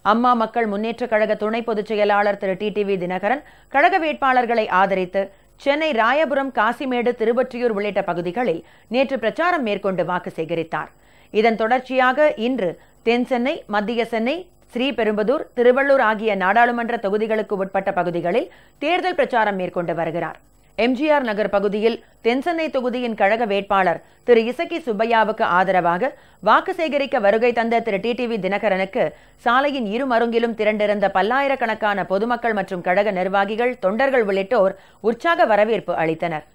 அம்மா மக்கள் முன்னேற்றக் கழக துணை பொதுச் செயலாளர் திரு டிடிவி தினகரன் கழக வேட்பாளர்களை ஆதரித்து சென்னை ராயபுரம், காசிமேடு, திருவொற்றியூர் உள்ளிட்ட பகுதிகளில் நேற்று பிரச்சாரம் மேற்கொண்டு வாக்கு சேகரித்தார். இதன் தொடர்ச்சியாக இன்று தென் சென்னை, மத்திய சென்னை, ஸ்ரீபெரும்புதூர், திருவள்ளூர் ஆகிய நாடாளுமன்ற தொகுதிகளுக்கு உட்பட்ட பகுதிகளில் தேர்தல் பிரச்சாரம் மேற்கொண்டு வருகிறார். எம்ஜிஆர் நகர் பகுதியில் தென்சென்னை தொகுதியின் கழக வேட்பாளர் திரு இசக்கி சுப்பையாவுக்கு ஆதரவாக வாக்கு சேகரிக்க வருகை தந்த திரு டிடிவி தினகரனுக்கு சாலையின் இருமருங்கிலும் திரண்டிருந்த பல்லாயிரக்கணக்கான பொதுமக்கள் மற்றும் கழக நிர்வாகிகள், தொண்டர்கள் உள்ளிட்டோர் உற்சாக வரவேற்பு அளித்தனர்.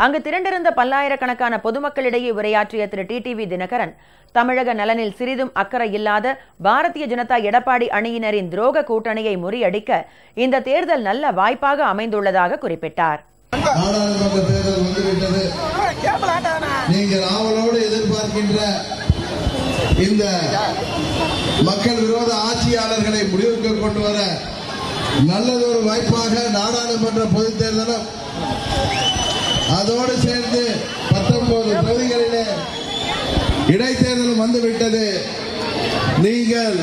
அங்கு திரண்டிருந்த பல்லாயிரக்கணக்கான பொதுமக்களிடையே உரையாற்றிய திரு டிடிவி தினகரன், தமிழக நலனில் சிறிதும் அக்கறை இல்லாத பாரதிய ஜனதா எடப்பாடி அணியினரின் துரோக கூட்டணியை முறியடிக்க இந்த தேர்தல் நல்ல வாய்ப்பாக அமைந்துள்ளதாக குறிப்பிட்டார். நீங்கள் ஆவலோடு எதிர்பார்க்கின்ற இந்த மக்கள் விரோத ஆட்சியாளர்களை முடிவுக்கு கொண்டு வர நல்லதொரு வாய்ப்பாக நாடாளுமன்ற பொதுத் தேர்தலும் அதோடு சேர்ந்து 19 தொகுதிகளிலே இடைத்தேர்தலும் வந்துவிட்டது. நீங்கள்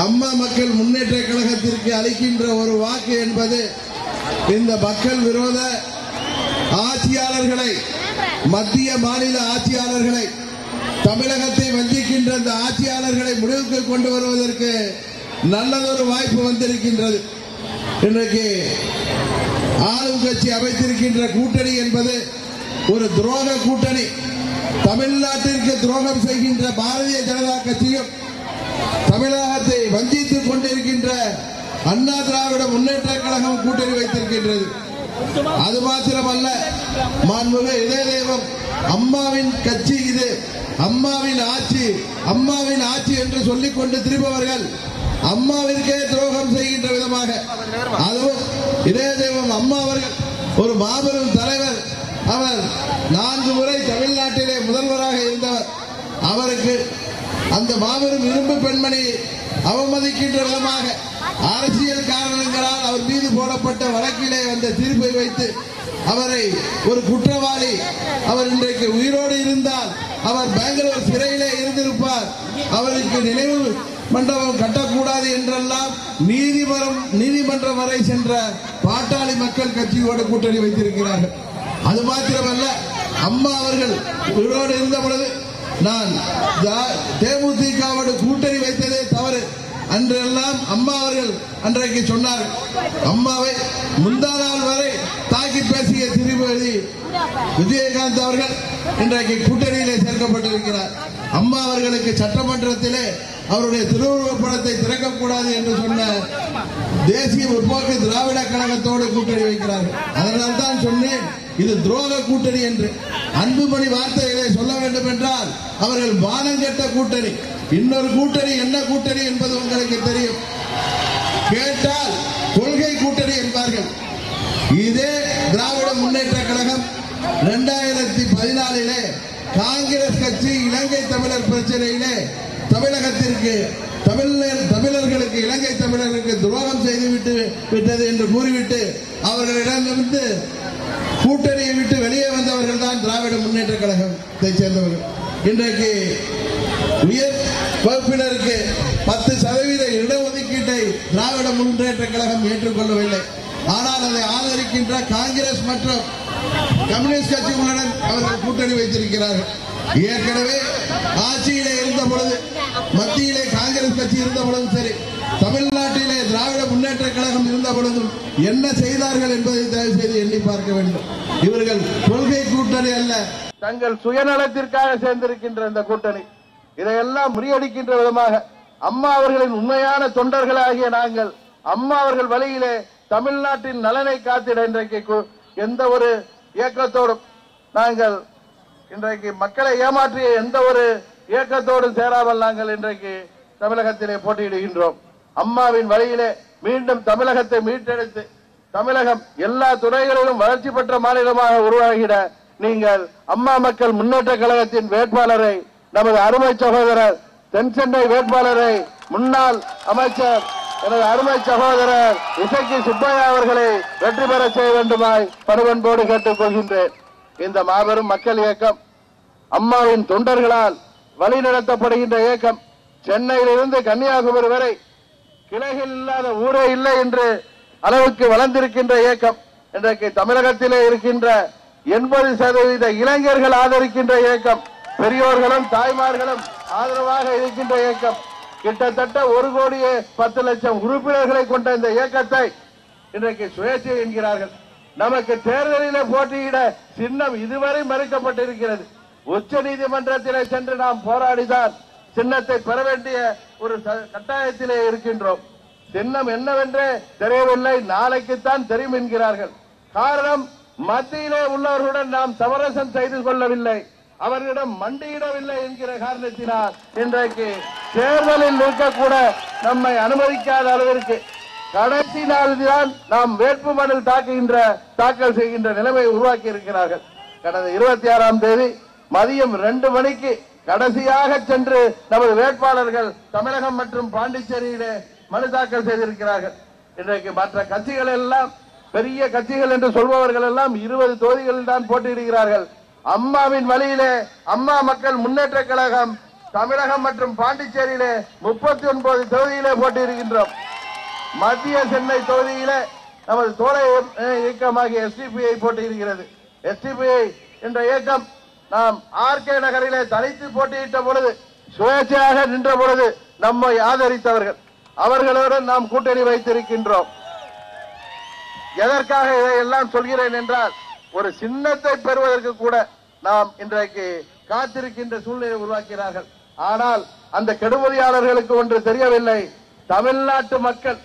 அம்மா மக்கள் முன்னேற்ற கழகத்திற்கு அளிக்கின்ற ஒரு வாக்கு என்பது இந்த மக்கள் விரோத ஆட்சியாளர்களை மத்திய மாநில ஆட்சியாளர்களை, தமிழகத்தை வஞ்சிக்கின்ற அந்த ஆட்சியாளர்களை முடிவுக்கு கொண்டு வருவதற்கு நல்லதொரு வாய்ப்பு வந்திருக்கின்றது. இன்றைக்கு ஆளும் கட்சி அமைத்திருக்கின்ற கூட்டணி என்பது ஒரு துரோக கூட்டணி. தமிழ்நாட்டிற்கு துரோகம் செய்கின்ற பாரதிய ஜனதா கட்சியும், தமிழகத்தை வஞ்சித்துக் கொண்டிருக்கின்ற அண்ணா திராவிட முன்னேற்ற கழகம் கூட்டணி வைத்திருக்கின்றது. அது மாத்திரமல்ல, மாண்புமிகு இதயதெய்வம் அம்மாவின் கட்சி இது, அம்மாவின் ஆட்சி, அம்மாவின் ஆட்சி என்று சொல்லிக் கொண்டு திரிபவர்கள் அம்மாவிற்கே துரோகம் செய்கின்ற விதமாக, அதுவும் இதயதெய்வம் அம்மா அவர்கள் ஒரு மாபெரும் தலைவர். அவர் 4 முறை தமிழ்நாட்டிலே முதல்வராக இருந்தவர். அவருக்கு அந்த மாபெரும் இரும்பு பெண்மணி அவமதிக்கின்ற விதமாக அரசியல் காரணங்களால் அவர் மீது போடப்பட்ட வழக்கிலே அந்த தீர்ப்பை வைத்து அவரை ஒரு குற்றவாளி, அவர் இன்றைக்கு உயிரோடு இருந்தால் அவர் பெங்களூர் சிறையிலே இருந்திருப்பார், அவருக்கு நினைவு மண்டபம் கட்டக்கூடாது என்றெல்லாம் நீதிமன்றம் வரை சென்ற பாட்டாளி மக்கள் கட்சியோடு கூட்டணி வைத்திருக்கிறார்கள். அது மாத்திரமல்ல, அம்மா அவர்கள் உயிரோடு இருந்த பொழுது நான் தேமுதிகவோடு கூட்டணி வைத்ததே தவறு அன்றெல்லாம் அம்மா அவர்கள் அன்றைக்கு சொன்னார். அம்மாவை முந்தா நாள் வரை தாக்கி பேசிய திருமதி விஜயகாந்த் அவர்கள் இன்றைக்கு கூட்டணியிலே சேர்க்கப்பட்டிருக்கிறார். அம்மா அவர்களுக்கு சட்டமன்றத்திலே அவருடைய திருவுருவப் படத்தை திறக்கக்கூடாது என்று சொன்ன தேசிய முற்போக்கு திராவிட கழகத்தோடு கூட்டணி வைக்கிறார்கள். அதனால் தான் சொன்னேன் இது துரோக கூட்டணி என்று. அன்புமணி வார்த்தைகளை சொல்ல வேண்டும் என்றால் அவர்கள் வானங்கெட்ட கூட்டணி. இன்னொரு கூட்டணி என்ன கூட்டணி என்பது உங்களுக்கு தெரியும். கேட்டால் கொள்கை கூட்டணி என்பார்கள். இதே திராவிட முன்னேற்ற கழகம் 2014 காங்கிரஸ் கட்சி இலங்கை தமிழர் பிரச்சனையிலே தமிழகத்திற்கு தமிழர்களுக்கு இலங்கை தமிழர்களுக்கு துரோகம் செய்து விட்டது என்று கூறிவிட்டு அவர்களிடமிருந்து கூட்டணியை விட்டு வெளியே வந்தவர்கள் தான் திராவிட முன்னேற்ற கழகத்தை சேர்ந்தவர்கள். இன்றைக்கு உயர் வகுப்பினருக்கு 10% இடஒதுக்கீட்டை திராவிட முன்னேற்ற கழகம் ஏற்றுக்கொள்ளவில்லை. ஆனால் அதை ஆதரிக்கின்ற காங்கிரஸ் மற்றும் கம்யூனிஸ்ட் கட்சிகளுடன் அவர்கள் கூட்டணி வைத்திருக்கிறார்கள். ஏற்கனவே ஆட்சியிலே இருந்த பொழுது, மத்தியிலே காங்கிரஸ் கட்சி இருந்த பொழுதும் சரி, தமிழ்நாட்டிலே திராவிட முன்னேற்ற கழகம் இருந்த பொழுதும் என்ன செய்தார்கள் என்பதை தயவு செய்து எண்ணி பார்க்க வேண்டும். இவர்கள் கொள்கை கூட்டணி அல்ல, தங்கள் சுயநலத்திற்காக சேர்ந்திருக்கின்ற இந்த கூட்டணி. இதையெல்லாம் முறியடிக்கின்ற விதமாக அம்மா அவர்களின் உண்மையான தொண்டர்களாகிய நாங்கள் அம்மா அவர்கள் வழியிலே தமிழ்நாட்டின் நலனை காத்திட இன்றைக்கு எந்த ஒரு இயக்கத்தோடும் நாங்கள் இன்றைக்கு மக்களை ஏமாற்றிய எந்த ஒரு இயக்கத்தோடு சேராமல் நாங்கள் இன்றைக்கு தமிழகத்திலே போட்டியிடுகின்றோம். அம்மாவின் வழியிலே மீண்டும் தமிழகத்தை மீட்டெடுத்து தமிழகம் எல்லா துறைகளிலும் வளர்ச்சி பெற்ற மாநிலமாக உருவாகிட நீங்கள் அம்மா மக்கள் முன்னேற்ற கழகத்தின் வேட்பாளரை, நமது அருமை சகோதரர் தென்சென்னை வேட்பாளரை, முன்னாள் அமைச்சர் எனது அருமை சகோதரர் இசக்கி சுப்பையா அவர்களை வெற்றி பெற செய்ய வேண்டுமாய் பணிவன்போடு கேட்டுக் கொள்கின்றேன். இந்த மாபெரும் மக்கள் இயக்கம் அம்மாவின் தொண்டர்களால் வழிநடத்தப்படுகின்ற இயக்கம். சென்னையிலிருந்து கன்னியாகுமரி வரை கிளைகள் இல்லாத ஊரே இல்லை என்று அளவுக்கு வளர்ந்திருக்கின்ற இயக்கம். இன்றைக்கு தமிழகத்திலே இருக்கின்ற 80% இளைஞர்கள் ஆதரிக்கின்ற இயக்கம். பெரியோர்களும் தாய்மார்களும் ஆதரவாக இருக்கின்ற இயக்கம். கிட்டத்தட்ட 1,10,00,000 உறுப்பினர்களை கொண்ட இந்த இயக்கத்தை இன்றைக்கு சுயேட்சை என்கிறார்கள். நமக்கு தேர்தலிலே போட்டியிட சின்னம் இதுவரை மறுக்கப்பட்டிருக்கிறது. உச்ச நீதிமன்றத்திலே சென்று நாம் போராடிதான் சின்னத்தை பெற வேண்டிய ஒரு கட்டாயத்திலே இருக்கின்றோம். சின்னம் என்னவென்றே தெரியவில்லை, நாளைக்குத்தான் தெரியும் என்கிறார்கள். காரணம், மத்தியிலே உள்ளவர்களுடன் நாம் சமரசம் செய்து கொள்ளவில்லை, அவர்களிடம் மண்டியிடவில்லை என்கிற காரணத்தினால் இன்றைக்கு தேர்தலில் நிற்கக்கூட நம்மை அனுமதிக்காத அளவிற்கு கடைசி நாளில்தான் நாம் வேட்புமனு தாக்கல் செய்கின்ற நிலைமை உருவாக்கி இருக்கிறார்கள். கடந்த 26ஆம் தேதி மதியம் 2 மணிக்கு கடைசியாக சென்று நமது வேட்பாளர்கள் தமிழகம் மற்றும் பாண்டிச்சேரியிலே மனு தாக்கல் செய்திருக்கிறார்கள். இன்றைக்கு மற்ற கட்சிகள் எல்லாம், பெரிய கட்சிகள் என்று சொல்பவர்கள் எல்லாம் 20 தொகுதிகளில் தான் போட்டியிடுகிறார்கள். அம்மாவின் வழியிலே அம்மா மக்கள் முன்னேற்ற கழகம் தமிழகம் மற்றும் பாண்டிச்சேரியிலே 39 தொகுதியிலே போட்டியிடுகின்றோம். மத்திய சென்னை தொகுதியிலே நமது தோழை இயக்கமாகிய SDPI போட்டியிடுகிறது. எஸ்டிபிஐ என்ற இயக்கம் நாம் ஆர்கே நகரிலே தனித்து போட்டியிட்ட பொழுது, சுயேட்சையாக நின்ற பொழுது நம்மை ஆதரித்தவர்கள், அவர்களோடு நாம் கூட்டணி வைத்திருக்கின்றோம். எதற்காக இதையெல்லாம் சொல்கிறேன் என்றால், ஒரு சின்னத்தை பெறுவதற்கு கூட நாம் இன்றைக்கு காத்திருக்கின்ற சூழ்நிலை உருவாக்கிறார்கள். ஆனால் அந்த கெடுமதியாளர்களுக்கு ஒன்று தெரியவில்லை. தமிழ்நாட்டு மக்கள்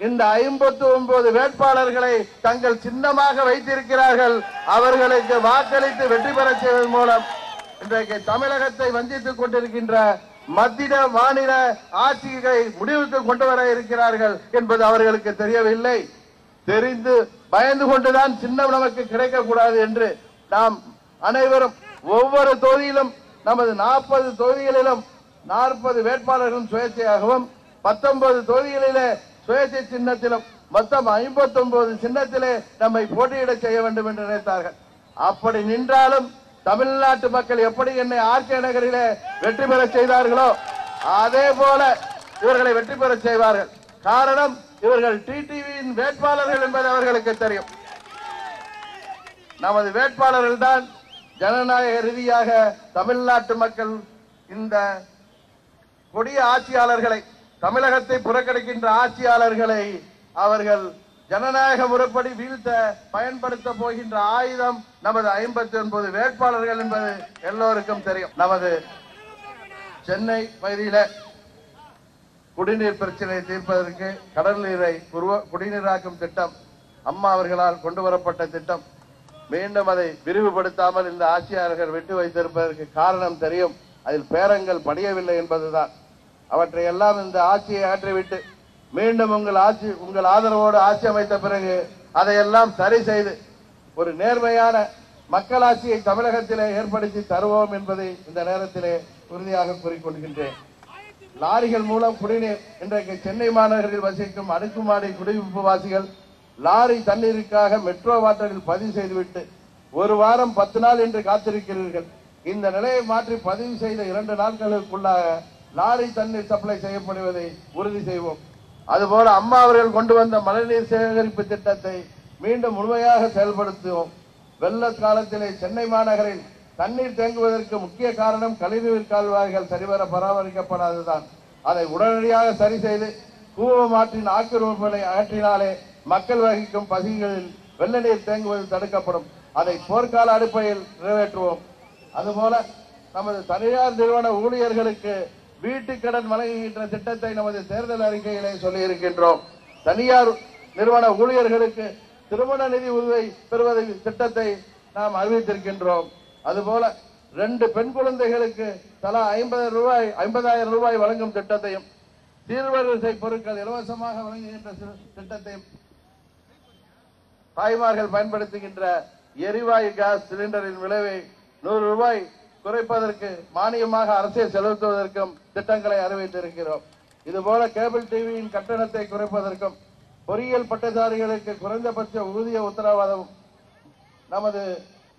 இந்த 59 வேட்பாளர்களை தங்கள் சின்னமாக வைத்திருக்கிறார்கள். அவர்களுக்கு வாக்களித்து வெற்றி பெற செய்வதன் மூலம் இன்றைக்கு தமிழகத்தை வஞ்சித்துக் கொண்டிருக்கின்ற மத்திய மாநில ஆட்சியை முடிவுக்கு கொண்டு வர இருக்கிறார்கள் என்பது அவர்களுக்கு தெரியவில்லை. தெரிந்து பயந்து கொண்டுதான் சின்னம் நமக்கு கிடைக்கக்கூடாது என்று நாம் அனைவரும் ஒவ்வொரு தொகுதியிலும், நமது 40 தொகுதிகளிலும் 40 வேட்பாளர்களும் சுயேட்சையாகவும், 19 தொகுதிகளிலே சுயேட்சை சின்னத்திலும், மொத்தம் 59 சின்னத்திலே நம்மை போட்டியிட செய்ய வேண்டும் என்று நினைத்தார்கள். அப்படி நின்றாலும் தமிழ்நாட்டு மக்கள் எப்படி என்னை ஆர்கே நகரிலே வெற்றி பெற செய்தார்களோ அதே போல இவர்களை வெற்றி பெற செய்வார்கள். காரணம், இவர்கள் டிடிவியின் வேட்பாளர்கள் என்பது அவர்களுக்கு தெரியும். நமது வேட்பாளர்கள் தான் ஜனநாயக ரீதியாக தமிழ்நாட்டு மக்கள் இந்த கொடிய ஆட்சியாளர்களை, தமிழகத்தை புறக்கணிக்கின்ற ஆட்சியாளர்களை அவர்கள் ஜனநாயக முறைப்படி வீழ்த்த பயன்படுத்த போகின்ற ஆயுதம் நமது 59 வேட்பாளர்கள் என்பது எல்லோருக்கும் தெரியும். நமது சென்னை பகுதியில குடிநீர் பிரச்சனையை தீர்ப்பதற்கு கடல் நீரை குடிநீராக்கும் திட்டம் அம்மா அவர்களால் கொண்டு வரப்பட்ட திட்டம். மீண்டும் அதை விரிவுபடுத்தாமல் இந்த ஆட்சியாளர்கள் விட்டு வைத்திருப்பதற்கு காரணம் தெரியும். அதில் பேரங்கள் படியவில்லை என்பதுதான். அவற்றை எல்லாம் இந்த ஆட்சியை ஆற்றிவிட்டு மீண்டும் உங்கள் ஆதரவோடு ஆட்சி அமைத்த பிறகு அதையெல்லாம் சரி செய்து ஒரு நேர்மையான மக்களாட்சியை தமிழகத்திலே ஏற்படுத்தி தருவோம் என்பதை இந்த நேரத்திலே உறுதியாக கூறிக்கொள்கின்றேன். லாரிகள் மூலம் குடிநீர், இன்றைக்கு சென்னை மாநகரில் வசிக்கும் அடுக்குமாடி குடியிருப்பு வாசிகள் லாரி தண்ணீருக்காக மெட்ரோ வாட்டரில் பதிவு செய்துவிட்டு ஒரு வாரம் 10 நாள் என்று காத்திருக்கிறீர்கள். இந்த நிலையை மாற்றி பதிவு செய்த 2 நாட்களுக்குள்ளாக லாரி தண்ணீர் சப்ளை செய்யப்படுவதை உறுதி செய்வோம். அதுபோல அம்மா அவர்கள் கொண்டு வந்த மழைநீர் சேகரிப்பு திட்டத்தை மீண்டும் முழுமையாக செயல்படுத்துவோம். வெள்ள காலத்திலே சென்னை மாநகரில் தண்ணீர் தேங்குவதற்கு முக்கிய காரணம் கழிவுநீர் கால்வாய்கள் சரிவர பராமரிக்கப்படாததுதான். அதை உடனடியாக சரி செய்து கூவம் ஆற்றின் ஆக்கிரமிப்புகளை அகற்றினாலே மக்கள் வகிக்கும் பகுதிகளில் வெள்ள நீர் தேங்குவது தடுக்கப்படும். அதை போர்க்கால அடிப்படையில் நிறைவேற்றுவோம். அதுபோல நமது தனியார் நிறுவன ஊழியர்களுக்கு வீட்டு கடன் வழங்குகின்ற திட்டத்தை நமது தேர்தல் அறிக்கையிலே சொல்லி இருக்கின்றோம். தனியார் நிறுவன ஊழியர்களுக்கு திருமண நிதி உதவி பெறுவது திட்டத்தை நாம் அறிவித்திருக்கின்றோம். அதுபோல 2 பெண் குழந்தைகளுக்கு தலா 50,000 ரூபாய் வழங்கும் திட்டத்தையும், சீர்வரிசை பொருட்கள் இலவசமாக வழங்குகின்ற திட்டத்தையும், தாய்மார்கள் பயன்படுத்துகின்ற எரிவாயு கேஸ் சிலிண்டரின் விலையை 100 ரூபாய் குறைப்பதற்கு மானியமாக அரசை செலுத்துவதற்கும் திட்டங்களை அறிவித்திருக்கிறோம். இதுபோல கேபிள் டிவியின் கட்டணத்தை குறைப்பதற்கும், பொறியியல் பட்டதாரிகளுக்கு குறைந்தபட்ச ஊதிய உத்தரவாதமும், நமது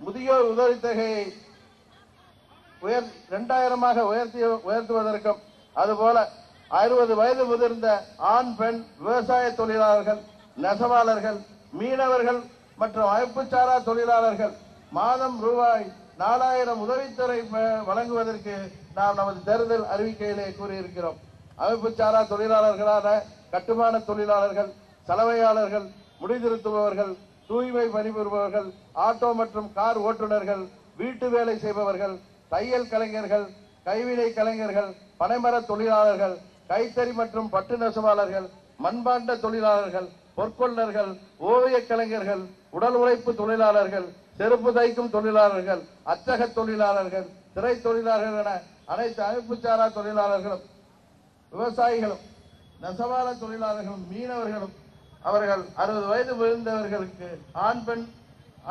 முதியோர் உதவித்தொகையை 2000 உயர்த்துவதற்கும், அதுபோல 60 வயது முதிர்ந்த ஆண் பெண் விவசாய தொழிலாளர்கள், நெசவாளர்கள், மீனவர்கள் மற்றும் அமைப்புச்சாரா தொழிலாளர்கள் மாதம் ரூபாய் 4000 உதவித்தொகை வழங்குவதற்கு நாம் நமது தேர்தல் அறிவிக்கையிலே கூறியிருக்கிறோம். அமைப்புச்சாரா தொழிலாளர்களான கட்டுமான தொழிலாளர்கள், சலவையாளர்கள், முடிதிருத்துபவர்கள், தூய்மை பணிபுரிபவர்கள், ஆட்டோ மற்றும் கார் ஓட்டுநர்கள், வீட்டு வேலை செய்பவர்கள், தையல் கலைஞர்கள், கைவினை கலைஞர்கள், பனைமர தொழிலாளர்கள், கைத்தறி மற்றும் பட்டு நெசவாளர்கள், மண்பாண்ட தொழிலாளர்கள், பொற்கொள்ளர்கள், ஓவிய கலைஞர்கள், உடல் உழைப்பு தொழிலாளர்கள், செருப்பு தைக்கும் தொழிலாளர்கள், அச்சக தொழிலாளர்கள், திரை தொழிலாளர்கள் என அனைத்து அமைப்புச்சாரா தொழிலாளர்களும், விவசாயிகளும், நெசவாள தொழிலாளர்களும், மீனவர்களும், அவர்கள் 60 வயது முதிர்ந்தவர்களுக்கு ஆண் பெண்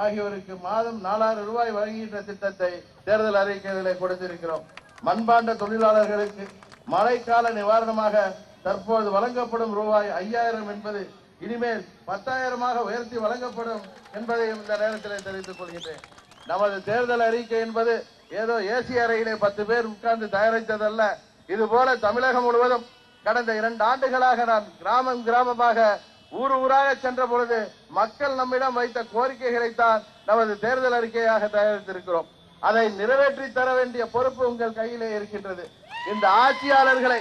ஆகியோருக்கு மாதம் 4000 ரூபாய் வழங்குகின்ற திட்டத்தை தேர்தல் அறிக்கையிலே கொடுத்திருக்கிறோம். மண்பாண்ட தொழிலாளர்களுக்கு மழைக்கால நிவாரணமாக தற்போது வழங்கப்படும் ரூபாய் 5000 என்பது இனிமேல் 10,000 உயர்த்தி வழங்கப்படும் என்பதையும் இந்த நேரத்தில் தெரிவித்துக் கொள்கின்றேன். நமது தேர்தல் அறிக்கை என்பது ஏதோ ஏசி அறையிலே 10 பேர் உட்கார்ந்து தயாரித்ததல்ல. இது போல தமிழகம் முழுவதும் கடந்த 2 ஆண்டுகளாக நான் கிராமமாக ஊர் ஊராக சென்ற பொழுது மக்கள் நம்மிடம் வைத்த கோரிக்கைகளைத்தான் நமது தேர்தல் அறிக்கையாக தயாரித்திருக்கிறோம். அதை நிறைவேற்றி தர வேண்டிய பொறுப்பு உங்கள் கையிலே இருக்கின்றது. இந்த ஆட்சியாளர்களை,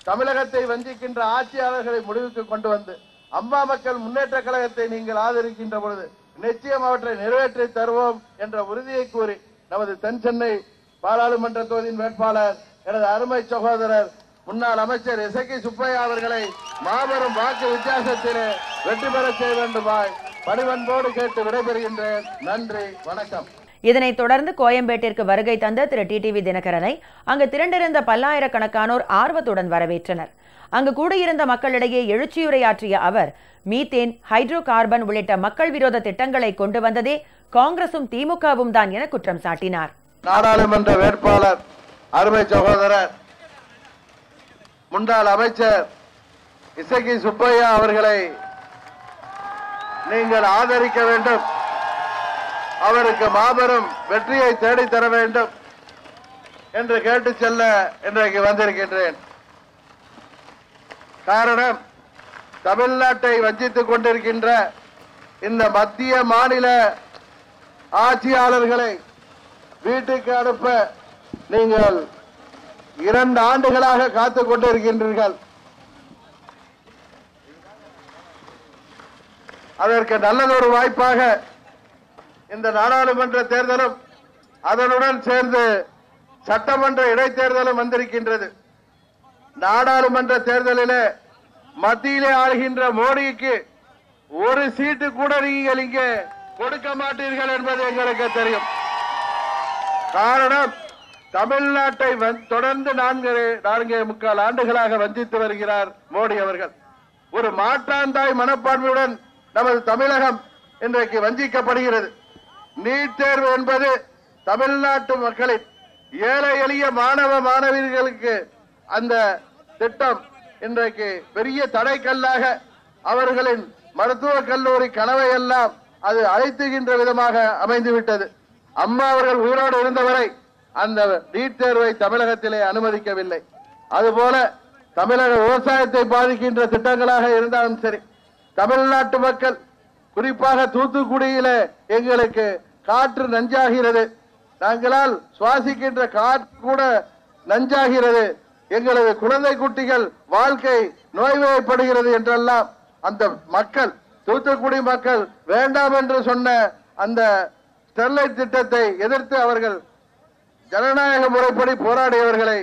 தமிழகத்தை வஞ்சிக்கின்ற ஆட்சியாளர்களை முடிவுக்கு கொண்டு வந்து அம்மா மக்கள் முன்னேற்ற கழகத்தை நீங்கள் ஆதரிக்கின்ற பொழுது நிச்சயம் அவற்றை நிறைவேற்றி தருவோம் என்ற உறுதியை கூறி நமது தென் சென்னை பாராளுமன்ற தொகுதியின் வேட்பாளர் எனது அருமை சகோதரர் முன்னாள் அமைச்சர் எசகி சுப்பையா அவர்களை மாபெரும் வாக்கு வித்தியாசத்திலே வெற்றி பெற செய்ய வேண்டுமாய் பணிவன்போடு கேட்டு விடைபெறுகின்றேன். நன்றி, வணக்கம். இதனைத் தொடர்ந்து கோயம்பேட்டிற்கு வருகை தந்த திரு டிடிவி தினகரனை அங்கு திரண்டிருந்த பல்லாயிரக்கணக்கானோர் ஆர்வத்துடன் வரவேற்றனர். அங்கு கூடியிருந்த மக்களிடையே எழுச்சியுரையாற்றிய அவர், மீத்தேன், ஹைட்ரோ கார்பன் உள்ளிட்ட மக்கள் விரோத திட்டங்களை கொண்டு வந்ததே காங்கிரசும் திமுகவும் தான் என குற்றம் சாட்டினார். நாடாளுமன்ற வேட்பாளர் அருமை சகோதரர் முன்னாள் அமைச்சர் இசக்கி சுப்பையா அவர்களை நீங்கள் ஆதரிக்க வேண்டும், அவருக்கு மாபெரும் வெற்றியை தேடித்தர வேண்டும் என்று கேட்டு செல்ல இன்றைக்கு வந்திருக்கின்றேன். காரணம், தமிழ்நாட்டை வஞ்சித்துக் கொண்டிருக்கின்ற இந்த மத்திய மாநில ஆட்சியாளர்களை வீட்டுக்கு அனுப்ப நீங்கள் 2 ஆண்டுகளாக காத்துக் கொண்டிருக்கின்றீர்கள். அதற்கு நல்லதொரு வாய்ப்பாக இந்த நாடாளுமன்ற தேர்தலும் அதனுடன் சேர்ந்து சட்டமன்ற இடைத்தேர்தலும் வந்திருக்கின்றது. நாடாளுமன்ற தேர்தலிலே மத்தியிலே ஆளுகின்ற மோடிக்கு ஒரு சீட்டு கூட நீங்கள் இங்கே கொடுக்க மாட்டீர்கள் என்பது எங்களுக்கு தெரியும். காரணம், தமிழ்நாட்டை தொடர்ந்து 4.25 ஆண்டுகளாக வஞ்சித்து வருகிறார் மோடி அவர்கள். ஒரு மாற்றாந்தாய் மனப்பான்மையுடன் நமது தமிழகம் இன்றைக்கு வஞ்சிக்கப்படுகிறது. நீட் தேர்வு என்பது தமிழ்நாட்டு மக்களின் ஏழை எளிய மாணவ மாணவியர்களுக்கு அந்த திட்டம் இன்றைக்கு பெரிய தடைக்கல்லாக அவர்களின் மருத்துவக் கல்லூரி கனவை எல்லாம் அது அழைத்துகின்ற விதமாக அமைந்துவிட்டது. அம்மா அவர்கள் உயிரோடு இருந்தவரை அந்த நீட் தேர்வை தமிழகத்திலே அனுமதிக்கவில்லை. அதுபோல தமிழக விவசாயத்தை பாதிக்கின்ற திட்டங்களாக இருந்தாலும் சரி, தமிழ்நாட்டு மக்கள் குறிப்பாக தூத்துக்குடியில எங்களுக்கு காற்று நஞ்சாகிறது, நாங்களால் சுவாசிக்கின்ற காற்று கூட நஞ்சாகிறது, எங்களது குழந்தை குட்டிகள் வாழ்க்கை நோய்வாய்ப்படுகிறது என்றெல்லாம் அந்த மக்கள், தூத்துக்குடி மக்கள் வேண்டாம் என்று சொன்ன அந்த ஸ்டெர்லைட் திட்டத்தை எதிர்த்து அவர்கள் ஜனநாயக முறைப்படி போராடியவர்களை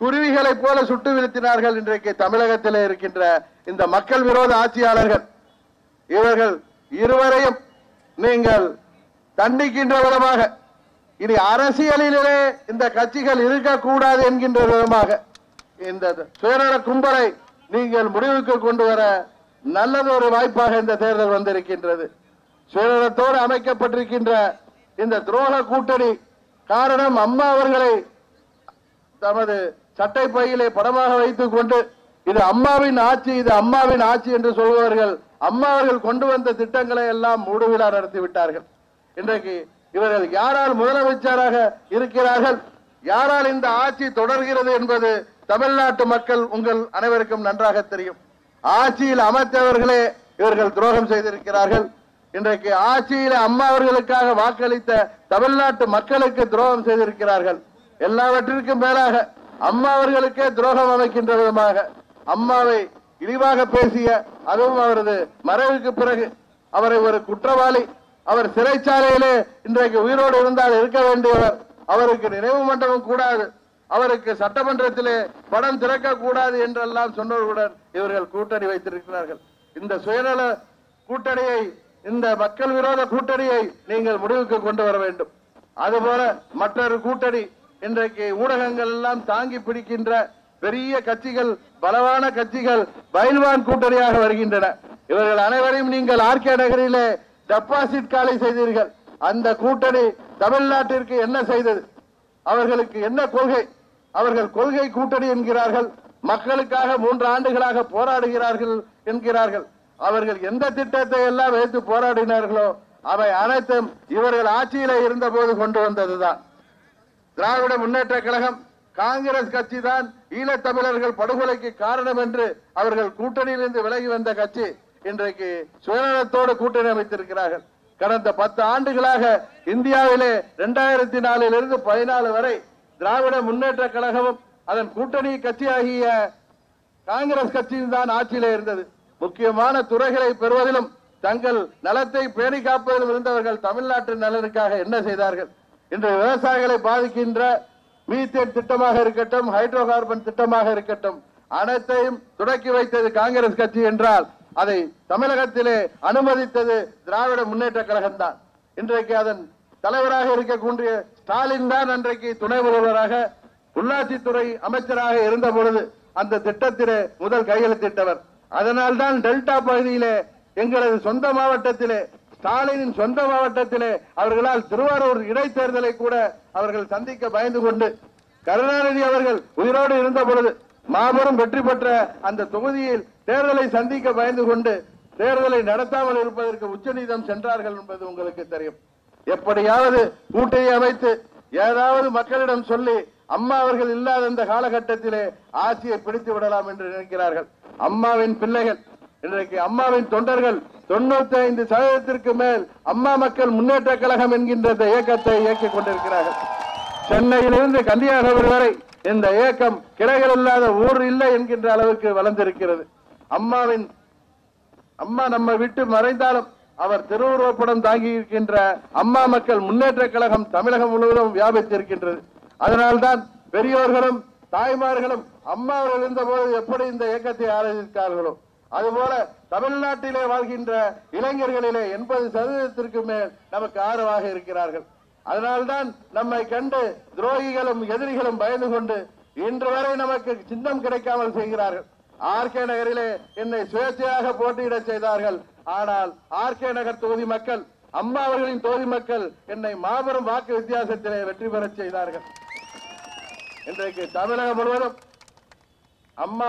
குருவிகளை போல சுட்டு வீழ்த்தினார்கள். இன்றைக்கு தமிழகத்தில் இருக்கின்ற இந்த மக்கள் விரோத ஆட்சியாளர்கள், இவர்கள் இருவரையும் நீங்கள் தண்டிக்கின்ற விதமாக, இனி அரசியலிலே இந்த கட்சிகள் இருக்கக்கூடாது என்கின்ற விதமாக இந்த சுயநல கும்பலை நீங்கள் முடிவுக்கு கொண்டு வர நல்லதொரு வாய்ப்பாக இந்த தேர்தல் வந்திருக்கின்றது. சுயநலத்தோடு அமைக்கப்பட்டிருக்கின்ற இந்த துரோக கூட்டணி காரணம், அம்மா அவர்களை தமது சட்டை பையிலே படமாக வைத்துக் கொண்டு இது அம்மாவின் ஆட்சி, இது அம்மாவின் ஆட்சி என்று சொல்பவர்கள் அம்மா அவர்கள் கொண்டு வந்த திட்டங்களை எல்லாம் மூடுவிழா நடத்திவிட்டார்கள். இன்றைக்கு இவர்கள் யாரால் முதலமைச்சராக இருக்கிறார்கள், யாரால் இந்த ஆட்சி தொடர்கிறது என்பது தமிழ்நாட்டு மக்கள் உங்கள் அனைவருக்கும் நன்றாக தெரியும். ஆட்சியில் அமர்த்தவர்களே இவர்கள் துரோகம் செய்திருக்கிறார்கள். இன்றைக்கு ஆட்சியில் அம்மா அவர்களுக்காக வாக்களித்த தமிழ்நாட்டு மக்களுக்கு துரோகம் செய்திருக்கிறார்கள். எல்லாவற்றிற்கும் மேலாக அம்மா அவர்களுக்கே துரோகம் அமைக்கின்ற விதமாக அம்மாவை இழிவாக பேசிய, அதுவும் அவரது மறைவுக்கு பிறகு அவரை ஒரு குற்றவாளி, அவர் சிறைச்சாலையிலே இன்றைக்கு உயிரோடு இருந்தால் இருக்க வேண்டியவர், அவருக்கு நினைவு மண்டபம் கூடாது, அவருக்கு சட்டமன்றத்திலே படம் திறக்க கூடாது என்றெல்லாம் சொன்னவர்களுடன் இவர்கள் கூட்டணி வைத்திருக்கிறார்கள். இந்த சுயநல கூட்டணியை, இந்த மக்கள் விரோத கூட்டணியை நீங்கள் முடிவுக்கு கொண்டு வர வேண்டும். அதுபோல மற்றொரு கூட்டணி, இன்றைக்கு ஊடகங்கள் எல்லாம் தாங்கி பிடிக்கின்ற பெரிய கட்சிகள், பலவான கட்சிகள் பயில்வான் கூட்டணியாக வருகின்றன. இவர்கள் அனைவரையும் நீங்கள் ஆர்கே நகரிலே டெபாசிட் காலை செய்தீர்கள். அந்த கூட்டணி தமிழ்நாட்டிற்கு என்ன செய்தது? அவர்களுக்கு என்ன கொள்கை? அவர்கள் கொள்கை கூட்டணி என்கிறார்கள். மக்களுக்காக 3 ஆண்டுகளாக போராடுகிறார்கள் என்கிறார்கள். அவர்கள் எந்த திட்டத்தை எல்லாம் வைத்து போராடினார்களோ அவை அனைத்தும் இவர்கள் ஆட்சியில இருந்த போது கொண்டு வந்ததுதான். திராவிட முன்னேற்ற கழகம் காங்கிரஸ் கட்சி தான் ஈழத்தமிழர்கள் படுகொலைக்கு காரணம் என்று அவர்கள் கூட்டணியிலிருந்து விலகி வந்த கட்சி இன்றைக்கு சுயநலத்தோடு கூட்டணி அமைத்திருக்கிறார்கள். கடந்த 10 ஆண்டுகளாக இந்தியாவிலே 2004 14 வரை திராவிட முன்னேற்ற கழகமும் அதன் கூட்டணி கட்சியாகிய காங்கிரஸ் கட்சியும் தான் ஆட்சியிலே இருந்தது. முக்கியமான துறைகளை பெறுவதிலும் தங்கள் நலத்தை பேணி காப்பதிலும் இருந்தவர்கள் தமிழ்நாட்டு நலனுக்காக என்ன செய்தார்கள்? இன்று விவசாயிகளை பாதிக்கின்ற மீத்தேன் திட்டமாக இருக்கட்டும், ஹைட்ரோ கார்பன் திட்டமாக இருக்கட்டும், அனைத்தையும் தொடக்கி வைத்தது காங்கிரஸ் கட்சி என்றால் அதை தமிழகத்திலே அனுமதித்தது திராவிட முன்னேற்ற கழகம் தான். இன்றைக்கு அதன் தலைவராக இருக்கக்கூடிய ஸ்டாலின் தான் அன்றைக்கு துணை முதல்வராக உள்ளாட்சித்துறை அமைச்சராக இருந்த பொழுது அந்த திட்டத்திலே முதல் கையெழுத்திட்டவர். அதனால் தான் டெல்டா பகுதியிலே எங்களது சொந்த மாவட்டத்திலே, ஸ்டாலினின் சொந்த மாவட்டத்திலே அவர்களால் திருவாரூர் இடைத்தேர்தலை கூட அவர்கள் சந்திக்க பயந்து கொண்டு, கருணாநிதி அவர்கள் உயிரோடு இருந்த பொழுது மாபெரும் வெற்றி பெற்ற அந்த தொகுதியில் தேர்தலை சந்திக்க பயந்து கொண்டு தேர்தலை நடத்தாமல் இருப்பதற்கு உச்சநீதிமன்றம் சென்றார்கள் என்பது உங்களுக்கு தெரியும். எப்படியாவது கூட்டணி அமைத்து ஏதாவது மக்களிடம் சொல்லி அம்மா அவர்கள் இல்லாத இந்த காலகட்டத்திலே ஆட்சியை பிடித்து விடலாம் என்று நினைக்கிறார்கள். அம்மாவின் பிள்ளைகள் இன்றைக்கு அம்மாவின் தொண்டர்கள் 95% மேல் அம்மா மக்கள் முன்னேற்ற கழகம் என்கின்ற இந்த இயக்கத்தை இயக்கிக் கொண்டிருக்கிறார்கள். சென்னையிலிருந்து கன்னியாகுமரி வரை இந்த இயக்கம் கிளைகள் இல்லாத ஊர் இல்லை என்கின்ற அளவுக்கு வளர்ந்திருக்கிறது. அம்மா நம்ம விட்டு மறைந்தாலும் அவர் திருவுருவப்படம் தாங்கி இருக்கின்ற அம்மா மக்கள் முன்னேற்ற கழகம் தமிழகம் முழுவதும் வியாபித்திருக்கின்றது. அதனால்தான் பெரியோர்களும் தாய்மார்களும் அம்மா அவர்கள் இருந்த போது எப்படி இந்த இயக்கத்தை ஆரம்பித்தார்களோ அதுபோல தமிழ்நாட்டிலே வாழ்கின்ற இளைஞர்களிலே 80% மேல் நமக்கு ஆதரவாக இருக்கிறார்கள். அதனால்தான் நம்மை கண்டு துரோகிகளும் எதிரிகளும் பயந்து கொண்டு இன்று வரை நமக்கு சின்னம் கிடைக்காமல் செய்கிறார்கள். ஆர்கே நகரிலே என்னை சுயேட்சையாக போட்டியிட செய்தார்கள். ஆனால் ஆர்கே நகர் தொகுதி மக்கள், அம்மா அவர்களின் தொகுதி மக்கள் என்னை மாபெரும் வாக்கு வித்தியாசத்திலே வெற்றி பெற செய்தார்கள். இன்றைக்கு தமிழகம் முழுவதும் அம்மா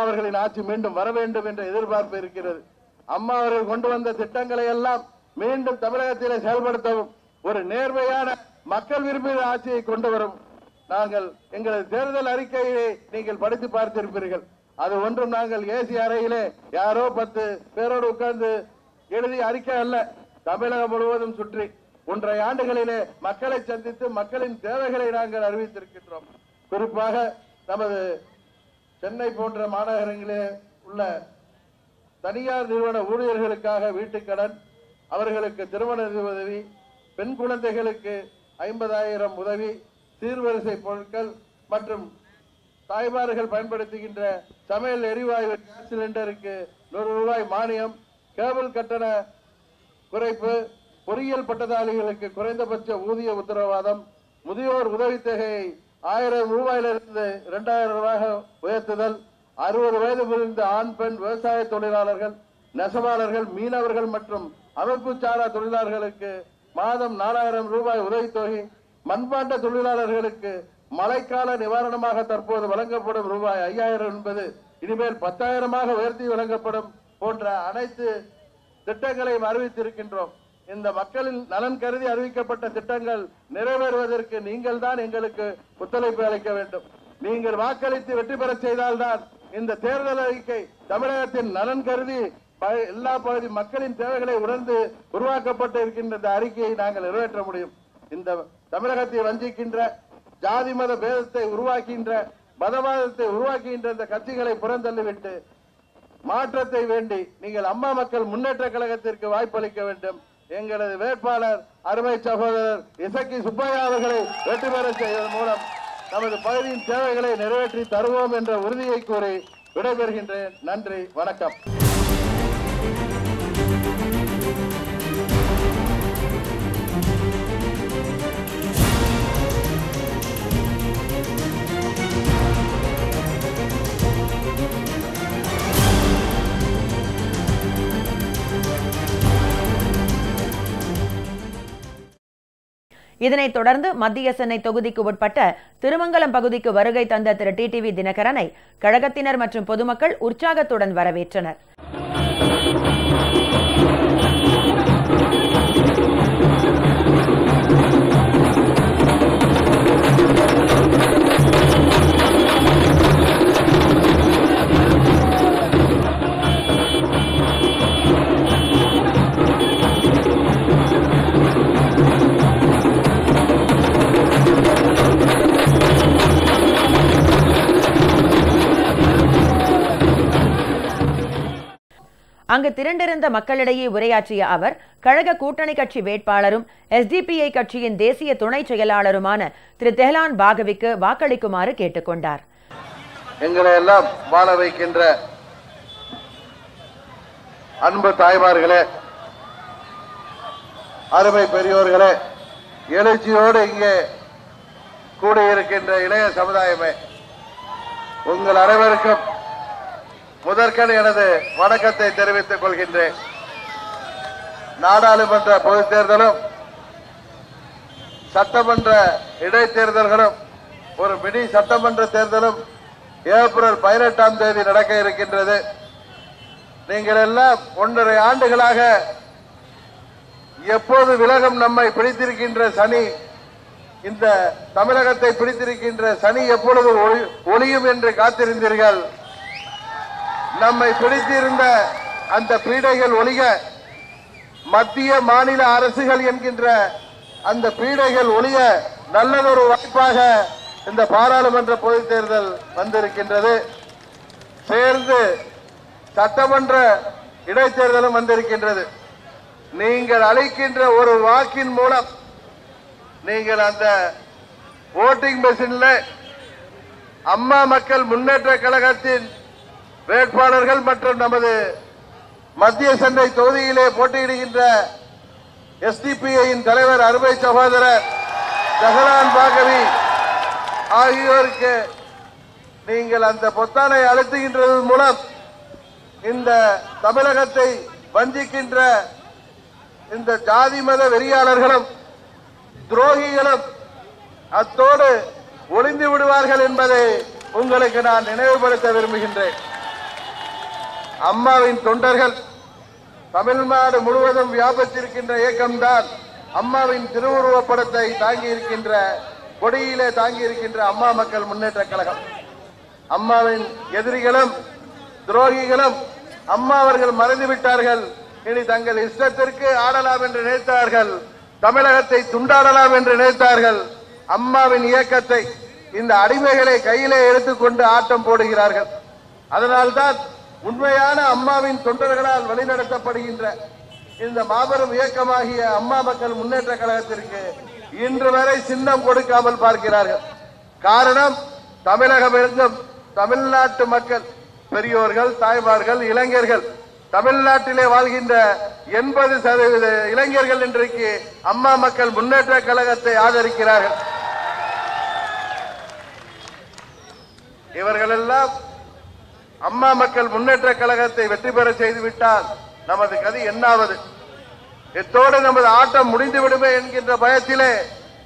அவர்களின் ஆட்சி மீண்டும் வர வேண்டும் என்ற எதிர்பார்ப்பு இருக்கிறது. அம்மா அவர்கள் கொண்டு வந்த திட்டங்களை எல்லாம் மீண்டும் தமிழகத்திலே செயல்படுத்தவும் ஒரு நேர்மையான மக்கள் விரும்பிய ஆட்சியை கொண்டு வரும். நாங்கள் எங்களது தேர்தல் அறிக்கையை நீங்கள் படித்து பார்த்திருப்பீர்கள். அது ஒன்றும் நாங்கள் ஏசி அறையிலே யாரோ 10 பேரோடு உட்கார்ந்து எழுதி அறிக்கை அல்ல. தமிழகம் முழுவதும் சுற்றி 1.5 ஆண்டுகளிலே மக்களை சந்தித்து மக்களின் தேவைகளை நாங்கள் அறிவித்திருக்கின்றோம். குறிப்பாக நமது சென்னை போன்ற மாநகரங்களிலே உள்ள தனியார் நிறுவன ஊழியர்களுக்காக வீட்டுக்கடன், அவர்களுக்கு திருமண உதவி, பெண் குழந்தைகளுக்கு 50,000 உதவி, சீர்வரிசை பொருட்கள் மற்றும் தாய்மார்கள் பயன்படுத்துகின்ற சமையல் எரிவாயு கேஸ் சிலிண்டருக்கு 100 ரூபாய் மானியம், கேபிள் கட்டண குறைப்பு, பொறியியல் பட்டதாரிகளுக்கு குறைந்தபட்ச ஊதிய உத்தரவாதம், முதியோர் உதவித்தொகையை 1000 ரூபாயிலிருந்து 2000 ரூபாய் உயர்த்துதல், 60 வயது முதிர்ந்த ஆண் பெண் விவசாய தொழிலாளர்கள், நெசவாளர்கள், மீனவர்கள் மற்றும் அமைப்பு சாரா தொழிலாளர்களுக்கு மாதம் 4000 ரூபாய் உதவித்தொகை, மண்பாண்ட தொழிலாளர்களுக்கு மழைக்கால நிவாரணமாக தற்போது வழங்கப்படும் ரூபாய் 5000 என்பது இனிமேல் 10,000 உயர்த்தி வழங்கப்படும் போன்ற அனைத்து திட்டங்களையும் அறிவித்திருக்கின்றோம். இந்த மக்களின் நலன் கருதி அறிவிக்கப்பட்ட திட்டங்கள் நிறைவேறுவதற்கு நீங்கள் தான் எங்களுக்கு ஒத்துழைப்பு அளிக்க வேண்டும். நீங்கள் வாக்களித்து வெற்றி பெற செய்தால்தான் இந்த தேர்தல் அறிக்கை தமிழகத்தின் நலன் கருதி எல்லா பகுதி மக்களின் தேவைகளை உணர்ந்து உருவாக்கப்பட்டு இருக்கின்ற இந்த அறிக்கையை நாங்கள் நிறைவேற்ற முடியும். இந்த தமிழகத்தை வஞ்சிக்கின்ற, ஜாதி மத பேதத்தை உருவாக்கின்ற, மதவாதத்தை உருவாக்குகின்ற இந்த கட்சிகளை புறந்தள்ளிவிட்டு மாற்றத்தை வேண்டி நீங்கள் அம்மா மக்கள் முன்னேற்ற கழகத்திற்கு வாய்ப்பளிக்க வேண்டும். எங்களது வேட்பாளர் அருமை சகோதரர் இசக்கி சுப்பையா அவர்களை வெற்றி பெற செய்வதன் மூலம் நமது பகுதியின் தேவைகளை நிறைவேற்றி தருவோம் என்ற உறுதியை கூறி விடைபெறுகின்றேன். நன்றி, வணக்கம். இதனைத் தொடர்ந்து மத்திய சென்னை தொகுதிக்கு உட்பட்ட திருமங்கலம் பகுதிக்கு வருகை தந்த திரு டிடிவி தினகரனை கழகத்தினர் மற்றும் பொதுமக்கள் உற்சாகத்துடன் வரவேற்றனர். அங்கு திரண்டிருந்த மக்களிடையே உரையாற்றிய அவர் கழக கூட்டணி கட்சி வேட்பாளரும் SDPI கட்சியின் தேசிய துணை செயலாளருமான திரு தெஹ்லான் பாகவிக்கு வாக்களிக்குமாறு கேட்டுக்கொண்டார். எங்களை எல்லாம் வாழ வைக்கின்ற அன்பு தாய்மார்களே, அருமை பெரியோர்களே, எழுச்சியோடு இங்கே கூடியிருக்கின்ற இளைய சமுதாயமே, உங்கள் அனைவருக்கும் முதற்கண் எனது வணக்கத்தை தெரிவித்துக் கொள்கின்றேன். நாடாளுமன்ற பொதுத் தேர்தலும் சட்டமன்ற இடைத்தேர்தல்களும் ஒரு மினி சட்டமன்ற தேர்தலும் ஏப்ரல் 18ஆம் தேதி நடக்க இருக்கின்றது. நீங்கள் எல்லாம் 1.5 ஆண்டுகளாக எப்போது விலகும் நம்மை பிடித்திருக்கின்ற சனி, இந்த தமிழகத்தை பிடித்திருக்கின்ற சனி எப்பொழுது ஒளியும் என்று காத்திருந்தீர்கள். நம்மை பிடித்திருந்த அந்த பீடைகள் ஒளிக, மத்திய மாநில அரசுகள் என்கின்ற அந்த பீடைகள் ஒளிய நல்லதொரு வாய்ப்பாக இந்த பாராளுமன்ற பொதுத் தேர்தல் வந்திருக்கின்றது. சேர்ந்து சட்டமன்ற இடைத்தேர்தலும் வந்திருக்கின்றது. நீங்கள் அளிக்கின்ற ஒரு வாக்கின் மூலம் நீங்கள் அந்த ஓட்டிங் மெஷின்ல அம்மா மக்கள் முன்னேற்ற கழகத்தின் வேட்பாளர்கள் மற்றும் நமது மத்திய சென்னை தொகுதியிலே போட்டியிடுகின்ற SDPIயின் தலைவர் அருமை சகோதரர் தெஹ்லான் பாகவி ஆகியோருக்கு நீங்கள் அந்த பொத்தானை அழுத்துகின்றது மூலம் இந்த தமிழகத்தை வஞ்சிக்கின்ற இந்த ஜாதி மத வெறியாளர்களும் துரோகிகளும் அத்தோடு ஒளிந்து விடுவார்கள் என்பதை உங்களுக்கு நான் நினைவுபடுத்த விரும்புகின்றேன். அம்மாவின் தொண்டர்கள் தமிழ்நாடு முழுவதும் வியாபித்திருக்கின்ற இயக்கம்தான் அம்மாவின் திருவுருவப் படத்தை தாங்கி இருக்கின்ற, கொடியிலே தாங்கி இருக்கின்ற அம்மா மக்கள் முன்னேற்ற கழகம். அம்மாவின் எதிரிகளும் துரோகிகளும் அம்மா அவர்கள் மறந்துவிட்டார்கள். இனி தங்கள் இஷ்டத்திற்கு ஆடலாம் என்று நினைத்தார்கள், தமிழகத்தை துண்டாடலாம் என்று நினைத்தார்கள். அம்மாவின் இயக்கத்தை இந்த அடிமைகளை கையிலே எடுத்துக்கொண்டு ஆட்டம் போடுகிறார்கள். அதனால்தான் உண்மையான அம்மாவின் தொண்டர்களால் வழிநடத்தப்படுகின்ற இந்த மாபெரும் இயக்கமாகிய அம்மா மக்கள் முன்னேற்ற கழகத்திற்கு இன்று வரை சின்னம் கொடுக்காமல் பார்க்கிறார்கள். காரணம், தமிழகம் எங்கும் தமிழ்நாட்டு மக்கள், பெரியோர்கள், தாய்மார்கள், இளைஞர்கள், தமிழ்நாட்டிலே வாழ்கின்ற 80% இளைஞர்கள் இன்றைக்கு அம்மா மக்கள் முன்னேற்ற கழகத்தை ஆதரிக்கிறார்கள். இவர்களெல்லாம் அம்மா மக்கள் முன்னேற்ற கழகத்தை வெற்றி பெற செய்துவிட்டால் நமது கதி என்னாவது? இத்தோடு நமது ஆட்டம் முடிந்து விடுமே என்கின்ற பயத்திலே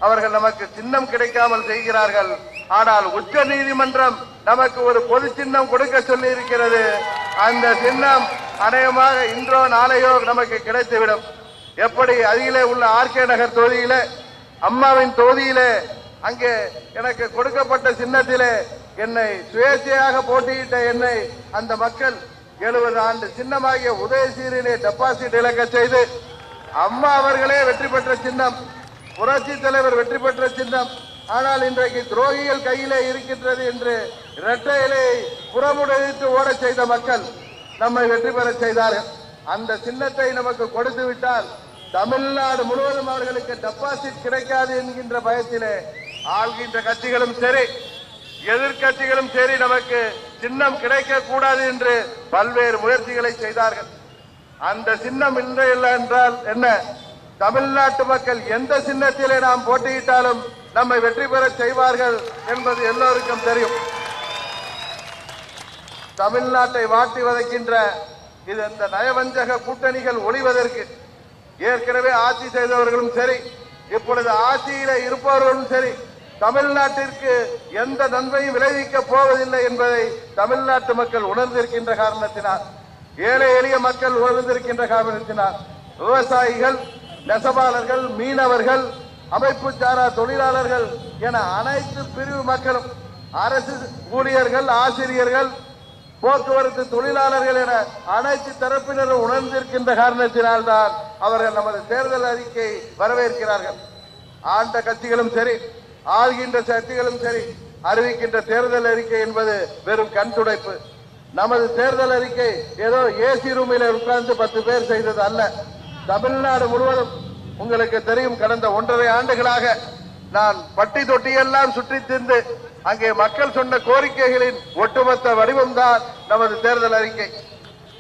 அவர்கள் நமக்கு சின்னம் கிடைக்காமல் செய்கிறார்கள். ஆனால் உச்ச நீதிமன்றம் நமக்கு ஒரு பொது சின்னம் கொடுக்க சொல்லி இருக்கிறது. அந்த சின்னம் அநேகமாக இன்றோ நாளையோ நமக்கு கிடைத்துவிடும். எப்படி அருகிலே உள்ள RK நகர் தொகுதியிலே, அம்மாவின் தொகுதியிலே, அங்கே எனக்கு கொடுக்கப்பட்ட சின்னத்திலே என்னை சுயேட்சையாக போட்டியிட்ட என்னை அந்த மக்கள் 70 ஆண்டு சின்னமாகிய உதயசீரிலே டெபாசிட் இழக்க செய்து அம்மா அவர்களே வெற்றி பெற்ற சின்னம், புரட்சி தலைவர் வெற்றி பெற்ற சின்னம். ஆனால் இன்றைக்கு துரோகிகள் கையிலே இருக்கின்றது என்று இரட்டையிலே புறமுடைத்து ஓட செய்த மக்கள் நம்மை வெற்றி பெற செய்தார்கள். அந்த சின்னத்தை நமக்கு கொடுத்து விட்டால் தமிழ்நாடு முழுவதும் அவர்களுக்கு டெபாசிட் கிடைக்காது என்கின்ற பயத்திலே ஆள்கின்ற கட்சிகளும் சரி, எதிர்கட்சிகளும் சரி, நமக்கு சின்னம் கிடைக்க கூடாது என்று பல்வேறு முயற்சிகளை செய்தார்கள். அந்த சின்னம் இல்லை என்றால் என்ன? தமிழ்நாட்டு மக்கள் எந்த சின்னத்திலே நாம் போட்டியிட்டாலும் நம்மை வெற்றி பெற செய்வார்கள் என்பது எல்லோருக்கும் தெரியும். தமிழ்நாட்டை வாட்டி வதைக்கின்ற இந்த நயவஞ்சக கூட்டணிகள் ஒளிவதற்கு ஏற்கனவே ஆட்சி செய்தவர்களும் சரி, இப்பொழுது ஆட்சியில இருப்பவர்களும் சரி, தமிழ்நாட்டிற்கு எந்த நன்மையும் விளைவிக்க போவதில்லை என்பதை தமிழ்நாட்டு மக்கள் உணர்ந்திருக்கின்ற காரணத்தினால், ஏழை எளிய மக்கள் உணர்ந்திருக்கின்ற காரணத்தினால், விவசாயிகள், நெசவாளர்கள், மீனவர்கள், அமைப்பு சாரா தொழிலாளர்கள் என அனைத்து பிரிவு மக்களும், அரசு ஊழியர்கள், ஆசிரியர்கள், போக்குவரத்து தொழிலாளர்கள் என அனைத்து தரப்பினரும் உணர்ந்திருக்கின்ற காரணத்தினால்தான் அவர்கள் நமது தேர்தல் அறிக்கை வரவேற்கிறார்கள். ஆண்ட கட்சிகளும் சரி, ஆள்கின்ற சக்திகளும் சரி, அறிவிக்கின்ற தேர்தல் அறிக்கை என்பது வெறும் கண் துடைப்பு. நமது தேர்தல் அறிக்கை ஏதோ ஏசி ரூமில் உட்கார்ந்து 10 பேர் செய்தது அல்ல. தமிழ்நாடு முழுவதும் உங்களுக்கு தெரியும், கடந்த 1.5 ஆண்டுகளாக நான் பட்டி தொட்டியெல்லாம் சுற்றி திரிந்து அங்கே மக்கள் சொன்ன கோரிக்கைகளின் ஒட்டுமொத்த வடிவம்தான் நமது தேர்தல் அறிக்கை.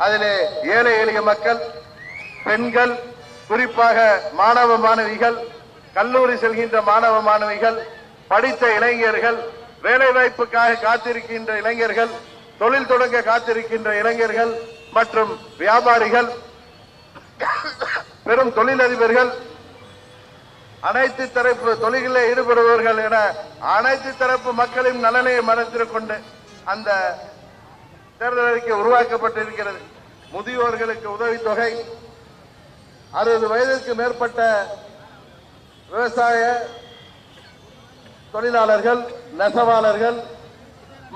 அதிலே ஏழை எளிய மக்கள், பெண்கள், குறிப்பாக மாணவ மாணவிகள், கல்லூரி செல்கின்ற மாணவ மாணவிகள், படித்த இளைஞர்கள், வேலை வாய்ப்புக்காக காத்திருக்கின்ற இளைஞர்கள், தொழில் தொடங்க காத்திருக்கின்ற இளைஞர்கள் மற்றும் வியாபாரிகள், பெரும் தொழிலதிபர்கள், அனைத்து தரப்பு தொழிலில் ஈடுபடுபவர்கள் என அனைத்து தரப்பு மக்களின் நலனை மனத்தில் கொண்டு அந்த தேர்தல் அறிக்கை உருவாக்கப்பட்டிருக்கிறது. முதியோர்களுக்கு உதவித்தொகை, 60 வயதிற்கு மேற்பட்ட விவசாய தொழிலாளர்கள், நெசவாளர்கள்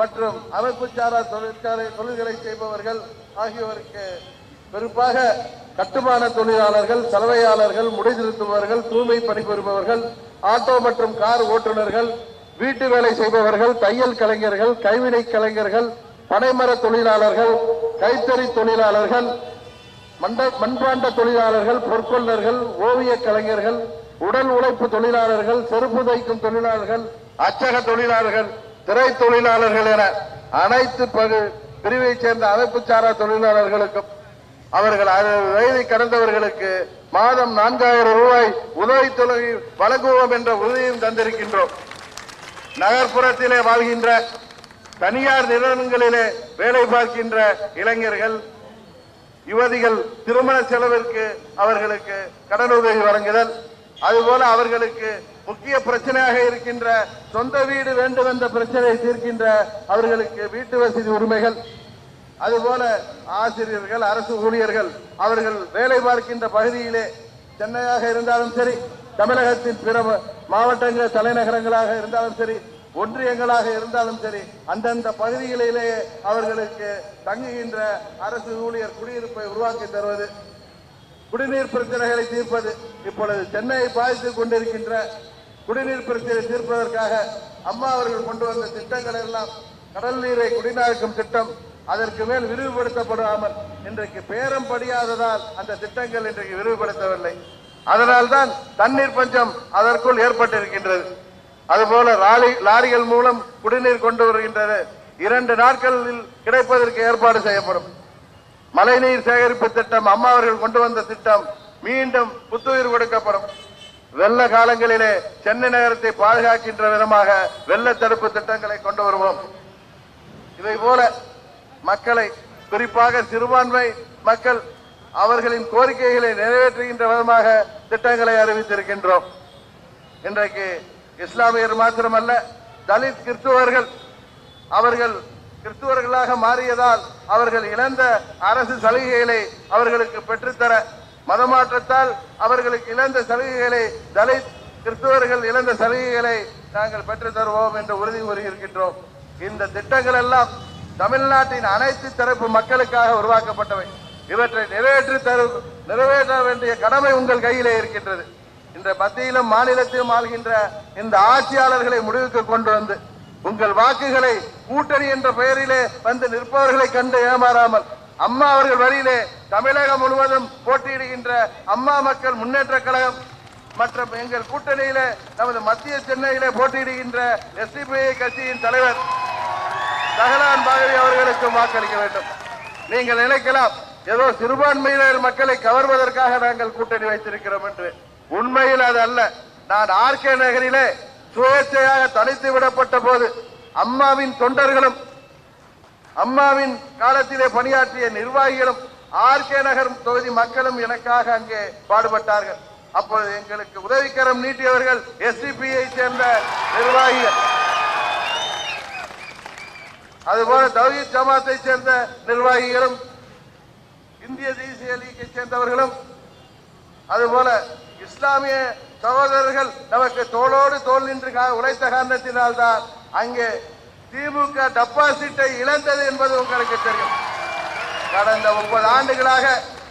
மற்றும் அமைப்பு சாரா தொழில்களை செய்பவர்கள் ஆகியோருக்கு, குறிப்பாக கட்டுமான தொழிலாளர்கள், சலவையாளர்கள், முடிதிருத்துபவர்கள், தூய்மை பணிபுரிபவர்கள், ஆட்டோ மற்றும் கார் ஓட்டுநர்கள், வீட்டு வேலை செய்பவர்கள், தையல் கலைஞர்கள், கைவினை கலைஞர்கள், பனைமர தொழிலாளர்கள், கைத்தறி தொழிலாளர்கள், மண்பாண்ட தொழிலாளர்கள், பொற்கொள்ளர்கள், ஓவிய கலைஞர்கள், உடல் உழைப்பு தொழிலாளர்கள், செருப்பு தைக்கும் தொழிலாளர்கள், அச்சக தொழிலாளர்கள், திரை தொழிலாளர்கள் என அனைத்து பிரிவைச் சேர்ந்த அமைப்பு சாரா தொழிலாளர்களுக்கும், அவர்கள் 60 வயதை கடந்தவர்களுக்கு மாதம் 4000 ரூபாய் உதவித்தொகை வழங்குவோம் என்ற உறுதியும் தந்திருக்கின்றோம். நகர்ப்புறத்திலே வாழ்கின்ற தனியார் நிறுவனங்களிலே வேலை பார்க்கின்ற இளைஞர்கள், யுவதிகள் திருமண செலவிற்கு அவர்களுக்கு கடனுதவி வழங்குதல், அதுபோல அவர்களுக்கு முக்கிய பிரச்சனையாக இருக்கின்ற சொந்த வீடு வேண்டும் என்ற பிரச்சனையை தீர்க்கின்ற அவர்களுக்கு வீட்டு வசதி உரிமைகள், அதுபோல ஆசிரியர்கள், அரசு ஊழியர்கள் அவர்கள் வேலை பார்க்கின்ற பகுதியிலே சென்னையாக இருந்தாலும் சரி, தமிழகத்தின் பிற மாவட்டங்கள் தலைநகரங்களாக இருந்தாலும் சரி, ஒன்றியங்களாக இருந்தாலும் சரி, அந்தந்த பகுதிகளிலேயே அவர்களுக்கு தங்குகின்ற அரசு ஊழியர் குடியிருப்பை உருவாக்கி தருவது, குடிநீர் பிரச்சனைகளை தீர்ப்பது. இப்பொழுது சென்னையை பாதித்துக் கொண்டிருக்கின்ற குடிநீர் பிரச்சனை தீர்ப்பதற்காக அம்மா அவர்கள் கொண்டு வந்த திட்டங்கள் எல்லாம் கடல் நீரை குடிநீராக்கும் திட்டம், அதற்கு மேல் விரிவுபடுத்தப்படாமல் இன்றைக்கு பேரம் படியாததால் அந்த திட்டங்கள் இன்றைக்கு விரிவுபடுத்தவில்லை. அதனால்தான் தண்ணீர் பஞ்சம் அதற்குள் ஏற்பட்டிருக்கின்றது. அதுபோல லாரிகள் மூலம் குடிநீர் கொண்டு வருகின்றது. 2 நாட்களில் கிடைப்பதற்கு ஏற்பாடு செய்யப்படும். மழைநீர் சேகரிப்பு திட்டம், அம்மா அவர்கள் கொண்டு வந்த திட்டம் மீண்டும் புத்துயிர் கொடுக்கப்படும். வெள்ள காலங்களிலே சென்னை நகரத்தை பாதுகாக்கின்ற விதமாக வெள்ள தடுப்பு திட்டங்களை கொண்டு வருவோம். இதை போல மக்களை, குறிப்பாக சிறுபான்மை மக்கள் அவர்களின் கோரிக்கைகளை நிறைவேற்றுகின்ற விதமாக திட்டங்களை அறிவித்திருக்கின்றோம். இன்றைக்கு இஸ்லாமியர் மாத்திரமல்ல, தலித் கிறிஸ்துவர்கள் அவர்கள் கிறிஸ்துவர்களாக மாறியதால் அவர்கள் இழந்த அரசு சலுகைகளை அவர்களுக்கு பெற்றுத்தர, மதமாற்றத்தால் அவர்களுக்கு இழந்த சலுகைகளை, தலித் கிறிஸ்துவர்கள் இழந்த சலுகைகளை நாங்கள் பெற்றுத் தருவோம் என்று உறுதி கூறியிருக்கின்றோம். இந்த திட்டங்கள் எல்லாம் தமிழ்நாட்டின் அனைத்து தரப்பு மக்களுக்காக உருவாக்கப்பட்டவை. இவற்றை நிறைவேற்ற வேண்டிய கடமை உங்கள் கையிலே இருக்கின்றது. இந்த மத்தியிலும் மாநிலத்திலும் ஆள்கின்ற இந்த ஆட்சியாளர்களை முடிவுக்கு கொண்டு வந்து உங்கள் வாக்குகளை கூட்டணி என்ற பெயரிலே வந்து நிற்பவர்களை கண்டு ஏமாறாமல், அம்மா அவர்கள் வழியிலே தமிழகம் முழுவதும் போட்டியிடுகின்ற அம்மா மக்கள் முன்னேற்ற கழகம் மற்றும் எங்கள் கூட்டணியிலே நமது மத்திய சென்னையிலே போட்டியிடுகின்ற SDPI கட்சியின் தலைவர் தகலான் பாகவி அவர்களுக்கும் வாக்களிக்க வேண்டும். நீங்கள் நினைக்கலாம் ஏதோ சிறுபான்மையினர் மக்களை கவர்வதற்காக நாங்கள் கூட்டணி வைத்திருக்கிறோம் என்று. உண்மையில் அது அல்ல. நான் RK நகரிலே சுயேட்சையாக தனித்து விடப்பட்ட போது அம்மாவின் தொண்டர்களும் அம்மாவின் காலத்திலே பணியாற்றிய நிர்வாகிகளும் RK நகர் தொகுதி மக்களும் எனக்காக அங்கே பாடுபட்டார்கள். அப்பொழுது எங்களுக்கு உதவிக்கரம் நீட்டியவர்கள் SDPI சேர்ந்த நிர்வாகிகள், அதுபோல தௌஹீத் ஜமாத்தை சேர்ந்த நிர்வாகிகளும், இந்திய தேசிய லீக்கை சேர்ந்தவர்களும், அதுபோல இஸ்லாமிய சகோதரர்கள் நமக்கு தோளோடு தோல் நின்று உழைத்த காரணத்தினால் தான் அங்கே திமுக டெபாசிட்டை இழந்தது என்பது உங்களுக்கு தெரியும். கடந்த 30 ஆண்டுகளாக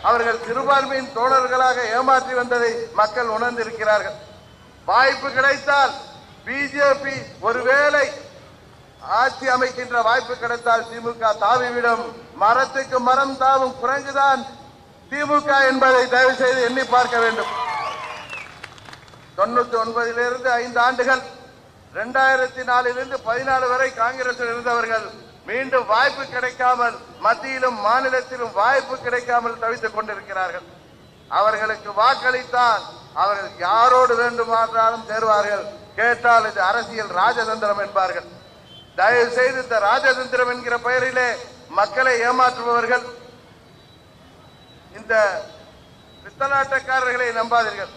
அவர்கள் சிறுபான்மையின் தோழர்களாக ஏமாற்றி வந்ததை மக்கள் உணர்ந்திருக்கிறார்கள். வாய்ப்பு கிடைத்தால் பிஜேபி ஒருவேளை ஆட்சி அமைக்கின்ற வாய்ப்பு கிடைத்தால் திமுக தாவிவிடும். மரத்துக்கு மரம் தாவும் குரங்குதான் திமுக என்பதை தயவு செய்து எண்ணி பார்க்க வேண்டும். 99 5 ஆண்டுகள், 2004 14 வரை காங்கிரஸ் இருந்தவர்கள் மீண்டும் வாய்ப்பு கிடைக்காமல், மத்தியிலும் மாநிலத்திலும் வாய்ப்பு கிடைக்காமல் தவித்துக் கொண்டிருக்கிறார்கள். அவர்களுக்கு வாக்களித்தால் அவர்கள் யாரோடு வேண்டுமானாலும் சேருவார்கள். கேட்டால் இது அரசியல் ராஜதந்திரம் என்பார்கள். தயவு செய்து இந்த ராஜதந்திரம் என்கிற பெயரிலே மக்களை ஏமாற்றுபவர்கள், இந்த பித்தலாட்டக்காரர்களை நம்பாதீர்கள்.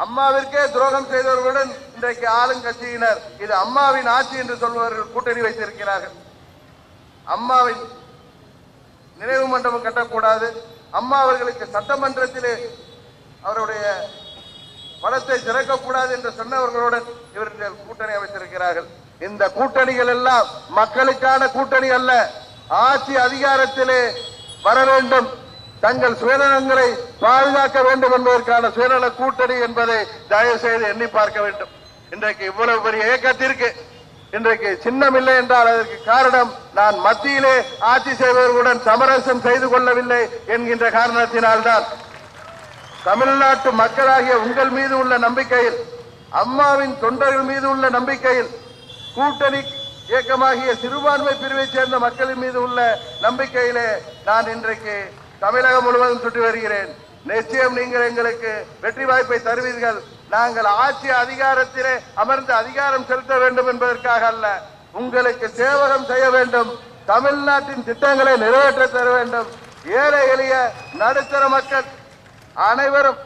அம்மாவிற்கே துரோகம் செய்தவர்களுடன் இன்றைக்கு ஆளுங்கட்சியினர் இது அம்மாவின் ஆட்சி என்று சொல்பவர்கள் கூட்டணி வைத்திருக்கிறார்கள். அம்மாவின் நினைவு மண்டபம் கட்டக்கூடாது, அம்மா அவர்களுக்கு சட்டமன்றத்திலே அவருடைய பணத்தை திறக்கக்கூடாது என்று சொன்னவர்களுடன் இவர்கள் கூட்டணி அமைத்திருக்கிறார்கள். இந்த கூட்டணிகள் எல்லாம் மக்களுக்கான கூட்டணி அல்ல. ஆட்சி அதிகாரத்திலே வர வேண்டும், தங்கள் சுயநலங்களை பாதுகாக்க வேண்டும் என்பதற்கான சுயநல கூட்டணி என்பதை தயவு செய்து எண்ணி பார்க்க வேண்டும். இன்றைக்கு இவ்வளவு பெரிய இயக்கத்திற்கு இன்றைக்கு சின்னம் இல்லை என்றால் அதற்கு காரணம் நான் மத்தியிலே ஆட்சி செய்பவர்களுடன் சமரசம் செய்து கொள்ளவில்லை என்கின்ற காரணத்தினால்தான். தமிழ்நாட்டு மக்களாகிய உங்கள் மீது உள்ள நம்பிக்கையில், அம்மாவின் தொண்டர்கள் மீது உள்ள நம்பிக்கையில், கூட்டணி இயக்கமாகிய சிறுபான்மை பிரிவை சேர்ந்த மக்களின் மீது உள்ள நம்பிக்கையிலே நான் இன்றைக்கு தமிழகம் முழுவதும் சுற்றி வருகிறேன். நிச்சயம் நீங்கள் எங்களுக்கு வெற்றி வாய்ப்பை தருவீர்கள். நாங்கள் ஆட்சி அதிகாரத்திலே அமர்ந்து அதிகாரம் செலுத்த வேண்டும் என்பதற்காக அல்ல, உங்களுக்கு சேவகம் செய்ய வேண்டும், தமிழ்நாட்டின் திட்டங்களை நிறைவேற்ற தர வேண்டும். ஏழை எளிய நடுத்தர மக்கள் அனைவரும்,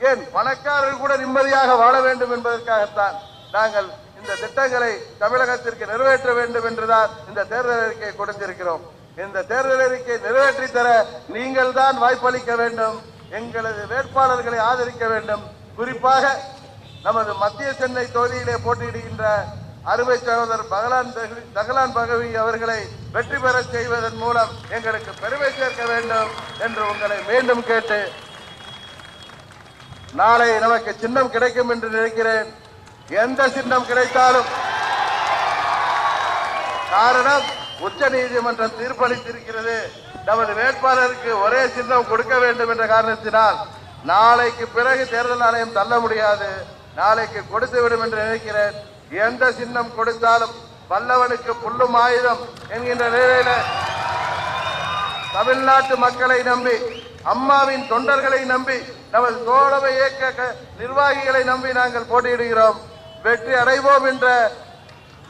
ஏன் பணக்காரர்கள் கூட நிம்மதியாக வாழ வேண்டும் என்பதற்காகத்தான் நாங்கள் இந்த திட்டங்களை தமிழகத்திற்கு நிறைவேற்ற வேண்டும் என்றுதான் இந்த தேர்தல் அறிக்கையை கொடுத்திருக்கிறோம். இந்த தேர்தல் அறிக்கையை நிறைவேற்றி தர நீங்கள் தான் வாய்ப்பளிக்க வேண்டும். எங்களது வேட்பாளர்களை ஆதரிக்க வேண்டும். குறிப்பாக நமது மத்திய சென்னை தொகுதியிலே போட்டியிடுகின்ற அருமை சகோதரர் தகலான் பகவி அவர்களை வெற்றி பெற செய்வதன் மூலம் எங்களுக்கு பெருமை சேர்க்க வேண்டும் என்று உங்களை மீண்டும் கேட்டு, நாளை நமக்கு சின்னம் கிடைக்கும் என்று நினைக்கிறேன். எந்த சின்னம் கிடைத்தாலும், காரணம் உச்ச நீதிமன்றம் தீர்ப்பளித்திருக்கிறது, நமது வேட்பாளருக்கு ஒரே சின்னம் கொடுக்க வேண்டும் என்ற காரணத்தினால் நாளைக்கு பிறகு தேர்தல் ஆணையம் தள்ள முடியாது, நாளைக்கு கொடுத்துவிடும் என்று நினைக்கிறேன். எந்த சின்னம் கொடுத்தாலும் பல்லவனுக்கு புல்லும் ஆயுதம் என்கின்ற நிலையில தமிழ்நாட்டு மக்களை நம்பி, அம்மாவின் தொண்டர்களை நம்பி, நமது தோழமை இயக்க நிர்வாகிகளை நம்பி நாங்கள் போட்டியிடுகிறோம். வெற்றி அடைவோம் என்ற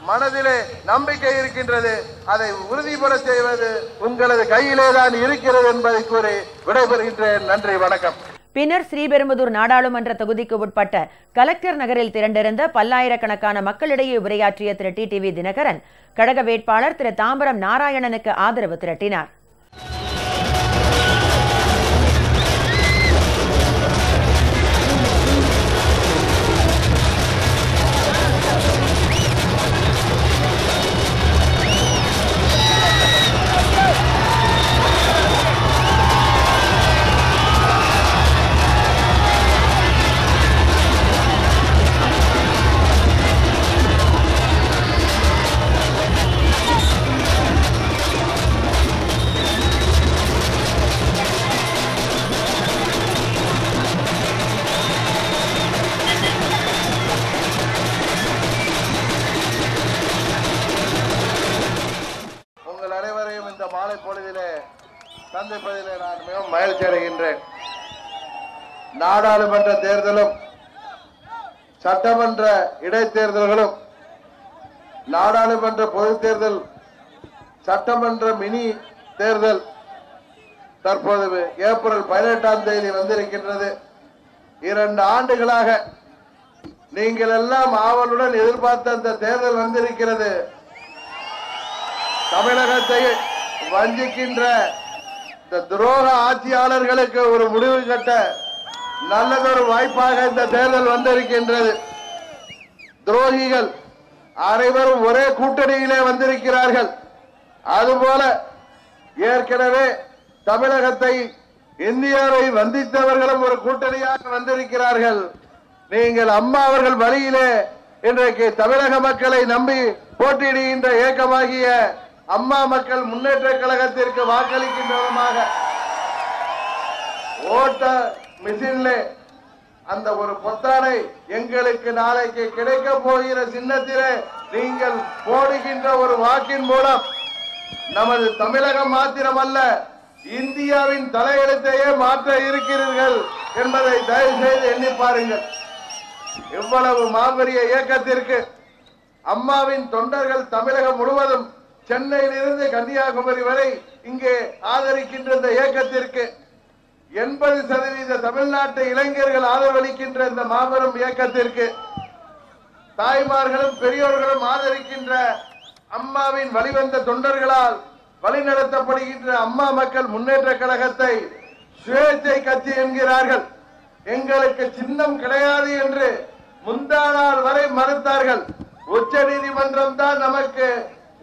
மனதிலே நம்பிக்கை இருக்கின்றது. அதை உறுதிபட செய்வது உங்களது கையிலே தான் இருக்கிறது என்பதை கூறி விடைபெறுகின்றேன். நன்றி, வணக்கம். பின்னர் ஸ்ரீபெரும்புதூர் நாடாளுமன்ற தொகுதிக்கு உட்பட்ட கலெக்டர் நகரில் திரண்டிருந்த பல்லாயிரக்கணக்கான மக்களிடையே உரையாற்றிய திரு டிடிவி தினகரன் கழக வேட்பாளர் திரு தாம்பரம் நாராயணனுக்கு ஆதரவு திரட்டினார். மாலை பொழுதிலே சந்திப்பதிலே நான் மிகவும் மகிழ்ச்சி அடைகின்றேன். நாடாளுமன்ற தேர்தலும் சட்டமன்ற இடைத்தேர்தல்களும், நாடாளுமன்ற பொதுத் தேர்தல், சட்டமன்ற மினி தேர்தல் தற்போது ஏப்ரல் 18ஆம் தேதி வந்திருக்கின்றது. 2 ஆண்டுகளாக நீங்கள் எல்லாம் ஆவலுடன் எதிர்பார்த்த அந்த தேர்தல் வந்திருக்கிறது. தமிழகத்தை வஞ்சிக்கின்ற இந்த துரோக ஆட்சியாளர்களுக்கு ஒரு முடிவு கட்ட நல்லதொரு வாய்ப்பாக இந்த தேர்தல் வந்திருக்கின்றது. துரோகிகள் அனைவரும் ஒரே கூட்டணியிலே வந்திருக்கிறார்கள். அதுபோல ஏற்கனவே தமிழகத்தை, இந்தியாவை வந்தித்தவர்களும் ஒரு கூட்டணியாக வந்திருக்கிறார்கள். நீங்கள் அம்மா அவர்கள் வழியிலே இன்றைக்கு தமிழக மக்களை நம்பி போட்டியிடுகின்ற இயக்கமாகிய அம்மா மக்கள் முன்னேற்ற கழகத்திற்கு வாக்களிக்கின்ற விதமாக ஓட்ட மிஷின்ல அந்த ஒரு பொத்தானை எங்களுக்கு நாளைக்கு கிடைக்க போகிற சின்னத்திலே நீங்கள் போடுகின்ற ஒரு வாக்கின் மூலம் நமது தமிழகம் மாத்திரமல்ல இந்தியாவின் தலையெழுத்தையே மாற்ற இருக்கிறீர்கள் என்பதை தயவு செய்து எண்ணி பாருங்கள். எவ்வளவு மாபெரிய இயக்கத்திற்கு அம்மாவின் தொண்டர்கள் தமிழகம் முழுவதும் சென்னையிலிருந்து கன்னியாகுமரி வரை இங்கே ஆதரிக்கின்ற இந்த இயக்கத்திற்கு 80% தமிழ்நாட்டு இளைஞர்கள் ஆதரவளிக்கின்ற இந்த மாபெரும் இயக்கத்திற்கு தாய்மார்களும் பெரியோர்களும் ஆதரிக்கின்ற அம்மாவின் வழிவந்த தொண்டர்களால் வழிநடத்தப்படுகின்ற அம்மா மக்கள் முன்னேற்ற கழகத்தை சுயேட்சை கட்சி என்கிறார்கள். எங்களுக்கு சின்னம் கிடையாது என்று முந்தா நாள் வரை மறுத்தார்கள். உச்ச நீதிமன்றம் தான் நமக்கு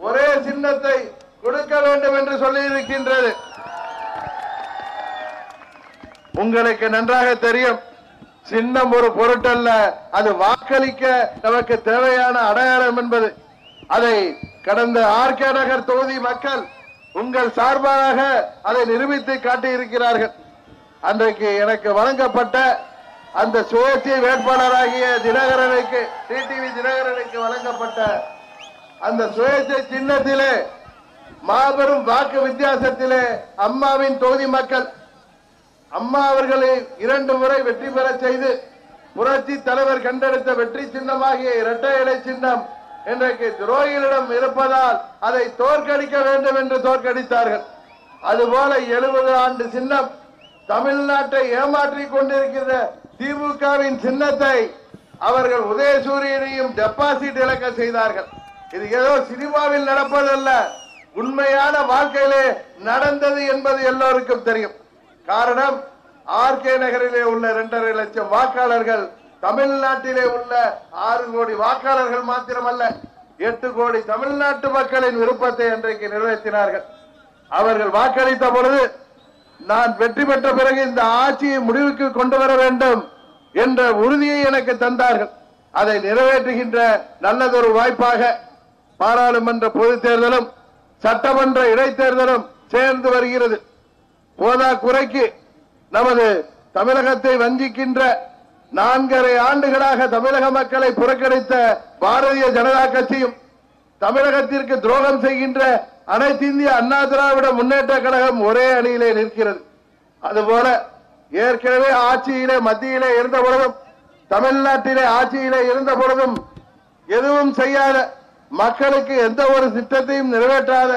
ஒரே சின்னத்தை கொடுக்க வேண்டும் என்று சொல்லி இருக்கின்றது. உங்களுக்கு நன்றாக தெரியும், சின்னம் ஒரு பொருட்டல்ல, அது வாக்களிக்க நமக்கு தேவையான அடையாளம் என்பது. அதை கடந்த ஆர்கே நகர் தொகுதி மக்கள் உங்கள் சார்பாக அதை நிரூபித்து காட்டியிருக்கிறார்கள். அன்றைக்கு எனக்கு வழங்கப்பட்ட அந்த சுயேட்சை வேட்பாளராகிய தினகரனுக்கு, டிடிவி தினகரனுக்கு வழங்கப்பட்ட அந்த சுயேட்சை சின்னத்திலே மாபெரும் வாக்கு வித்தியாசத்திலே அம்மாவின் தொகுதி மக்கள் அம்மா அவர்களை 2 முறை வெற்றி பெற செய்து புரட்சி தலைவர் கண்டெடுத்த வெற்றி சின்னமாகிய இரட்டை இலை சின்னம் இன்றைக்கு துரோகிகளிடம் இருப்பதால் அதை தோற்கடிக்க வேண்டும் என்று தோற்கடித்தார்கள். அதுபோல 70 ஆண்டு சின்னம் தமிழ்நாட்டை ஏமாற்றிக் கொண்டிருக்கிற திமுகவின் சின்னத்தை அவர்கள் உதயசூரியனையும் டெபாசிட் இழக்க செய்தார்கள். இது ஏதோ சினிமாவில் நடப்பதல்ல, உண்மையான வாழ்க்கையிலே நடந்தது என்பது எல்லோருக்கும் தெரியும். காரணம், ஆர்கே நகரிலே உள்ள 2.5 லட்சம் வாக்காளர்கள் தமிழ்நாட்டிலே உள்ள 6 கோடி வாக்காளர்கள் மாத்திரமல்ல 8 கோடி தமிழ்நாட்டு மக்களின் விருப்பத்தை இன்றைக்கு நிறைவேற்றினார்கள். அவர்கள் வாக்களித்த பொழுது நான் வெற்றி பெற்ற பிறகு இந்த ஆட்சியை முடிவுக்கு கொண்டு வர வேண்டும் என்ற உறுதியை எனக்கு தந்தார்கள். அதை நிறைவேற்றுகின்ற நல்லதொரு வாய்ப்பாக பாராளுமன்ற பொதுத் தேர்தலும் சட்டமன்ற இடைத்தேர்தலும் சேர்ந்து வருகிறது. போதா குறைக்கு நமது தமிழகத்தை வஞ்சிக்கின்ற 4.5 ஆண்டுகளாக தமிழக மக்களை புறக்கணித்த பாரதிய ஜனதா கட்சியும் தமிழகத்திற்கு துரோகம் செய்கின்ற அனைத்து இந்திய அண்ணா திராவிட முன்னேற்ற கழகம் ஒரே அணியிலே நிற்கிறது. அதுபோல ஏற்கனவே ஆட்சியிலே மத்தியிலே இருந்த பொழுதும் தமிழ்நாட்டிலே ஆட்சியிலே இருந்த பொழுதும் எதுவும் செய்யாத, மக்களுக்கு எந்த ஒரு திட்டத்தையும் நிறைவேற்றாத,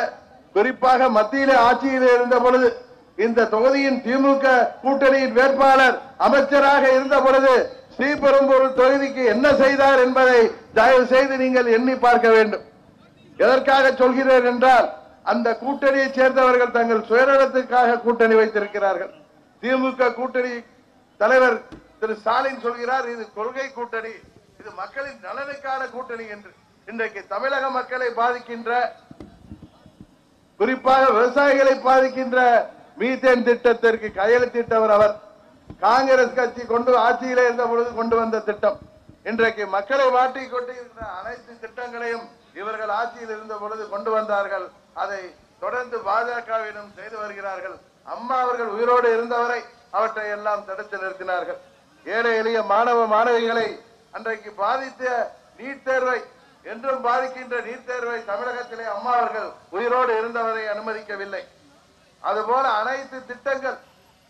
குறிப்பாக மத்தியிலே ஆட்சியிலே இருந்த பொழுது இந்த தொகுதியின் திமுக கூட்டணியின் வேட்பாளர் அமைச்சராக இருந்த பொழுது ஸ்ரீபெரும்புதூர் தொகுதிக்கு என்ன செய்தார் என்பதை தயவு செய்து நீங்கள் எண்ணி பார்க்க வேண்டும். எதற்காக சொல்கிறேன் என்றால், அந்த கூட்டணியை சேர்ந்தவர்கள் தங்கள் சுயநலத்துக்காக கூட்டணி வைத்திருக்கிறார்கள். திமுக கூட்டணி தலைவர் திரு ஸ்டாலின் சொல்கிறார், இது கொள்கை கூட்டணி, இது மக்களின் நலனுக்கான கூட்டணி என்று. இன்றைக்கு தமிழக மக்களை பாதிக்கின்ற, குறிப்பாக விவசாயிகளை பாதிக்கின்ற மீத்தேன் திட்டத்திற்கு கையெழுத்திட்டவர் அவர். காங்கிரஸ் கட்சி ஆட்சியிலே இருந்த பொழுது கொண்டு வந்த திட்டம். இன்றைக்கு மக்களை மாற்றிக் கொண்டிருக்கிற அனைத்து திட்டங்களையும் இவர்கள் ஆட்சியில் இருந்த பொழுது கொண்டு வந்தார்கள். அதை தொடர்ந்து பாஜகவிடம் செய்து வருகிறார்கள். அம்மா அவர்கள் உயிரோடு இருந்தவரை அவற்றை எல்லாம் தடுத்து நிறுத்தினார்கள். ஏழை எளிய மாணவ மாணவிகளை அன்றைக்கு பாதித்த நீட் தேர்வை, என்றும் பாதிக்கின்ற நீட் தேர்வை தமிழகத்திலே அம்மா அவர்கள் உயிரோடு இருந்தவரை அனுமதிக்கவில்லை. அதுபோல அனைத்து திட்டங்கள்,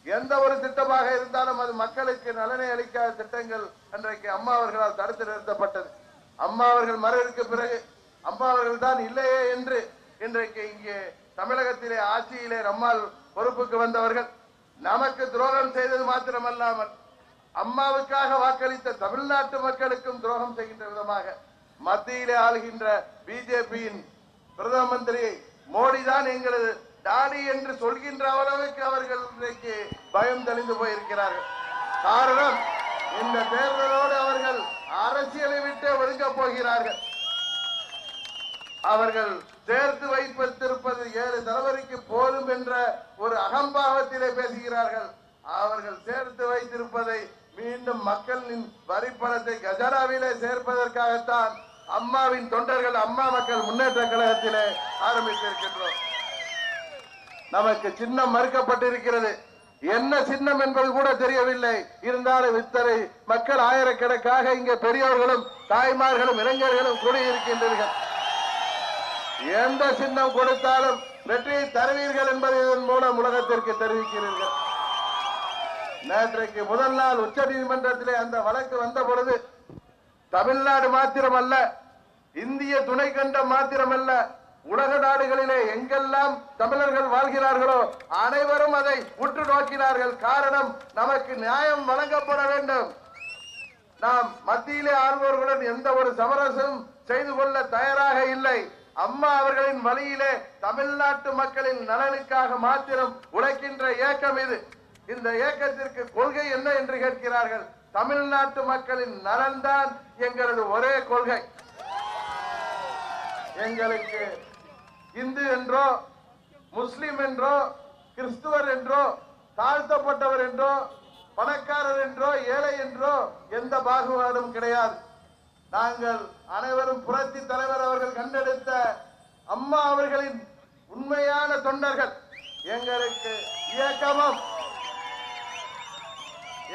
எந்த ஒரு திட்டமாக இருந்தாலும் அது மக்களுக்கு நலனை அளிக்காத திட்டங்கள் அன்றைக்கு அம்மா அவர்களால் தடுத்து நிறுத்தப்பட்டது. அம்மா அவர்கள் மறைவிற்கு பிறகு அம்மா அவர்கள் தான் இல்லையே என்று இன்றைக்கு இங்கே தமிழகத்திலே ஆட்சியிலே நம்மால் பொறுப்புக்கு வந்தவர்கள் நமக்கு துரோகம் செய்தது மாத்திரமல்லாமல் அம்மாவுக்காக வாக்களித்த தமிழ்நாட்டு மக்களுக்கும் துரோகம் செய்கின்ற விதமாக மத்தியிலே ஆளுகின்ற பிஜேபியின் பிரதம மந்திரி மோடி தான் எங்களது டாடி என்று சொல்கின்ற அளவுக்கு அவர்கள் இன்றைக்கு பயம் தெளிந்து போயிருக்கிறார்கள். காரணம், இந்த தேர்தலோடு அவர்கள் அரசியலை விட்டு ஒதுக்கப் போகிறார்கள். அவர்கள் சேர்த்து வைத்திருப்பது 7 தலைவருக்கு போதும் என்ற ஒரு அகம்பாவத்திலே பேசுகிறார்கள். அவர்கள் சேர்த்து வைத்திருப்பதை மீண்டும் மக்களின் வரிப்பணத்தை கஜானாவிலே சேர்ப்பதற்காகத்தான் அம்மாவின் தொண்டர்கள் அம்மா மக்கள் முன்னேற்ற கழகத்திலே ஆரம்பித்திருக்கின்றோம். நமக்கு சின்னம் மறுக்கப்பட்டிருக்கிறது. என்ன சின்னம் என்பது கூட தெரியவில்லை. இருந்தாலும் இத்தனை மக்கள் ஆயிரக்கணக்காக இங்கே பெரியவர்களும் தாய்மார்களும் இளைஞர்களும் கூடியிருக்கின்றீர்கள். எந்த சின்னம் கொடுத்தாலும் வெற்றியை தருவீர்கள் என்பதை இதன் மூலம் உலகத்திற்கு தெரிவிக்கிறீர்கள். நேற்றைக்கு முதல் நாள் உச்ச நீதிமன்றத்திலே அந்த வழக்கு வந்த பொழுது தமிழ்நாடு மாத்திரமல்ல, இந்திய துணை கண்டம் மாத்திரமல்ல, உலக நாடுகளிலே எங்கெல்லாம் தமிழர்கள் வாழ்கிறார்களோ அனைவரும் அதை உற்று நோக்கினார்கள். காரணம், நமக்கு நியாயம் வழங்கப்பட வேண்டும். நாம் மத்தியிலே ஆள்வோர்களுடன் எந்த ஒரு சமரசம் செய்து கொள்ள தயாராக இல்லை. அம்மா அவர்களின் வழியிலே தமிழ்நாட்டு மக்களின் நலனுக்காக மாத்திரம் உழைக்கின்ற இயக்கம் இது. இந்த இயக்கத்திற்கு கொள்கை என்ன என்று கேட்கிறார்கள். தமிழ்நாட்டு மக்களின் நலன்தான் எங்களது ஒரே கொள்கை. எங்களுக்கு இந்து என்றோ, முஸ்லிம் என்றோ, கிறிஸ்துவர் என்றோ, தாழ்த்தப்பட்டவர் என்றோ, பணக்காரர் என்றோ, ஏழை என்றோ எந்த பாகுபாடும் கிடையாது. நாங்கள் அனைவரும் புரட்சி தலைவர் அவர்கள் கண்டெடுத்த அம்மா அவர்களின் உண்மையான தொண்டர்கள்.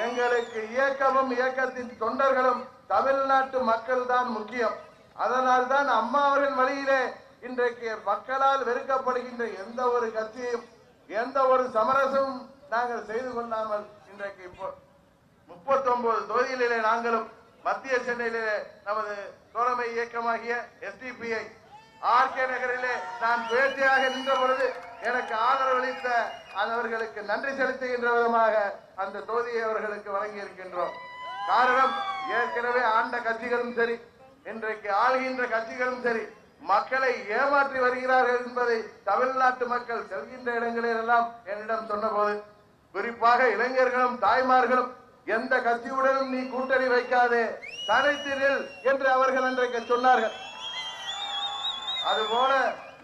எங்களுக்கு இயக்கமும் இயக்கத்தின் தொண்டர்களும் தமிழ்நாட்டு மக்கள் தான் முக்கியம். அதனால் தான் அம்மா அவர்கள் வழியிலே இன்றைக்கு மக்களால் வெறுக்கப்படுகின்ற எந்த ஒரு கட்சியும் எந்த ஒரு சமரசமும் நாங்கள் செய்து கொள்ளாமல் இன்றைக்கு 39 தொகுதிகளிலே நாங்களும் மத்திய சென்னையிலே நமது தோழமை இயக்கமாகிய SDPI RK நகரிலே நான் பேட்டியாக நின்ற பொழுது எனக்கு ஆதரவளித்த அவர்களுக்கு நன்றி செலுத்துகின்ற விதமாக அந்த தொகுதியை அவர்களுக்கு வழங்கி இருக்கின்றோம். காரணம், ஏற்கனவே ஆண்ட கட்சிகளும் சரி, இன்றைக்கு ஆள்கின்ற கட்சிகளும் சரி, மக்களை ஏமாற்றி வருகிறார்கள் என்பதை தமிழ்நாட்டு மக்கள் செல்கின்ற இடங்களிலெல்லாம் என்னிடம் சொன்னபோது, குறிப்பாக இளைஞர்களும் தாய்மார்களும் எந்த கட்சியுடனும் நீ கூட்டணி வைக்காதே, தனித்து நில் என்று அவர்கள் அன்றைக்கு சொன்னார்கள். அதுபோல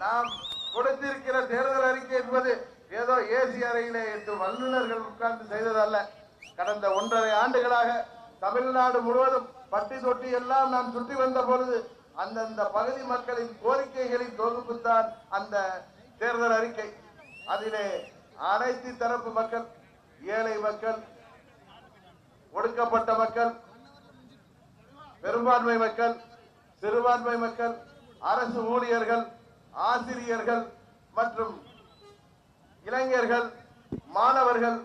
நாம் கொடுத்திருக்கிற தேர்தல் அறிக்கை என்பது ஏதோ ஏசி அறையிலே 8 வல்லுநர்கள் உட்கார்ந்து செய்ததல்ல. கடந்த 1.5 ஆண்டுகளாக தமிழ்நாடு முழுவதும் பட்டி தொட்டி எல்லாம் நாம் சுற்றி வந்த பொழுது அந்தந்த பகுதி மக்களின் கோரிக்கைகளின் தொகுப்புத்தான் அந்த தேர்தல் அறிக்கை. அதிலே அனைத்து தரப்பு மக்கள், ஏழை மக்கள், ஒடுக்கப்பட்ட மக்கள், பெரும்பான்மை மக்கள், சிறுபான்மை மக்கள், அரசு ஊழியர்கள், ஆசிரியர்கள் மற்றும் இளைஞர்கள், மாணவர்கள்,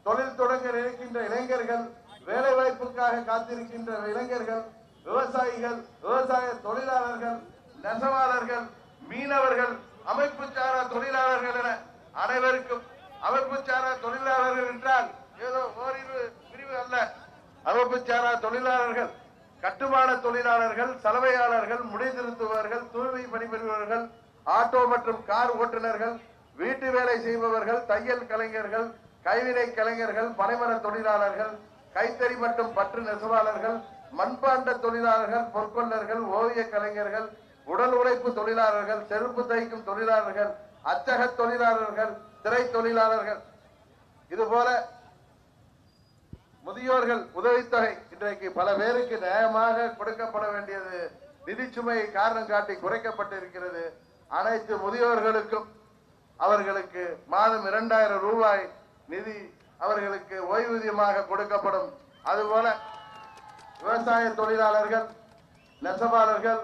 தொழில் தொடங்க நினைக்கின்ற இளைஞர்கள், வேலை வாய்ப்புக்காக காத்திருக்கின்ற இளைஞர்கள், விவசாயிகள், விவசாய தொழிலாளர்கள், நெசவாளர்கள், மீனவர்கள், அமைப்பு சாரா தொழிலாளர்கள் என அனைவருக்கும். அமைப்பு சாரா தொழிலாளர்கள் என்றால் ஏதோ ஓரிரு பிரிவு அல்ல. அமைப்பு சாரா தொழிலாளர்கள் கட்டுமான தொழிலாளர்கள், சலவையாளர்கள், முடிதிருத்துபவர்கள், தூய்மை பணிபுரிபவர்கள், ஆட்டோ மற்றும் கார் ஓட்டுநர்கள், வீட்டு வேலை செய்பவர்கள், தையல் கலைஞர்கள், கைவினை கலைஞர்கள், பனைமர தொழிலாளர்கள், கைத்தறி மற்றும் பற்று நெசவாளர்கள், மண்பாண்ட தொழிலாளர்கள், பொற்கொள்ளர்கள், ஓவிய கலைஞர்கள், உடல் உழைப்பு தொழிலாளர்கள், செருப்பு தைக்கும் தொழிலாளர்கள், அச்சக தொழிலாளர்கள், திரை தொழிலாளர்கள், இதுபோல முதியோர்கள் உதவித்தொகை இன்றைக்கு பல பேருக்கு நியாயமாக கொடுக்கப்பட வேண்டியது நிதி சுமையை காரணம் காட்டி குறைக்கப்பட்டிருக்கிறது. அனைத்து முதியோர்களுக்கும் அவர்களுக்கு மாதம் 2000 ரூபாய் நிதி அவர்களுக்கு ஓய்வூதியமாக கொடுக்கப்படும். அதுபோல விவசாய தொழிலாளர்கள், நெசவாளர்கள்,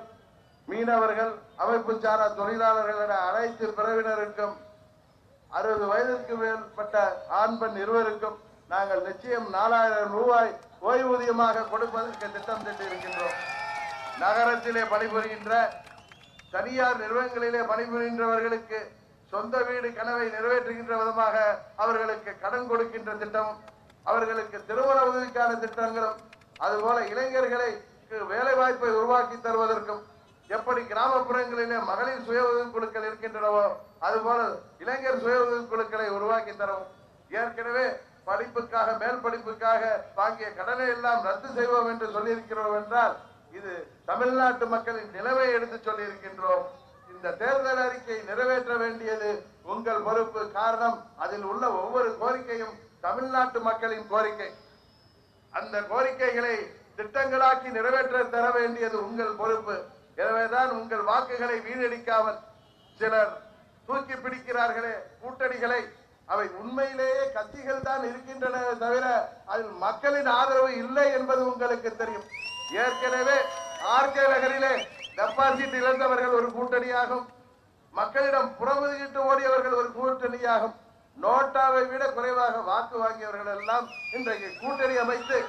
மீனவர்கள், அமைப்பு சாரா தொழிலாளர்கள் என அனைத்து பிரிவினருக்கும் 60 வயதிற்கு மேற்பட்ட ஆண் பெண் இருவருக்கும் நாங்கள் நிச்சயம் 4000 ரூபாய் ஓய்வூதியமாக கொடுப்பதற்கு திட்டம் தீட்டியிருக்கின்றோம். நகரத்திலே பணிபுரிகின்ற தனியார் நிறுவனங்களிலே பணிபுரிகின்றவர்களுக்கு சொந்த வீடு கனவை நிறைவேற்றுகின்ற விதமாக அவர்களுக்கு கடன் கொடுக்கின்ற திட்டமும், அவர்களுக்கு திருமண உதவிக்கான திட்டங்களும், அதுபோல இளைஞர்களுக்கு வேலை வாய்ப்பை உருவாக்கி தருவதற்கும், எப்படி கிராமப்புறங்களிலே மகளிர் சுய உதவிக் குழுக்கள் இருக்கின்றனவோ அதுபோல இளைஞர் சுய உதவிக் குழுக்களை உருவாக்கி தரவும், ஏற்கனவே படிப்புக்காக மேல் படிப்புக்காக வாங்கிய கடனை எல்லாம் ரத்து செய்வோம் என்று சொல்லியிருக்கிறோம் என்றால் இது தமிழ்நாட்டு மக்களின் நிலைமை எடுத்து சொல்லி இருக்கின்றோம். இந்த தேர்தல் அறிக்கை நிறைவேற்ற வேண்டியது உங்கள் பொறுப்பு. காரணம், அதில் உள்ள ஒவ்வொரு கோரிக்கையும் தமிழ்நாட்டு மக்களின் கோரிக்கை. அந்த கோரிக்கைகளை திட்டங்களாக்கி நிறைவேற்ற தர வேண்டியது உங்கள் பொறுப்பு. எனவேதான் உங்கள் வாக்குகளை வீணடிக்காமல் சிலர் தூக்கி பிடிக்கிறார்களே கூட்டணிகளை, அவை உண்மையிலேயே கட்சிகள் தான் இருக்கின்றன தவிர அதில் மக்களின் ஆதரவு இல்லை என்பது உங்களுக்கு தெரியும். ஏற்கனவே ஆர்கே நகரிலே டெபாசிட் இழந்தவர்கள் ஒரு கூட்டணியாகும், மக்களிடம் புறமுதுகிட்டு ஓடியவர்கள் ஒரு கூட்டணியாகும், நோட்டாவை விட குறைவாக வாக்கு வாங்கியவர்கள் எல்லாம் இன்றைக்கு கூட்டணி அமைத்து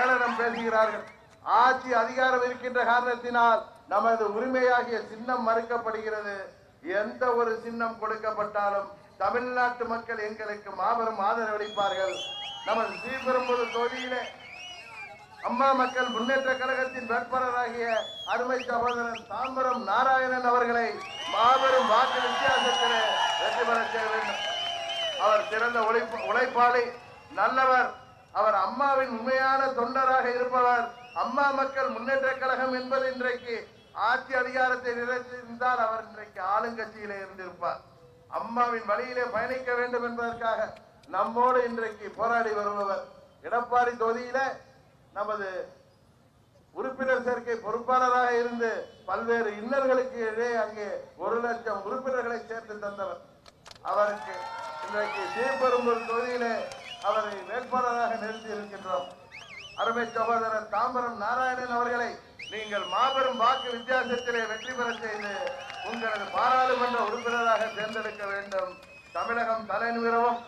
ஏளனம் பேசுகிறார்கள். ஆட்சி அதிகாரம் இருக்கின்ற காரணத்தினால் நமது உரிமையாகிய சின்னம் மறுக்கப்படுகிறது. எந்த ஒரு சின்னம் கொடுக்கப்பட்டாலும் தமிழ்நாட்டு மக்கள் எங்களுக்கு மாபெரும் ஆதரவளிப்பார்கள். நமது ஸ்ரீபெரும்புதூர் தொகுதியிலே அம்மா மக்கள் முன்னேற்ற கழகத்தின் வேட்பாளராகிய அருமை சகோதரன் தாம்பரம் நாராயணன் அவர்களை மாபெரும் வாக்கு வித்தியாசத்திலே வெற்றி பெற செய்ய வேண்டும். அவர் சிறந்த உழைப்பாளி, நல்லவர். அவர் அம்மாவின் உண்மையான தொண்டராக இருப்பவர். அம்மா மக்கள் முன்னேற்ற கழகம் என்பது இன்றைக்கு ஆட்சி அதிகாரத்தை நிறைந்திருந்தால் அவர் இன்றைக்கு ஆளுங்கட்சியிலே இருந்திருப்பார். அம்மாவின் வழியிலே பயணிக்க வேண்டும் என்பதற்காக நம்மோடு இன்றைக்கு போராடி வருபவர். எடப்பாடி தொகுதியில நமது உறுப்பினர் சேர்க்கை பொறுப்பாளராக இருந்து பல்வேறு இன்னல்களுக்கு இடையே அங்கே 1 லட்சம் உறுப்பினர்களை சேர்த்து தந்தவர். அவருக்கு இன்றைக்கு ஸ்ரீபெரும்புதூர் தொகுதியிலே அவரை வேட்பாளராக நிறுத்தி இருக்கின்றோம். அருமை சகோதரர் தாம்பரம் நாராயணன் அவர்களை நீங்கள் மாபெரும் வாக்கு வித்தியாசத்திலே வெற்றி பெற செய்து உங்களது பாராளுமன்ற உறுப்பினராக தேர்ந்தெடுக்க வேண்டும். தமிழகம் தலைநிமிரவும்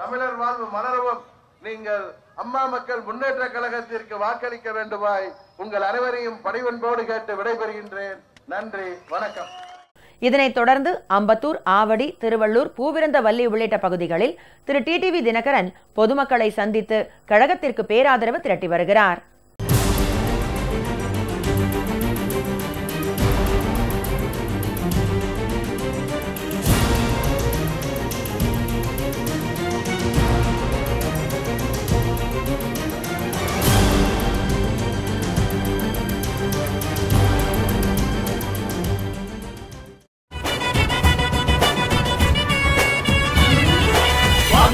தமிழர் வாழ்வு மலரவும் நீங்கள் அம்மா மக்கள் முன்னேற்ற கழகத்திற்கு வாக்களிக்க வேண்டுமாய் உங்கள் அனைவரையும் பணிவன்போடு கேட்டு விடைபெறுகின்றேன். நன்றி, வணக்கம். இதனைத் தொடர்ந்து அம்பத்தூர், ஆவடி, திருவள்ளூர், பூவிருந்தவல்லி உள்ளிட்ட பகுதிகளில் திரு டிடிவி தினகரன் பொதுமக்களை சந்தித்து கழகத்திற்கு பேராதரவு திரட்டி வருகிறார்.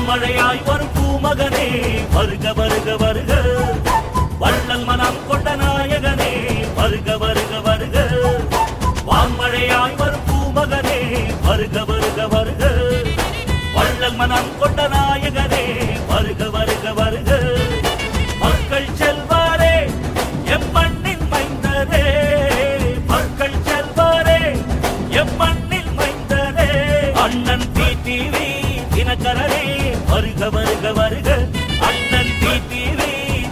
மழையாய் வரும் பூமகனே வருக வருக வருக, வள்ளல் மனம் கொண்ட நாயகனே வருக வருக வருக. வான்மழையாய் வரும் பூமகனே வருக வருக வருக, வள்ளல் மனம் கொண்ட நாயகனே வருக வருக வருக. மக்கள் செல்வாரே எம் மண்ணின் மைந்தரே, மக்கள் செல்வாரே எம் மண்ணின் மைந்தரே. அண்ணன் டிடிவி தினகரனே வருக வருக வருக, அண்ணன் டிடிவி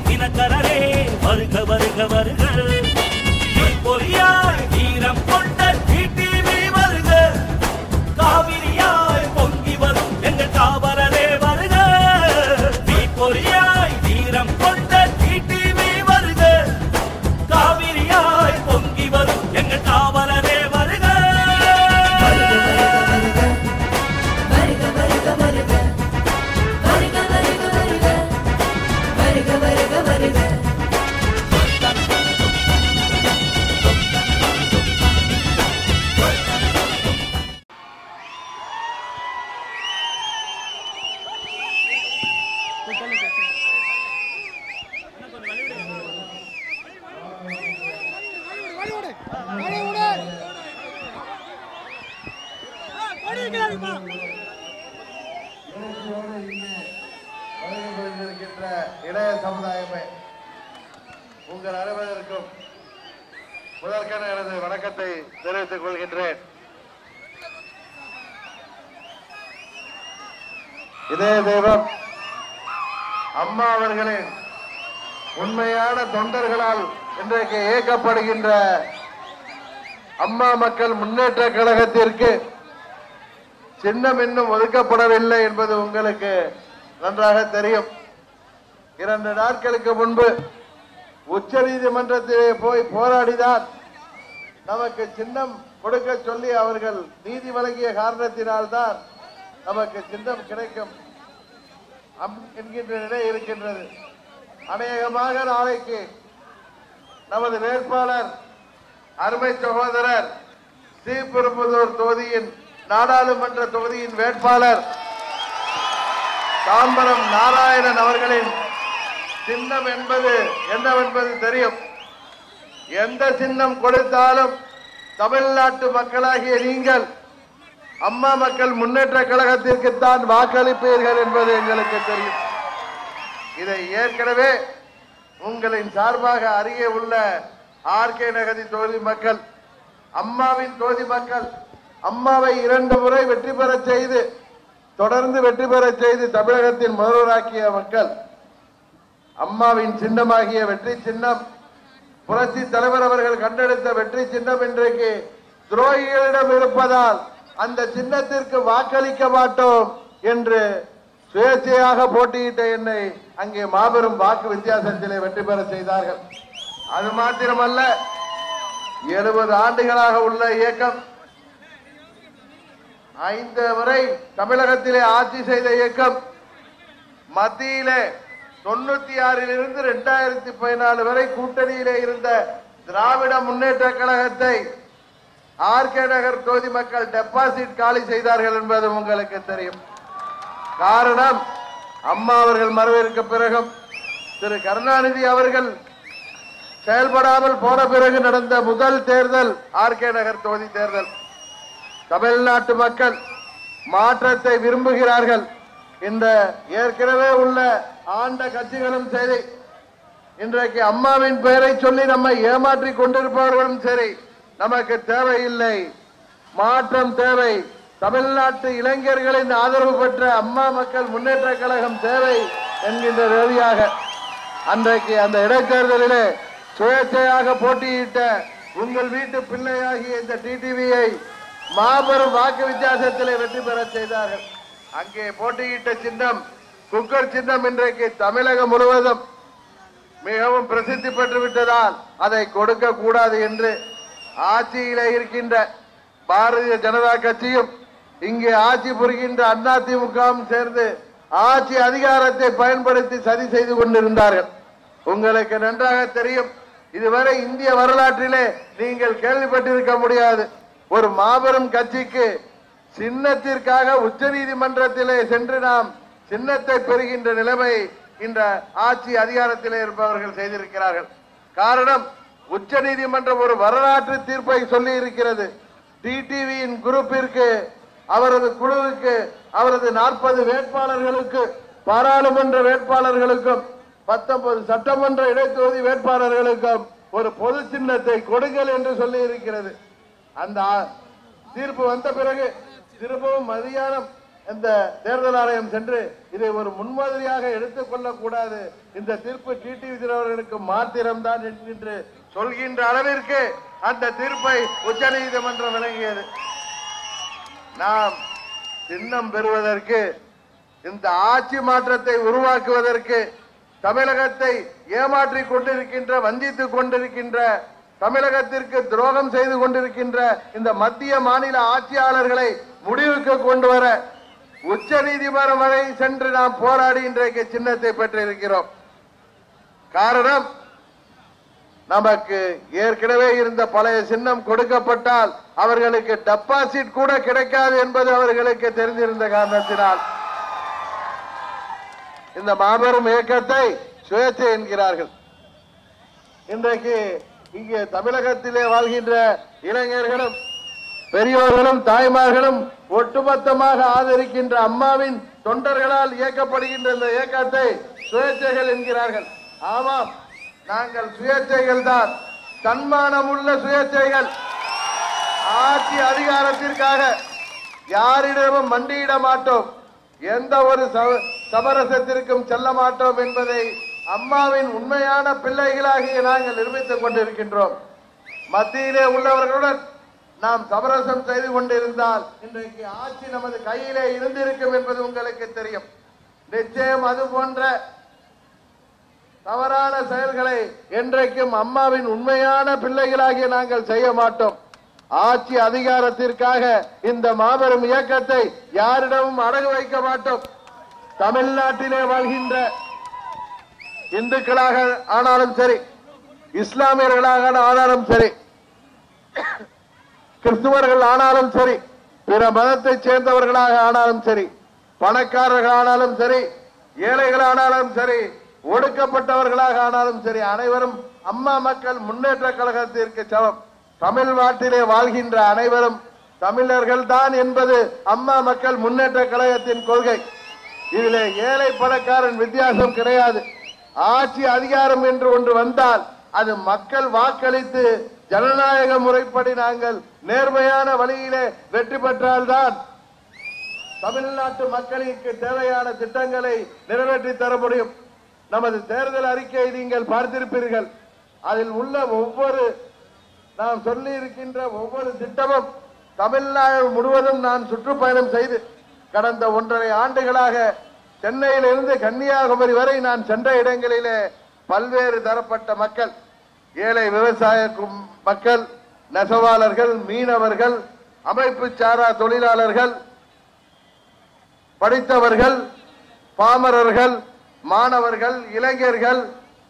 தினகரனே வருக வருக வருக. பொறியாய் வீரம் கொண்ட டிடிவி வருக, காவிரியாய் பொங்கி வரும் எங்கள் காவலரே வருக. பொறியாய் வீரம் கொண்ட டிடிவி வருக, காவிரியாய் பொங்கி வரும் எங்கள் காவலரே வருக. இளைய சமுதாயமே, உங்கள் அனைவருக்கும் முதற்கன எனது வணக்கத்தை தெரிவித்துக் கொள்கின்றேன். இதே தெய்வம் அம்மா அவர்களின் உண்மையான தொண்டர்களால் இன்றைக்கு இயக்கப்படுகின்ற அம்மா மக்கள் முன்னேற்ற கழகத்திற்கு சின்னம் இன்னும் ஒதுக்கப்படவில்லை என்பது உங்களுக்கு நன்றாக தெரியும். 2 நாட்களுக்கு முன்பு உச்ச நீதிமன்றத்திலே போய் போராடிதான் நமக்கு சின்னம் கொடுக்க சொல்லி அவர்கள் நீதி வழங்கிய காரணத்தினால்தான் நமக்கு சின்னம் கிடைக்கும் என்கின்ற நிலை இருக்கின்றது. அநேகமாக நாளைக்கு நமது வேட்பாளர் அருமை சகோதரர் ஸ்ரீபெரும்புதூர் தொகுதியின் நாடாளுமன்ற தொகுதியின் வேட்பாளர் தாம்பரம் நாராயணன் அவர்களின் சின்னம் என்பது என்னவென்பது தெரியும். எந்த சின்னம் கொடுத்தாலும் தமிழ்நாட்டு மக்களாகிய நீங்கள் அம்மா மக்கள் முன்னேற்ற கழகத்திற்குத்தான் வாக்களிப்பீர்கள் என்பது எங்களுக்கு தெரியும். இதை ஏற்கனவே உங்களின் சார்பாக அருகே உள்ள ஆர்கே நகரி தொகுதி மக்கள், அம்மாவின் தொகுதி மக்கள், அம்மாவை 2 முறை வெற்றி பெற செய்து தொடர்ந்து வெற்றி பெற செய்து தமிழகத்தின் முதல்வராக்கிய மக்கள், அம்மாவின் சின்னமாகிய வெற்றி சின்னம், புரட்சி தலைவர் அவர்கள் கண்டெடுத்த வெற்றி சின்னம் இன்றைக்கு துரோகிகளிடம் இருப்பதால் அந்த சின்னத்திற்கு வாக்களிக்க மாட்டோம் என்று சுயேட்சையாக போட்டியிட்ட என்னை அங்கே மாபெரும் வாக்கு வித்தியாசத்திலே வெற்றி பெற செய்தார்கள். அது மாத்திரமல்ல, 70 ஆண்டுகளாக உள்ள இயக்கம், 5 முறை தமிழகத்திலே ஆட்சி செய்த இயக்கம், மத்தியிலே 96 2014 வரை கூட்டணியிலே இருந்த திராவிட முன்னேற்ற கழகத்தை ஆர்கே நகர் தொகுதி மக்கள் டெபாசிட் காலி செய்தார்கள் என்பது உங்களுக்கு தெரியும். காரணம், அம்மா அவர்கள் மறைவிற்கு பிறகும் திரு கருணாநிதி அவர்கள் செயல்படாமல் போன பிறகு நடந்த முதல் தேர்தல் ஆர்கே நகர் தொகுதி தேர்தல். தமிழ்நாட்டு மக்கள் மாற்றத்தை விரும்புகிறார்கள். இந்த ஏற்கனவே உள்ள ஆண்ட கட்சிகளும் சரி, இன்றைக்கு அம்மாவின் பெயரை சொல்லி நம்மை ஏமாற்றி கொண்டிருப்பவர்களும் சரி, நமக்கு தேவையில்லை, மாற்றம் தேவை. தமிழ்நாட்டு இளைஞர்களின் ஆதரவு பெற்ற அம்மா மக்கள் முன்னேற்ற கழகம் தேவை என்கின்ற ரீதியாக அன்றைக்கு அந்த இடைத்தேர்தலிலே சுயேட்சையாக போட்டியிட்ட உங்கள் வீட்டு பிள்ளையாகிய இந்த டிடிவியை மாபெரும் வாக்கு வித்தியாசத்திலே வெற்றி பெற செய்தார்கள். அங்கே போட்டியிட்ட சின்னம் குக்கர் சின்னம் இன்றைக்கு தமிழகம் முழுவதும் மிகவும் பிரசித்தி பெற்றுவிட்டதால் அதை கொடுக்க கூடாது என்று ஆட்சியிலே இருக்கின்ற பாரதிய ஜனதா கட்சியும் இங்கே ஆட்சி புரிகின்ற அதிமுகவும் சேர்ந்து ஆட்சி அதிகாரத்தை பயன்படுத்தி சதி செய்து கொண்டிருந்தார்கள். உங்களுக்கு நன்றாக தெரியும், இதுவரை இந்திய வரலாற்றிலே நீங்கள் கேள்விப்பட்டிருக்க முடியாது, ஒரு மாபெரும் கட்சிக்கு சின்னத்திற்காக உச்ச நீதிமன்றத்திலே சென்று நாம் சின்னத்தை பெறுகின்ற நிலைமை இந்த ஆட்சி அதிகாரத்திலே இருப்பவர்கள் செய்திருக்கிறார்கள். காரணம், உச்ச நீதிமன்றம் ஒரு வரலாற்று தீர்ப்பை சொல்லி இருக்கிறது. டிடிவியின் குரூப்பிற்கு, அவரது குழுவுக்கு, அவரது 40 வேட்பாளர்களுக்கு, பாராளுமன்ற வேட்பாளர்களுக்கும் 19 சட்டமன்ற இடைத்தொகுதி வேட்பாளர்களுக்கும் ஒரு பொது சின்னத்தை கொடுங்கள் என்று சொல்லி இருக்கிறது. அந்த தீர்ப்பு வந்த பிறகு திரும்பவும் மதியானம் இந்த தேர்தல் ஆணையம் சென்று இதை ஒரு முன்மாதிரியாக எடுத்துக் கொள்ளக்கூடாது, இந்த தீர்ப்பு டிடிவி தினகரனுக்கு மாத்திரம்தான் என்று சொல்கின்ற அளவிற்கு அந்த தீர்ப்பை உச்ச நீதிமன்றம் வழங்கியது. நாம் சின்னம் பெறுவதற்கு, இந்த ஆட்சி மாற்றத்தை உருவாக்குவதற்கு, தமிழகத்தை ஏமாற்றிக் கொண்டிருக்கின்ற, வஞ்சித்துக் கொண்டிருக்கின்ற, தமிழகத்திற்கு துரோகம் செய்து கொண்டிருக்கின்ற இந்த மத்திய மாநில ஆட்சியாளர்களை முடிவுக்கு கொண்டு வர உச்ச நீதிமன்றம் வரை சென்று நாம் போராடி இன்றைக்கு சின்னத்தை பெற்றிருக்கிறோம். காரணம், நமக்கு ஏற்கனவே இருந்த பழைய சின்னம் கொடுக்கப்பட்டால் அவர்களுக்கு டெபாசிட் கூட கிடைக்காது என்பது அவர்களுக்கு தெரிந்திருந்த காரணத்தினால் இந்த மாபெரும் இயக்கத்தை சுயேட்சை என்கிறார்கள். இன்றைக்கு இங்கே தமிழகத்திலே வாழ்கின்ற இளைஞர்களும் பெரியோர்களும் தாய்மார்களும் ஒட்டுமொத்தமாக ஆதரிக்கின்ற அம்மாவின் தொண்டர்களால் இயக்கப்படுகின்ற இந்த இயக்கத்தை சுயேட்சைகள் என்கிறார்கள். ஆமாம், நாங்கள் சுயேட்சைகள் தான், தன்மானம் உள்ள சுயேட்சைகள். ஆட்சி அதிகாரத்திற்காக யாரிடமும் மண்டியிட மாட்டோம், எந்த ஒரு சமரசத்திற்கும் செல்ல மாட்டோம் என்பதை அம்மாவின் உண்மையான பிள்ளைகளாகிய நாங்கள் நிரூபித்துக் கொண்டிருக்கின்றோம். மத்தியிலே உள்ளவர்களுடன் நாம் சமரசம் செய்து கொண்டிருந்தால் இன்றைக்கு ஆட்சி நமது கையிலே இருந்திருக்கும் என்பது உங்களுக்கு தெரியும். நிச்சயம் அது போன்ற தவறான செயல்களை என்றைக்கும் அம்மாவின் உண்மையான பிள்ளைகளாகிய நாங்கள் செய்ய மாட்டோம். ஆட்சி அதிகாரத்திற்காக இந்த மாபெரும் இயக்கத்தை யாரிடமும் அடகு வைக்க மாட்டோம். தமிழ்நாட்டிலே வாழ்கின்ற இந்துக்களாக ஆனாலும் சரி, இஸ்லாமியர்களாக ஆனாலும் சரி, கிறிஸ்துவர்கள் ஆனாலும் சரி, பிற மதத்தை சேர்ந்தவர்களாக ஆனாலும் சரி, பணக்காரர்கள் ஆனாலும் சரி, ஏழைகள் ஆனாலும் சரி, ஒடுக்கப்பட்டவர்களாக ஆனாலும் சரி அனைவரும் அம்மா மக்கள் முன்னேற்ற கழகத்திற்கு சமம். தமிழ்நாட்டிலே வாழ்கின்ற அனைவரும் தமிழர்கள் தான் என்பது அம்மா மக்கள் முன்னேற்ற கழகத்தின் கொள்கை. இதிலே ஏழை பணக்காரன் வித்தியாசம் கிடையாது. ஆட்சி அதிகாரம் என்று ஒன்று வந்தால் அது மக்கள் வாக்களித்து ஜனநாயக முறைப்படி நாங்கள் நேர்மையான வழியிலே வெற்றி பெற்றால்தான் தமிழ்நாட்டு மக்களுக்கு தேவையான திட்டங்களை நிறைவேற்றி தர முடியும். நமது தேர்தல் அறிக்கையை நீங்கள் பார்த்திருப்பீர்கள். அதில் உள்ள ஒவ்வொரு நாம் சொல்லி இருக்கின்ற ஒவ்வொரு திட்டமும் தமிழ்நாடு முழுவதும் நான் சுற்றுப்பயணம் செய்து கடந்த 1.5 ஆண்டுகளாக சென்னையிலிருந்து கன்னியாகுமரி வரை நான் சென்ற இடங்களிலே பல்வேறு தரப்பட்ட மக்கள், ஏழை விவசாய மக்கள், நெசவாளர்கள், மீனவர்கள், அமைப்பு சாரா தொழிலாளர்கள், படித்தவர்கள், பாமரர்கள், மாணவர்கள், இளைஞர்கள்,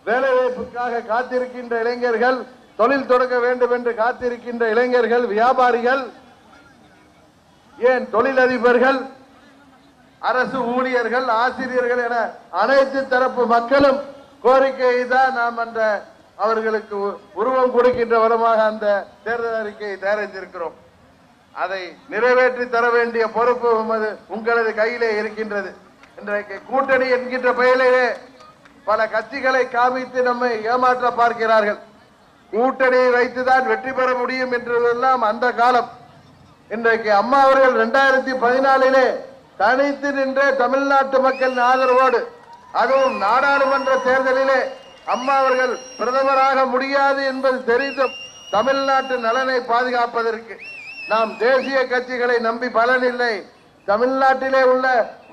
வேலைவாய்ப்புக்காக காத்திருக்கின்ற இளைஞர்கள், தொழில் தொடங்க வேண்டும் என்று காத்திருக்கின்ற இளைஞர்கள், வியாபாரிகள், ஏன் தொழிலதிபர்கள், அரசு ஊழியர்கள், ஆசிரியர்கள் என அனைத்து தரப்பு மக்களும் கோரிக்கையை தான் நாம் அந்த அவர்களுக்கு உருவம் கொடுக்கின்ற விதமாக அந்த தேர்தல் அறிக்கையை தயாரித்திருக்கிறோம். அதை நிறைவேற்றி தர வேண்டிய பொறுப்பு உங்களது கையிலே இருக்கின்றது. இன்றைக்கு கூட்டணி என்கின்ற பெயரிலே பல கட்சிகளை காமித்து நம்மை ஏமாற்ற பார்க்கிறார்கள். கூட்டணியை வைத்துதான் வெற்றி பெற முடியும் என்றெல்லாம் அந்த காலம். இன்றைக்கு அம்மா அவர்கள் 2014 தனித்து நின்ற தமிழ்நாட்டு மக்களின் ஆதரவோடு, அதுவும் நாடாளுமன்ற தேர்தலிலே அம்மா அவர்கள் பிரதமராக முடியாது என்பது தெரிந்தும் தமிழ்நாட்டு நலனை பாதுகாப்பதற்கு நாம் தேசிய கட்சிகளை நம்பி பலனில்லை, தமிழ்நாட்டிலே உள்ள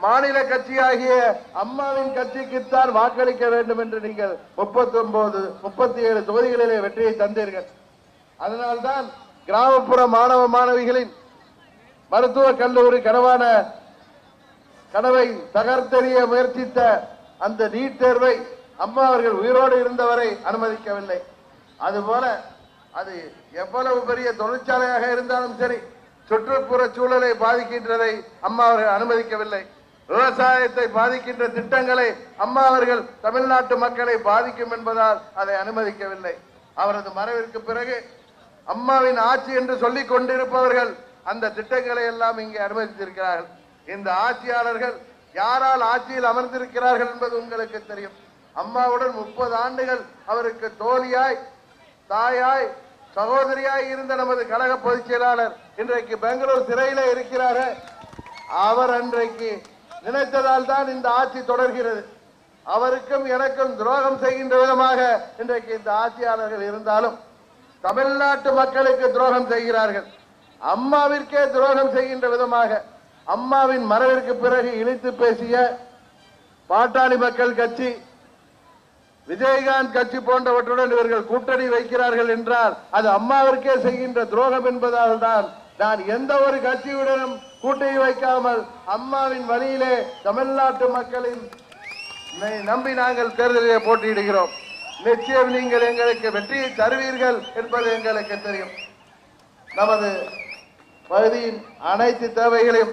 மாநில கட்சியாகிய அம்மாவின் கட்சிக்குத்தான் வாக்களிக்க வேண்டும் என்று நீங்கள் 37 தொகுதிகளிலே வெற்றியை தந்தீர்கள். அதனால்தான் கிராமப்புற மாணவ மாணவிகளின் மருத்துவக் கல்லூரி கனவை தகர்த்தெறிய முயற்சித்த அந்த நீட் தேர்வை அம்மா அவர்கள் உயிரோடு இருந்தவரை அனுமதிக்கவில்லை. அதுபோல அது எவ்வளவு பெரிய தொழிற்சாலையாக இருந்தாலும் சரி, சுற்றுப்புற சூழலை பாதிக்கின்றதை அம்மா அவர்கள் அனுமதிக்கவில்லை. விவசாயத்தை பாதிக்கின்ற திட்டங்களை அம்மா அவர்கள் தமிழ்நாட்டு மக்களை பாதிக்கும் என்பதால் அதை அனுமதிக்கவில்லை. அவரது மறைவிற்கு பிறகு அம்மாவின் ஆட்சி என்று சொல்லிக் கொண்டிருப்பவர்கள் அந்த திட்டங்களை எல்லாம் இங்கே அனுமதித்திருக்கிறார்கள். இந்த ஆட்சியாளர்கள் யாரால் ஆட்சியில் அமர்ந்திருக்கிறார்கள் என்பது உங்களுக்கு தெரியும். அம்மாவுடன் 30 ஆண்டுகள் அவருக்கு தோழியாய், தாயாய், சகோதரியாய் இருந்த நமது கழக பொதுச் செயலாளர் இன்றைக்கு பெங்களூர் சிறையில இருக்கிறார். அவர் அன்றைக்கு நினைத்ததால் தான் இந்த ஆட்சி தொடர்கிறது. அவருக்கும் எனக்கும் துரோகம் செய்கின்ற விதமாக இன்றைக்கு இந்த ஆட்சியாளர்கள் இருந்தாலும் தமிழ்நாட்டு மக்களுக்கு துரோகம் செய்கிறார்கள். அம்மாவிற்கே துரோகம் செய்கின்ற விதமாக அம்மாவின் மறைவிற்கு பிறகு இழித்து பேசிய பாட்டாளி மக்கள் கட்சி, விஜயகாந்த் கட்சி போன்றவற்றுடன் இவர்கள் கூட்டணி வைக்கிறார்கள் என்றால் அது அம்மாவிற்கே செய்கின்ற துரோகம் என்பதால் தான் நான் எந்த ஒரு கட்சியுடனும் கூட்டணி வைக்காமல் அம்மாவின் வழியிலே தமிழ்நாட்டு மக்களின் நம்பி நாங்கள் தேர்தலிலே போட்டியிடுகிறோம். நிச்சயம் நீங்கள் எங்களுக்கு வெற்றியை தருவீர்கள் என்பது எங்களுக்கு தெரியும். நமது பகுதியின் அனைத்து தேவைகளையும்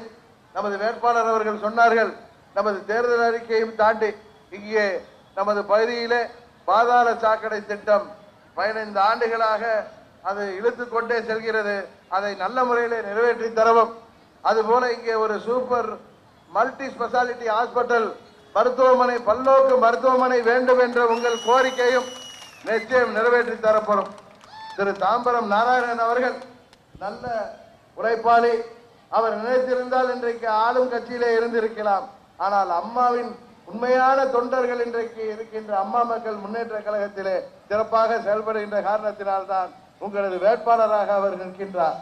நமது வேட்பாளர் அவர்கள் சொன்னார்கள். நமது தேர்தல் அறிக்கையும் தாண்டி இங்கே நமது பகுதியிலே பாதாள சாக்கடை திட்டம் 15 ஆண்டுகளாக அது இழுத்துக் கொண்டே செல்கிறது. அதை நல்ல முறையில் நிறைவேற்றி தரவும், அதுபோல இங்கே ஒரு சூப்பர் மல்டி ஸ்பெஷாலிட்டி ஹாஸ்பிட்டல் மருத்துவமனை, பல்நோக்கு மருத்துவமனை வேண்டும் என்ற உங்கள் கோரிக்கையும் நிச்சயம் நிறைவேற்றி தரப்படும். திரு தாம்பரம் நாராயணன் அவர்கள் நல்ல உழைப்பாளி. அவர் நினைத்திருந்தால் இன்றைக்கு ஆளும் கட்சியிலே இருந்திருக்கலாம். ஆனால் அம்மாவின் உண்மையான தொண்டர்கள் இன்றைக்கு இருக்கின்ற அம்மா மக்கள் முன்னேற்ற கழகத்திலே சிறப்பாக செயல்படுகின்ற காரணத்தினால்தான் உங்களது வேட்பாளராக அவர் நிற்கின்றார்.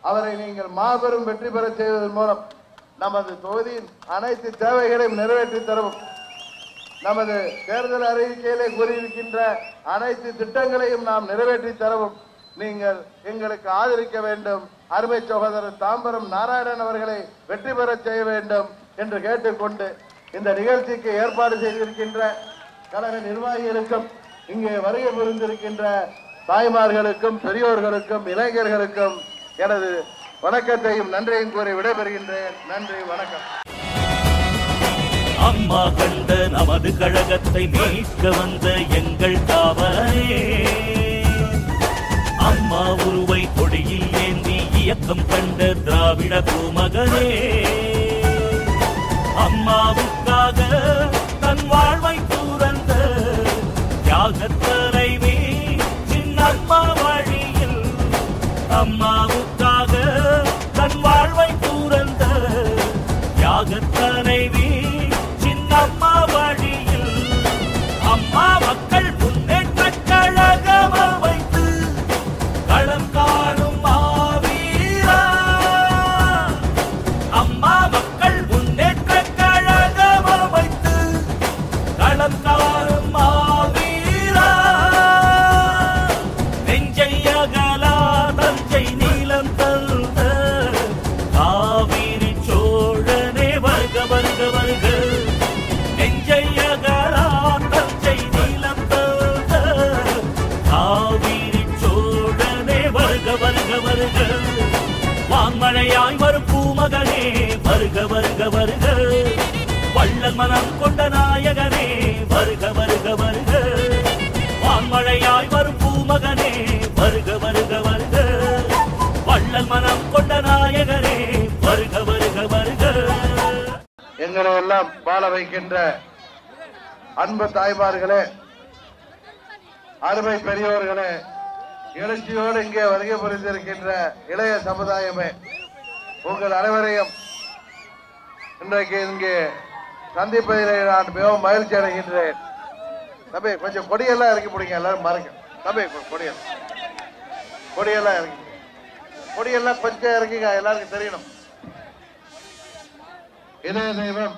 அவரை நீங்கள் மாபெரும் வெற்றி பெற செய்வதன் மூலம் நமது தொகுதியின் அனைத்து தேவைகளையும் நிறைவேற்றி தரவும், நமது தேர்தல் அறிக்கையிலே கூறியிருக்கின்ற அனைத்து திட்டங்களையும் நாம் நிறைவேற்றி தரவும் நீங்கள் எங்களுக்கு ஆதரிக்க வேண்டும். அருமை சகோதரர் தாம்பரம் நாராயணன் அவர்களை வெற்றி பெற செய்ய வேண்டும் என்று கேட்டுக்கொண்டு இந்த நிகழ்ச்சிக்கு ஏற்பாடு செய்திருக்கின்ற கழக நிர்வாகிகளுக்கும், இங்கே வருகை புரிந்திருக்கின்ற தாய்மார்களுக்கும், பெரியோர்களுக்கும், இளைஞர்களுக்கும் எனது வணக்கத்தையும் நன்றியும் கூறி விடைபெறுகின்றேன். நன்றி, வணக்கம். அம்மா கண்ட நமது கழகத்தை மீட்க வந்த எங்கள் காவலரே, அம்மா உருவை கொடியில் ஏந்தி இயக்கம் கண்ட திராவிட பூமகனே, அம்மாவுக்காக தன் வாழ்வை துறந்த தியாகத் தலைவி சின்னம்மா வழியில், அம்மாவுக்காக தன் வாழ்வை துறந்த தியாகத் தலைவி சின்னம்மா வழியில், அம்மா மக்கள் முன்னேற்றக் கழகம் அமைத்து களம் காணும் மாவீரா, அம்மா மக்கள் முன்னேற்றக் கழகம் அமைத்து களம் காணும் மாவீரா, நெஞ்சை அகலா தஞ்சை நீளம் தந்த காவிரி சோழனே வருக வருக வருக, நெஞ்சை அகலா தஞ்சை நீளம் தந்த காவிரி சோழனே வருக வருக வருக, வான்மழையாய் வரும் பூமகனே வருக வருக வருக, வள்ளல் மனம் கொண்ட நாயகனே வருக வருக வருக, வான்மழையாய் வரும் பூமகனே வருக வருக வருக, வள்ளல் மனம் கொண்ட நாயகனே வருக வருக வருக. எங்களை எல்லாம் வாழ வைக்கின்ற அன்பு தாய்மார்களே, அருமை பெரியோர்களே, எழுச்சியோடு இங்கே வருகை புரிந்திருக்கின்ற இளைய சமுதாயமே, உங்கள் அனைவரையும் இன்றைக்கு இங்கே சந்திப்பதிலே நான் மிகவும் மகிழ்ச்சி அடைகின்றேன். தம்பி கொஞ்சம் கொடியெல்லாம் இறக்கி முடிங்க, எல்லாரும் மறக்க தம்பி, கொடியெல்லாம் இறக்கி, கொடியெல்லாம் கொஞ்சம் இறக்கிங்க, எல்லாருக்கும் தெரியணும். இதய தெய்வம்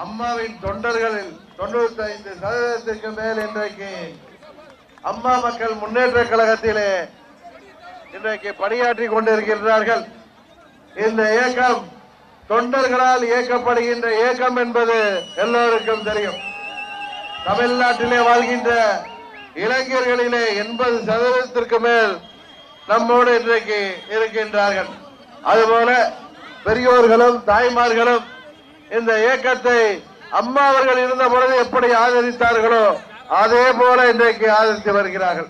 அம்மாவின் தொண்டர்களில் 95% மேல் இன்றைக்கு அம்மா மக்கள் முன்னேற்ற கழகத்திலே இன்றைக்கு பணியாற்றி கொண்டிருக்கின்றார்கள். இந்த இயக்கம் தொண்டர்களால் இயக்கப்படுகின்ற இயக்கம் என்பது எல்லோருக்கும் தெரியும். தமிழ்நாட்டிலே வாழ்கின்ற இளைஞர்களிலே 80% மேல் நம்மோடு இன்றைக்கு இருக்கின்றார்கள். அதுபோல பெரியோர்களும் தாய்மார்களும் இந்த இயக்கத்தை அம்மா அவர்கள் இருந்த பொழுது எப்படி ஆதரித்தார்களோ அதே போல இன்றைக்கு ஆதரித்து வருகிறார்கள்.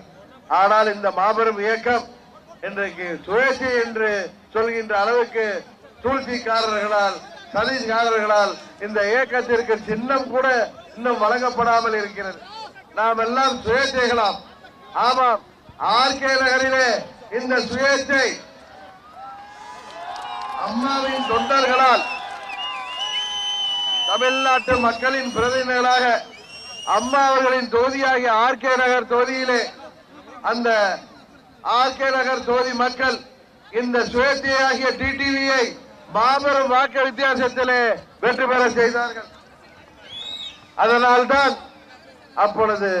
ஆனால் இந்த மாபெரும் இயக்கம் இன்றைக்கு சுயேட்சை என்று சொல்கின்ற அளவுக்கு சூழ்ச்சிக்காரர்களால் சதிகாரர்களால் இந்த இயக்கத்திற்கு சின்னம் கூட இன்னும் வழங்கப்படாமல் இருக்கிறது. நாம் எல்லாம் சுயேட்சைகளாம். ஆமாம், ஆர்கே நகரிலே இந்த சுயேட்சை அம்மாவின் தொண்டர்களால் தமிழ்நாட்டு மக்களின் பிரதிநிதிகளாக அம்மா அவர்களின் தொகுதியாகிய ஆர்கே நகர் தொகுதியிலே அந்த ஆர்கே நகர் தொகுதி மக்கள் இந்த சுயேட்சையாகிய டிடிவியை மாபெரும் வாக்கு வித்தியாசத்திலே வெற்றி பெற செய்தார்கள். அதனால்தான் அப்பொழுது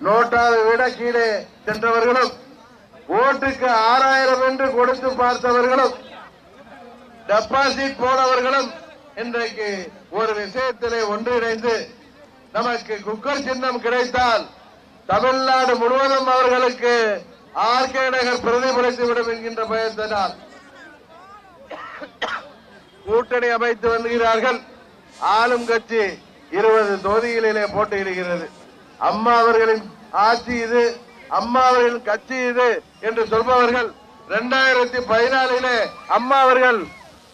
நோட்டாவை விட கீழே சென்றவர்களும் ஓட்டுக்கு 6000 என்று கொடுத்து பார்த்தவர்களும் டெபாசிட் போனவர்களும் இன்றைக்கு ஒரு விஷயத்திலே ஒன்றிணைந்து நமக்கு குக்கர் சின்னம் கிடைத்தால் தமிழ்நாடு முழுவதும் அவர்களுக்கு ஆர்கே நகர் பிரதிபலித்துவிடும் என்கின்ற பயத்தினால் கூட்டணி அமைத்து வருகிறார்கள். ஆளும் கட்சி 20 தொகுதிகளிலே போட்டியிடுகிறது. அம்மா அவர்களின் ஆட்சி இது, அம்மா அவர்களின் கட்சி இது என்று சொல்பவர்கள் 2014 அம்மா அவர்கள்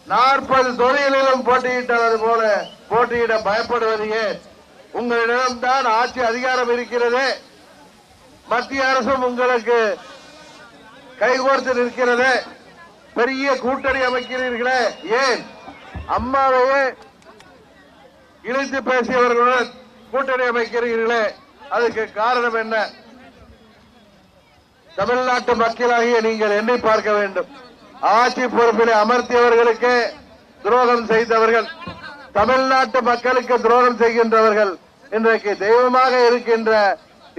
40 தொகுதிகளிலும் போட்டியிட்டது போல போட்டியிட பயப்படுவதையே. உங்களிடம்தான் ஆட்சி அதிகாரம் இருக்கிறது, மத்திய அரசும் உங்களுக்கு கைகோர்த்து நிற்கிறது, பெரிய கூட்டணி அமைக்கிறீர்களே, ஏன் அம்மாவையே இணைத்து பேசியவர்களுடன் கூட்டணி அமைக்கிறீர்களே, அதுக்கு காரணம் என்ன? தமிழ்நாட்டு மக்களாகிய நீங்கள் எண்ணி பார்க்க வேண்டும். ஆட்சி பொறுப்பிலே அமர்த்தியவர்களுக்கு துரோகம் செய்தவர்கள், தமிழ்நாட்டு மக்களுக்கு துரோகம் செய்கின்றவர்கள், இன்றைக்கு தெய்வமாக இருக்கின்ற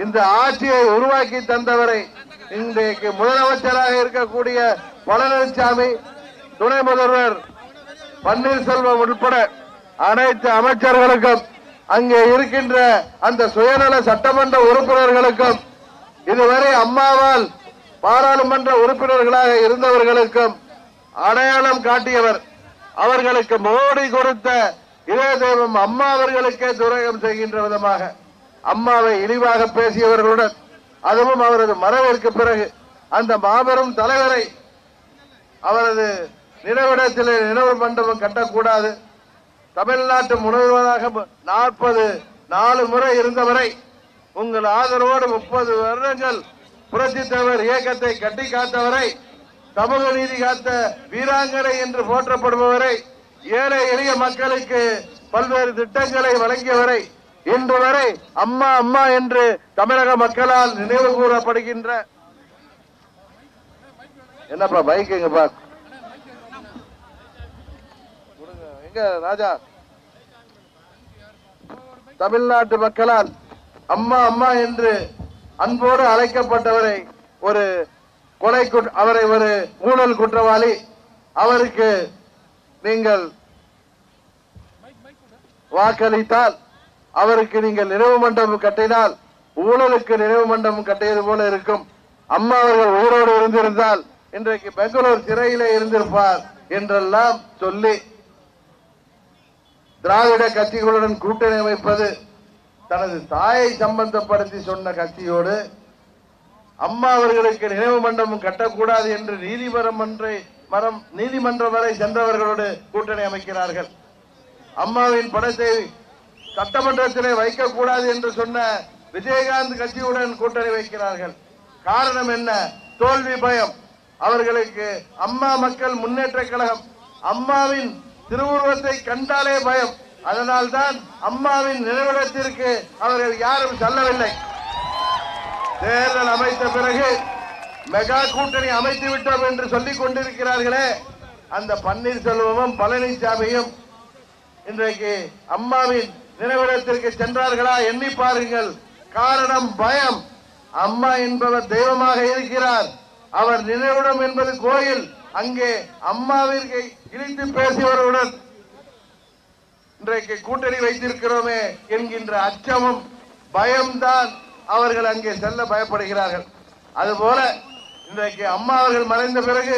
இந்த ஆட்சியை உருவாக்கி தந்தவரை இன்றைக்கு முதலமைச்சராக இருக்கக்கூடிய பழனிசாமி, துணை முதல்வர் பன்னீர்செல்வம் உட்பட அனைத்து அமைச்சர்களுக்கும், அங்கே இருக்கின்ற அந்த சுயநல சட்டமன்ற உறுப்பினர்களுக்கும், இதுவரை அம்மாவால் பாராளுமன்ற உறுப்பினர்களாக இருந்தவர்களுக்கும் அடையாளம் காட்டியவர். அவர்களுக்கு மோடி கொடுத்த இதே தெய்வம் அம்மா அவர்களுக்கே துரோகம் செய்கின்ற விதமாக அம்மாவை இழிவாக பேசியவர்களுடன், அதுவும் அவரது மறைவிற்கு பிறகு அந்த மாபெரும் தலைவரை அவரது நினைவிடத்தில் நினைவு மண்டபம் கட்டக்கூடாது, தமிழ்நாட்டு முதல்வராக 44 முறை இருந்தவரை உங்கள் ஆதரவோடு 30 வருடங்கள் புரட்சி தலைவர் இயக்கத்தை கட்டி காத்தவரை, சமூக நீதி காத்த வீராங்கனை என்று போற்றப்படுபவரை, ஏழை எளிய மக்களுக்கு பல்வேறு திட்டங்களை வழங்கியவரை, இன்று வரை அம்மா அம்மா என்று தமிழக மக்களால் நினைவு கூறப்படுகின்ற என்னப்பா பைக் எங்கப்பா எங்க ராஜா, தமிழ்நாட்டு மக்களால் அம்மா அம்மா என்று அன்போடு அழைக்கப்பட்டவரை ஒரு அவரை ஒரு ஊழல் குற்றவாளி, அவருக்கு நீங்கள் வாக்களித்தால், அவருக்கு நீங்கள் நினைவு மண்டபம் கட்டினால் ஊழலுக்கு நினைவு மண்டபம் கட்டியது போல இருக்கும். அம்மா அவர்கள் உயிரோடு இருந்திருந்தால் இன்றைக்கு பெங்களூர் சிறையிலே இருந்திருப்பார் என்றெல்லாம் சொல்லி திராவிட கட்சிகளுடன் கூட்டணி அமைப்பது தனது தாயை சம்பந்தப்படுத்தி சொன்ன கட்சியோடு அம்மா அவர்களுக்கு நினைவு மண்டபம் கட்டக்கூடாது என்று நீதிமன்றம் வரை சென்றவர்களோடு கூட்டணி அமைக்கிறார்கள். அம்மாவின் படத்தை சட்டமன்றத்திலே வைக்கக்கூடாது என்று சொன்ன விஜயகாந்த் கட்சியுடன் கூட்டணி வைக்கிறார்கள். காரணம் என்ன? தோல்வி பயம். அவர்களுக்கு அம்மா மக்கள் முன்னேற்ற கழகம் அம்மாவின் திருவுருவத்தை கண்டாலே பயம். அதனால்தான் அம்மாவின் நினைவிடத்திற்கு அவர்கள் யாரும் செல்லவில்லை. தேர்தல் அமைத்த பிறகு மெகா கூட்டணி அமைத்து விட்டோம் என்று சொல்லிக் கொண்டிருக்கிறார்களே, அந்த பன்னீர்செல்வமும் பழனிசாமியும் இன்றைக்கு அம்மாவின் நினைவிடத்திற்கு சென்றார்களா? எண்ணி பாருங்கள். காரணம் பயம். அம்மா என்பவர் தெய்வமாக இருக்கிறார். அவர் நினைவிடம் என்பது கோயில். அங்கே அம்மாவிற்கு இழித்து பேசியவருடன் இன்றைக்கு கூட்டணி வைத்திருக்கிறோமே என்கின்ற அச்சமும் பயம்தான் அவர்கள் அங்கே செல்ல பயப்படுகிறார்கள். அதுபோல இன்றைக்கு அம்மா அவர்கள் மறைந்த பிறகு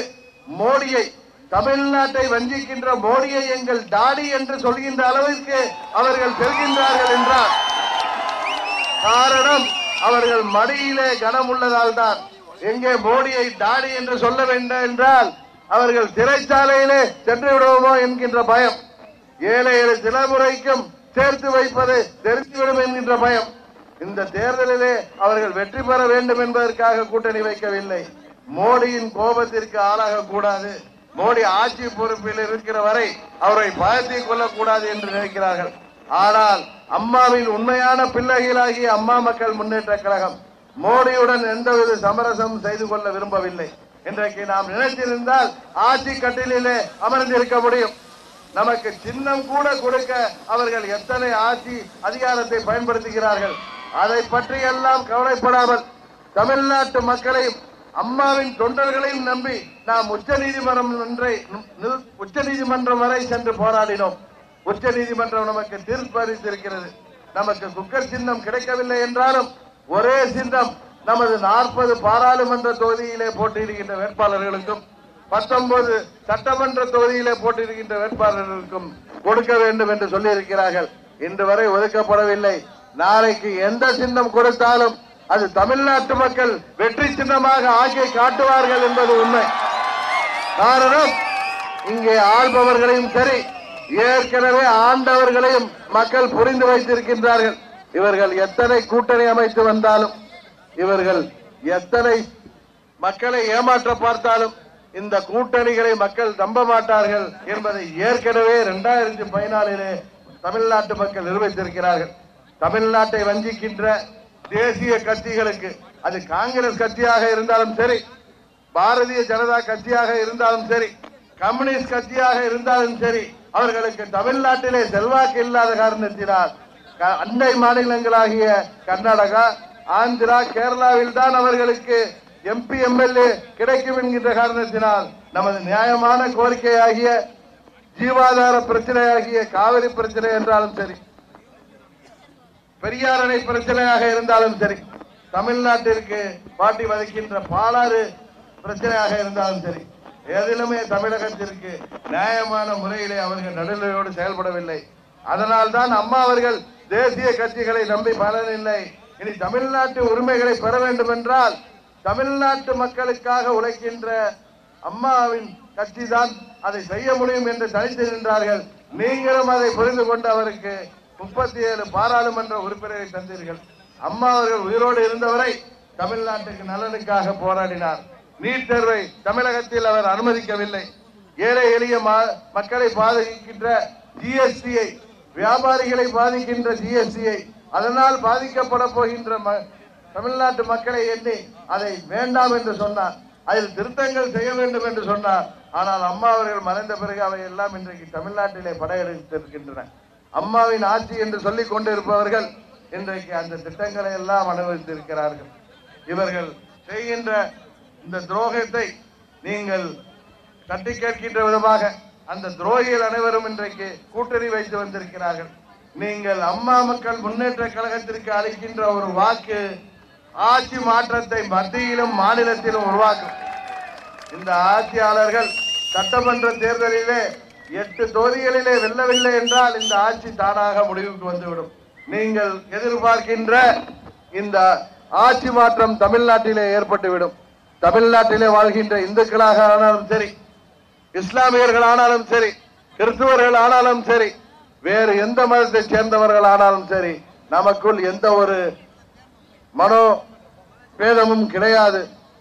மோடியை, தமிழ்நாட்டை வஞ்சிக்கின்ற மோடியை எங்கள் டாடி என்று சொல்கின்ற அளவிற்கு அவர்கள் செல்கின்றார்கள் என்றால் காரணம் அவர்கள் மடியிலே கனம் உள்ளதால் தான். எங்கே மோடியை டாடி என்று சொல்ல வேண்டும் என்றால் அவர்கள் சிறைச்சாலையிலே சென்று விடுவோமோ என்கின்ற பயம், ஏழை தலைமுறைக்கும் சேர்த்து வைப்பது தெரிந்துவிடும் என்கின்ற பயம். இந்த தேர்தலிலே அவர்கள் வெற்றி பெற வேண்டும் என்பதற்காக கூட்டணி வைக்கவில்லை. மோடியின் கோபத்திற்கு ஆளாக கூடாது, மோடி ஆட்சி பொறுப்பில் இருக்கிற வரை அவரை பயத்திக் கொள்ளக்கூடாது என்று நினைக்கிறார்கள். ஆனால் அம்மாவின் உண்மையான பிள்ளைகளாகிய அம்மா மக்கள் முன்னேற்ற கழகம் மோடியுடன் எந்தவித சமரசம் செய்து கொள்ள விரும்பவில்லை. இன்றைக்கு நாம் நினைத்திருந்தால் ஆட்சி கட்டிலே அமர்ந்திருக்க முடியும். நமக்கு சின்னம் கூட கொடுக்க அவர்கள் எத்தனை ஆட்சி அதிகாரத்தை பயன்படுத்துகிறார்கள். அதை பற்றி எல்லாம் கவலைப்படாமல் தமிழ்நாட்டு மக்களையும் அம்மாவின் தொண்டர்களையும் நம்பி நாம் உச்சநீதிமன்றம் வரை சென்று போராடினோம். உச்சநீதிமன்றம் நமக்கு தீர்ப்பு அளித்திருக்கிறது. நமக்கு குக்கர் சின்னம் கிடைக்கவில்லை என்றாலும் ஒரே சின்னம் நமது 40 பாராளுமன்ற தொகுதியிலே போட்டியிடுகின்ற வேட்பாளர்களுக்கும் 19 சட்டமன்ற தொகுதியிலே போட்டியிடுகின்ற வேட்பாளர்களுக்கும் கொடுக்க வேண்டும் என்று சொல்லி இருக்கிறார்கள். இன்று வரை ஒதுக்கப்படவில்லை. நாளைக்கு எந்த சின்னம் கொடுத்தாலும் அது தமிழ்நாட்டு மக்கள் வெற்றி சின்னமாக ஆக்கி காட்டுவார்கள் என்பது உண்மை. காரணம், இங்கே ஆள்பவர்களையும் சரி ஏற்கனவே ஆண்டவர்களையும் மக்கள் புரிந்து வைத்திருக்கின்றார்கள். இவர்கள் எத்தனை கூட்டணி அமைத்து வந்தாலும், இவர்கள் எத்தனை மக்களை ஏமாற்ற பார்த்தாலும் இந்த கூட்டணிகளை மக்கள் நம்ப மாட்டார்கள் என்பதை ஏற்கனவே 2014 தமிழ்நாட்டு மக்கள் நிரூபித்திருக்கிறார்கள். தமிழ்நாட்டை வஞ்சிக்கின்ற தேசிய கட்சிகளுக்கு, அது காங்கிரஸ் கட்சியாக இருந்தாலும் சரி, பாரதிய ஜனதா கட்சியாக இருந்தாலும் சரி, கம்யூனிஸ்ட் கட்சியாக இருந்தாலும் சரி, அவர்களுக்கு தமிழ்நாட்டிலே செல்வாக்கு இல்லாத காரணத்தினால் அண்டை மாநிலங்களாகிய கர்நாடகா, ஆந்திரா, கேரளாவில் தான் அவர்களுக்கு MP MLA கிடைக்கும் என்கின்ற காரணத்தினால் நமது நியாயமான கோரிக்கையாகிய ஜீவாதார பிரச்சனையாகிய காவிரி பிரச்சனை என்றாலும் சரி, பெரியார் அணை பிரச்சனையாக இருந்தாலும் சரி, தமிழ்நாட்டிற்கு பாட்டி வதைக்கின்ற பாலாறு பிரச்சனையாக இருந்தாலும் சரி, எதிலுமே தமிழகத்திற்கு நியாயமான முறையிலே அவர்கள் நடுநிலையோடு செயல்படவில்லை. அதனால்தான் அம்மா அவர்கள் தேசிய கட்சிகளை நம்பி பலனில்லை. இனி தமிழ்நாட்டு உரிமைகளை பெற வேண்டும் என்றால் தமிழ்நாட்டு மக்களுக்காக உழைக்கின்ற அம்மாவின் கட்சி தான் அதை செய்ய முடியும் என்று தனித்து நின்றார்கள். நீங்களும் அதை புரிந்து கொண்டு அவருக்கு 37 பாராளுமன்ற உறுப்பினரை தந்தீர்கள். அம்மா அவர்கள் உயிரோடு இருந்தவரை தமிழ்நாட்டுக்கு நலனுக்காக போராடினார். நீட் தேர்வை தமிழகத்தில் அவர் அனுமதிக்கவில்லை. ஏழை எளிய மக்களை பாதிக்கின்ற ஜிஎஸ்டியை, வியாபாரிகளை பாதிக்கின்ற ஜிஎஸ்டியை, அதனால் பாதிக்கப்பட போகின்ற தமிழ்நாட்டு மக்களை எண்ணி அதை வேண்டாம் என்று சொன்னார். அதில் திருத்தங்கள் செய்ய வேண்டும் என்று சொன்னார். ஆனால் அம்மா அவர்கள் மறைந்த பிறகு அவை எல்லாம் இன்றைக்கு தமிழ்நாட்டிலே படையெடுத்திருக்கின்றன. அம்மாவின் ஆட்சி என்று சொல்லிக் கொண்டிருப்பவர்கள் இன்றைக்கு அந்த திட்டங்களை எல்லாம் அனுபவித்திருக்கிறார்கள். இவர்கள் செய்கின்ற இந்த துரோகத்தை நீங்கள் தட்டி கேட்கின்ற விதமாக அந்த துரோகிகள் அனைவரும் இன்றைக்கு கூட்டணி வைத்து வந்திருக்கிறார்கள். நீங்கள் அம்மா மக்கள் முன்னேற்ற கழகத்திற்கு அளிக்கின்ற ஒரு வாக்கு ஆட்சி மாற்றத்தை மத்தியிலும் மாநிலத்திலும் உருவாக்கும். இந்த ஆட்சியாளர்கள் சட்டமன்ற தேர்தலிலே 8 தொகுதிகளிலே வெல்லவில்லை என்றால் இந்த ஆட்சி தானாக முடிவுக்கு வந்துவிடும். நீங்கள் எதிர்பார்க்கின்ற இந்த ஆட்சி மாற்றம் தமிழ்நாட்டிலே ஏற்பட்டுவிடும். தமிழ்நாட்டிலே வாழ்கின்ற இந்துக்களாக ஆனாலும் சரி, இஸ்லாமியர்கள் ஆனாலும் சரி, கிறிஸ்துவர்கள் ஆனாலும் சரி, வேறு எந்த மதத்தை சேர்ந்தவர்கள் ஆனாலும் சரி, நமக்குள் எந்த ஒரு மனோ பேதமும் கிடையாது.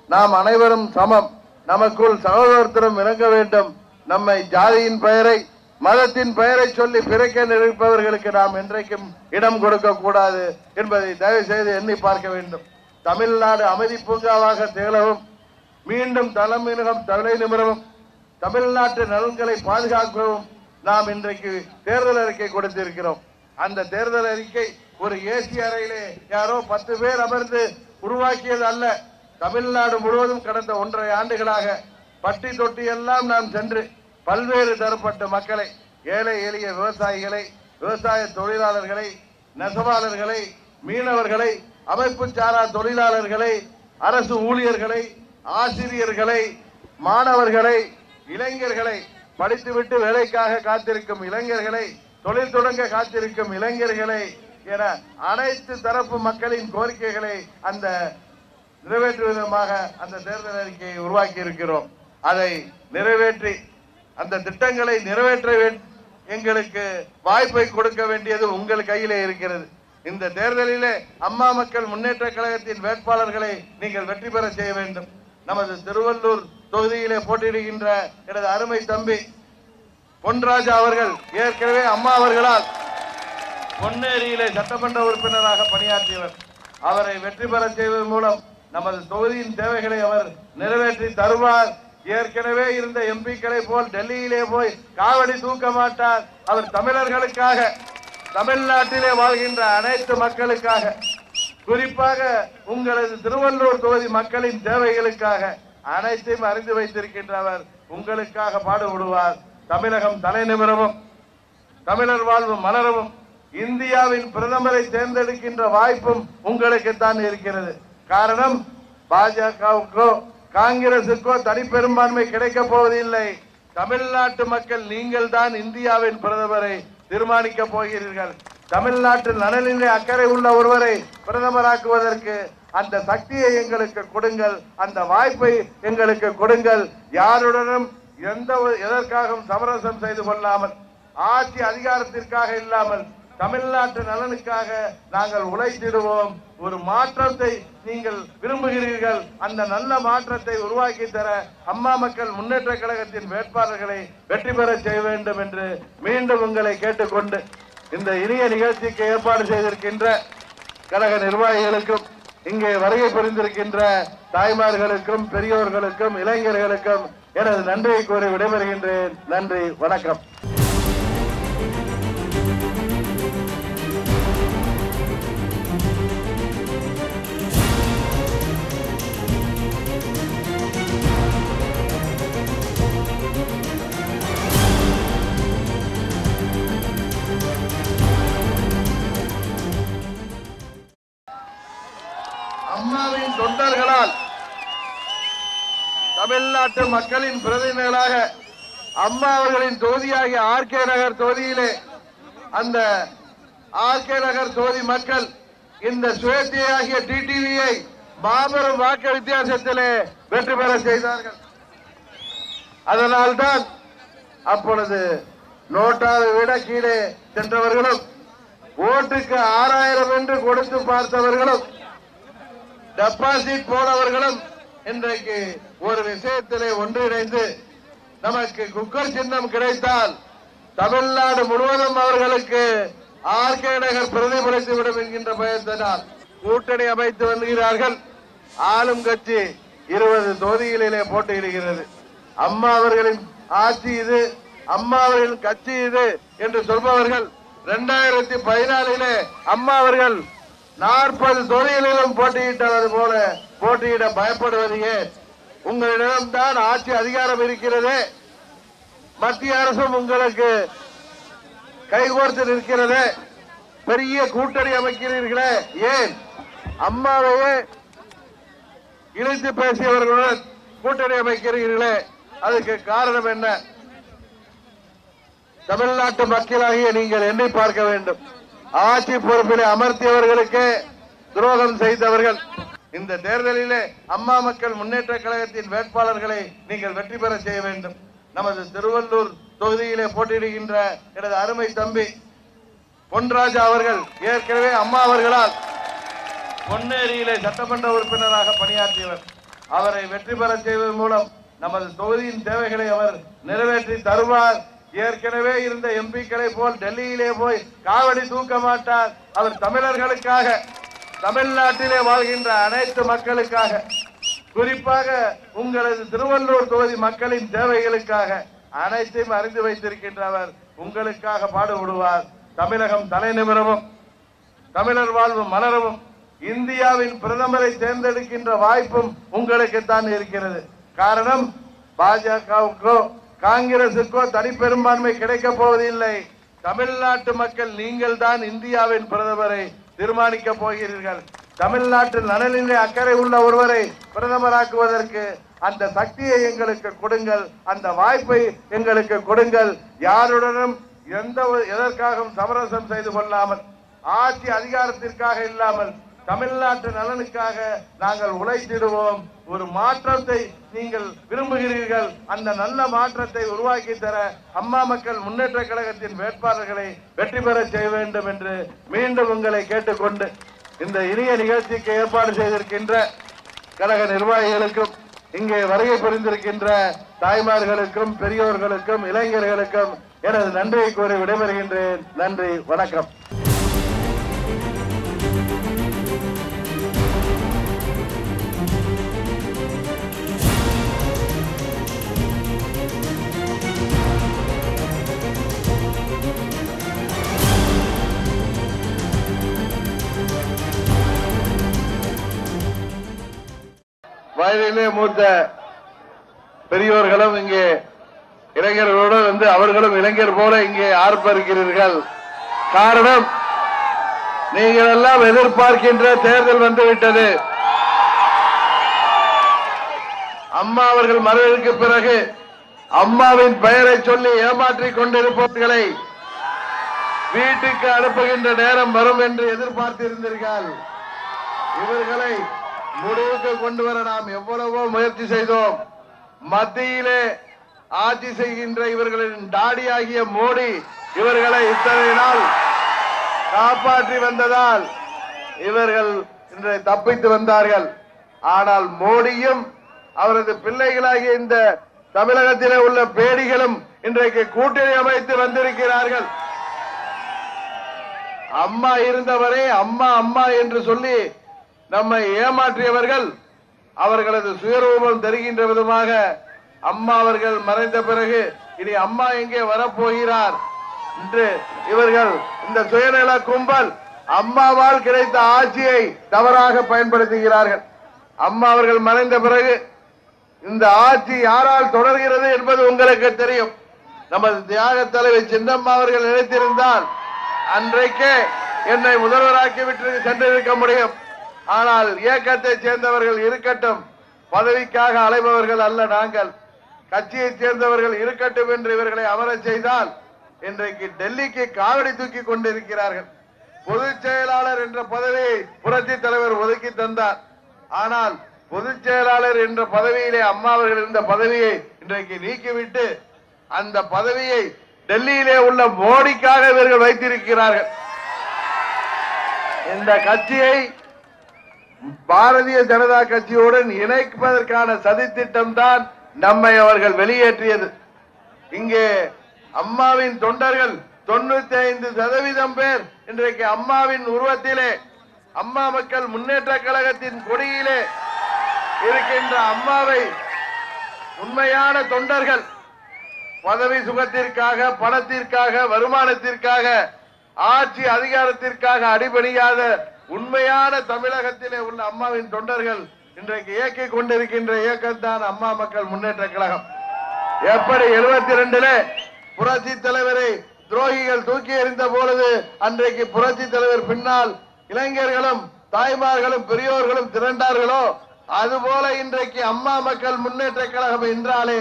நாம் அனைவரும் சமம். நமக்குள் சகோதரத்துவம் இறங்க வேண்டும். நம்மை ஜாதியின் பெயரை, மதத்தின் பெயரை சொல்லி பிறக்க நினைப்பவர்களுக்கு நாம் என்றைக்கும் இடம் கொடுக்க கூடாது என்பதை தயவு செய்து எண்ணி பார்க்க வேண்டும். தமிழ்நாடு அமைதி பூங்காவாக திகழவும், மீண்டும் தலை நிமிரவும், தமிழ்நாட்டு நலன்களை பாதுகாக்கவும் நாம் இன்றைக்கு தேர்தல் அறிக்கை கொடுத்திருக்கிறோம். அந்த தேர்தல் அறிக்கை ஒரு ஏசி அறையிலே யாரோ 10 பேர் அமர்ந்து உருவாக்கியது அல்ல. தமிழ்நாடு முழுவதும் கடந்த 1.5 ஆண்டுகளாக பட்டி தொட்டி எல்லாம் நாம் சென்று பல்வேறு தரப்பட்ட மக்களை, ஏழை எளிய விவசாயிகளை, விவசாய தொழிலாளர்களை, நெசவாளர்களை, மீனவர்களை, அமைப்பு சாரா தொழிலாளர்களை, அரசு ஊழியர்களை, ஆசிரியர்களை, மாணவர்களை, இளைஞர்களை, படித்துவிட்டு வேலைக்காக காத்திருக்கும் இளைஞர்களை, தொழில் தொடங்க காத்திருக்கும் இளைஞர்களை என அனைத்து தரப்பு மக்களின் கோரிக்கைகளை அந்த நிறைவேற்றும் விதமாக அந்த தேர்தல் அறிக்கையை உருவாக்கி இருக்கிறோம். அதை நிறைவேற்றி அந்த திட்டங்களை நிறைவேற்ற எங்களுக்கு வாய்ப்பை கொடுக்க வேண்டியது உங்கள் கையிலே இருக்கிறது. இந்த தேர்தலிலே அம்மா மக்கள் முன்னேற்ற கழகத்தின் வேட்பாளர்களை நீங்கள் வெற்றி பெற செய்ய வேண்டும். நமது திருவள்ளூர் தொகுதியிலே போட்டியிடுகின்ற எனது அருமை தம்பி பொன்ராஜா அவர்கள் ஏற்கனவே அம்மா அவர்களால் பொன்னேரியிலே சட்டமன்ற உறுப்பினராக பணியாற்றியவர். அவரை வெற்றி பெற செய்வதன் மூலம் நமது தொகுதியின் தேவைகளை அவர் நிறைவேற்றி தருவார். ஏற்கனவே இருந்த எம்பிக்களை போல் டெல்லியிலே போய் காவடி தூக்க மாட்டார். அவர் தமிழர்களுக்காக, தமிழ்நாட்டிலே வாழ்கின்ற அனைத்து மக்களுக்காக, குறிப்பாக உங்களது திருவள்ளூர் தொகுதி மக்களின் தேவைகளுக்காக அனைத்தையும் அறிந்து வைத்திருக்கின்றவர். உங்களுக்காக பாடுபடுவார். தமிழகம் தலை நிமிரவும், தமிழர் வாழ்வு மலரவும், இந்தியாவின் பிரதமரை தேர்ந்தெடுக்கின்ற வாய்ப்பும் உங்களுக்கு தான் இருக்கிறது. காரணம், பாஜகவுக்கோ காங்கிரசுக்கோ தனிப்பெரும்பான்மை கிடைக்க போவதில்லை. தமிழ்நாட்டு மக்கள் நீங்கள் தான் இந்தியாவின் பிரதமரை தீர்மானிக்க போகிறீர்கள். தமிழ்நாட்டு நலனிலே அக்கறை உள்ள ஒருவரை பிரதமராக்குவதற்கு அந்த சக்தியை எங்களுக்கு கொடுங்கள், அந்த வாய்ப்பை எங்களுக்கு கொடுங்கள். யாருடனும் எதற்காகவும் சமரசம் செய்து கொள்ளாமல், ஆட்சி அதிகாரத்திற்காக இல்லாமல் தமிழ்நாட்டு நலனுக்காக நாங்கள் உழைத்திடுவோம். ஒரு மாற்றத்தை நீங்கள் விரும்புகிறீர்கள். அந்த நல்ல மாற்றத்தை உருவாக்கி தர அம்மா மக்கள் முன்னேற்ற கழகத்தின் வேட்பாளர்களை வெற்றி பெற செய்ய வேண்டும் என்று மீண்டும் உங்களை கேட்டுக்கொண்டு இந்த இனிய நிகழ்ச்சிக்கு ஏற்பாடு செய்திருக்கின்ற கழக நிர்வாகிகளுக்கும், இங்கே வருகை புரிந்திருக்கின்ற தாய்மார்களுக்கும், பெரியோர்களுக்கும், இளைஞர்களுக்கும் எனது நன்றியை கூறி விடைபெறுகின்றேன். நன்றி, வணக்கம். அம்மாவின் தொண்டர்களால், தமிழ்நாட்டு மக்களின் பிரதிநிதிகளாக அம்மா அவர்களின் தொகுதியாகிய ஆர்கே நகர் தொகுதியிலே அந்த ஆர்கே நகர் தொகுதி மக்கள் இந்த சுயேட்சையாகிய டிடிவியை மாபெரும் வாக்கு வித்தியாசத்திலே வெற்றி பெற செய்தார்கள். அதனால்தான் அப்பொழுது நோட்டாவை விட கீழே சென்றவர்களும் ஓட்டுக்கு 6000 என்று கொடுத்து பார்த்தவர்களும் டெபாசிட் போனவர்களும் இன்றைக்கு ஒரு விஷயத்திலே ஒன்றிணைந்து நமக்கு குக்கர் சின்னம் கிடைத்தால் தமிழ்நாடு முழுவதும் அவர்களுக்கு ஆர்கே நகர் பிரதிபலித்துவிடும் என்கின்ற பயத்தினால் கூட்டணி அமைத்து வருகிறார்கள். ஆளும் கட்சி 20 தொகுதிகளிலே போட்டியிடுகிறது. அம்மா அவர்களின் ஆட்சி இது, அம்மா அவர்களின் கட்சி இது என்று சொல்பவர்கள் 2014 அம்மா அவர்கள் 40 தொகுதிகளிலும் போட்டியிட்டது போல போட்டியிட பயப்படுவது ஏன்? உங்களிடம்தான் ஆட்சி அதிகாரம் இருக்கிறது, மத்திய அரசும் உங்களுக்கு கைகோர்த்து நிற்கிறது, பெரிய கூட்டணி அமைக்கிறீர்களே ஏன்? அம்மாவையே இணைத்து பேசியவர்களுடன் கூட்டணி அமைக்கிறீர்களே, அதுக்கு காரணம் என்ன? தமிழ்நாட்டு மக்களாகிய நீங்கள் எண்ணி பார்க்க வேண்டும். ஆட்சி பொறுப்பிலே அமர்த்தியவர்களுக்கு துரோகம் செய்தவர்கள். இந்த தேர்தலிலே அம்மா மக்கள் முன்னேற்ற கழகத்தின் வேட்பாளர்களை நீங்கள் வெற்றி பெற செய்ய வேண்டும். நமது திருவள்ளூர் தொகுதியிலே போட்டியிடுகின்ற எனது அருமை தம்பி பொன்ராஜா அவர்கள் ஏற்கனவே அம்மா அவர்களால் பொன்னேரியிலே சட்டமன்ற உறுப்பினராக பணியாற்றியவர். அவரை வெற்றி பெற செய்வதன் மூலம் நமது தொகுதியின் தேவைகளை அவர் நிறைவேற்றி தருவார். ஏற்கனவே இருந்த எம்பிக்களை போல் டெல்லியிலே போய் காவடி தூக்க மாட்டார். அவர் தமிழர்களுக்காக, தமிழ்நாட்டிலே வாழ்கின்ற அனைத்து மக்களுக்காக, குறிப்பாக உங்களது திருவள்ளூர் தொகுதி மக்களின் தேவைகளுக்காக அனைத்தையும் அறிந்து வைத்திருக்கின்றவர். உங்களுக்காக பாடுபடுவார். தமிழகம் தலை நிமிரவும் தமிழர் வாழ்வு மலரவும் இந்தியாவின் பிரதமரை தேர்ந்தெடுக்கின்ற வாய்ப்பும் உங்களுக்கு தான் இருக்கிறது. காரணம், பாஜகவுக்கோ காங்கிரசுக்கோ தனிப்பெரும்பான்மை கிடைக்கப் போவதில்லை. தமிழ்நாட்டு மக்கள் நீங்கள் தான் இந்தியாவின் பிரதமரை தீர்மானிக்க போகிறீர்கள். தமிழ்நாட்டு நலனிலே அக்கறை உள்ள ஒருவரை பிரதமராக்குவதற்கு அந்த சக்தியை எங்களுக்கு கொடுங்கள், அந்த வாய்ப்பை எங்களுக்கு கொடுங்கள். யாருடனும் எதற்காகவும் சமரசம் செய்து கொள்ளாமல், ஆட்சி அதிகாரத்திற்காக இல்லாமல் தமிழ்நாட்டு நலனுக்காக நாங்கள் உழைத்திடுவோம். ஒரு மாற்றத்தை நீங்கள் விரும்புகிறீர்கள். அந்த நல்ல மாற்றத்தை உருவாக்கி தர அம்மா மக்கள் முன்னேற்ற கழகத்தின் வேட்பாளர்களை வெற்றி பெற செய்ய வேண்டும் என்று மீண்டும் உங்களை கேட்டுக்கொண்டு இந்த இனிய நிகழ்ச்சிக்கு ஏற்பாடு செய்திருக்கின்ற கழக நிர்வாகிகளுக்கும், இங்கே வருகை புரிந்திருக்கின்ற தாய்மார்களுக்கும், பெரியோர்களுக்கும், இளைஞர்களுக்கும் எனது நன்றியை கூறி விடைபெறுகின்றேன். நன்றி, வணக்கம். வயதிலே மூத்த பெரியோர்களும் இங்கே இளைஞர்களோடு வந்து அவர்களும் இளைஞர் போல இங்கே ஆர்ப்பரிக்கிறீர்கள். காரணம், நீங்கள் எல்லாம் எதிர்பார்க்கின்ற தேர்தல் வந்துவிட்டது. அம்மா அவர்கள் மறைவுக்கு பிறகு அம்மாவின் பெயரை சொல்லி ஏமாற்றிக் கொண்டிருப்பவர்களை வீட்டுக்கு அனுப்புகின்ற நேரம் வரும் என்று எதிர்பார்த்திருந்தீர்கள். இவர்களை முடிவுக்கு கொண்டு வர நாம் எவ்வளவோ முயற்சி செய்தோம். மத்தியிலே ஆட்சி செய்கின்ற இவர்களின் டாடியாகிய மோடி இவர்களை இத்தனை நாள் காப்பாற்றி வந்ததால் இவர்கள் இன்றைய தப்பித்து வந்தார்கள். ஆனால் மோடியும் அவரது பிள்ளைகளாகிய இந்த தமிழகத்திலே உள்ள பேடிகளும் இன்றைக்கு கூட்டணி அமைத்து வந்திருக்கிறார்கள். அம்மா இருந்தவரை அம்மா அம்மா என்று சொல்லி நம்மை ஏமாற்றியவர்கள் அவர்களது சுயரூபம் தெரிகின்ற விதமாக அம்மா அவர்கள் மறைந்த பிறகு இனி அம்மா எங்கே வரப்போகிறார் என்று இவர்கள் இந்த சுயநல கும்பல் அம்மாவால் கிடைத்த ஆட்சியை தவறாக பயன்படுத்துகிறார்கள். அம்மா அவர்கள் மறைந்த பிறகு இந்த ஆட்சி யாரால் தொடர்கிறது என்பது உங்களுக்கு தெரியும். நமது தியாக தலைவி சின்னம்மா அவர்கள் நினைத்திருந்தால் அன்றைக்கே என்னை முதல்வராக்கி விட்டு சென்றிருக்க முடியும். ஆனால் இயக்கத்தை சேர்ந்தவர்கள் இருக்கட்டும், பதவிக்காக அலைபவர்கள் அல்ல நாங்கள், கட்சியைச் சேர்ந்தவர்கள் இருக்கட்டும் என்று இவர்களை அமரச் செய்தால் இன்றைக்கு டெல்லிக்கு காவடி தூக்கி கொண்டிருக்கிறார்கள். பொதுச் செயலாளர் என்ற பதவியை புரட்சி தலைவர் ஒதுக்கி தந்தார். ஆனால் பொதுச் செயலாளர் என்ற பதவியிலே அம்மா அவர்கள் இருந்த பதவியை இன்றைக்கு நீக்கிவிட்டு அந்த பதவியை டெல்லியிலே உள்ள மோடிக்காக இவர்கள் வைத்திருக்கிறார்கள். இந்த கட்சியை பாரதிய ஜனதா கட்சியுடன் இணைப்பதற்கான சதித்திட்டம் தான் நம்மை அவர்கள் வெளியேற்றியது. இங்கே அம்மாவின் தொண்டர்கள் 95% பேர் இன்றைக்கு அம்மாவின் உருவத்திலே, அம்மா மக்கள் முன்னேற்ற கழகத்தின் கொடியிலே இருக்கின்ற அம்மாவை உண்மையான தொண்டர்கள் பதவி சுகத்திற்காக, பணத்திற்காக, வருமானத்திற்காக, ஆட்சி அதிகாரத்திற்காக அடிபணியாத உண்மையான தமிழகத்திலே உள்ள அம்மாவின் தொண்டர்கள் இன்றைக்கு இயக்கிக் கொண்டிருக்கின்ற இயக்கம் தான் அம்மா மக்கள் முன்னேற்ற கழகம். எப்படி 72 புரட்சி தலைவரை துரோகிகள் தூக்கி எறிந்த பொழுது அன்றைக்கு புரட்சி தலைவர் பின்னால் இளைஞர்களும் தாய்மார்களும் பெரியோர்களும் திரண்டார்களோ, அதுபோல இன்றைக்கு அம்மா மக்கள் முன்னேற்ற கழகம் என்றாலே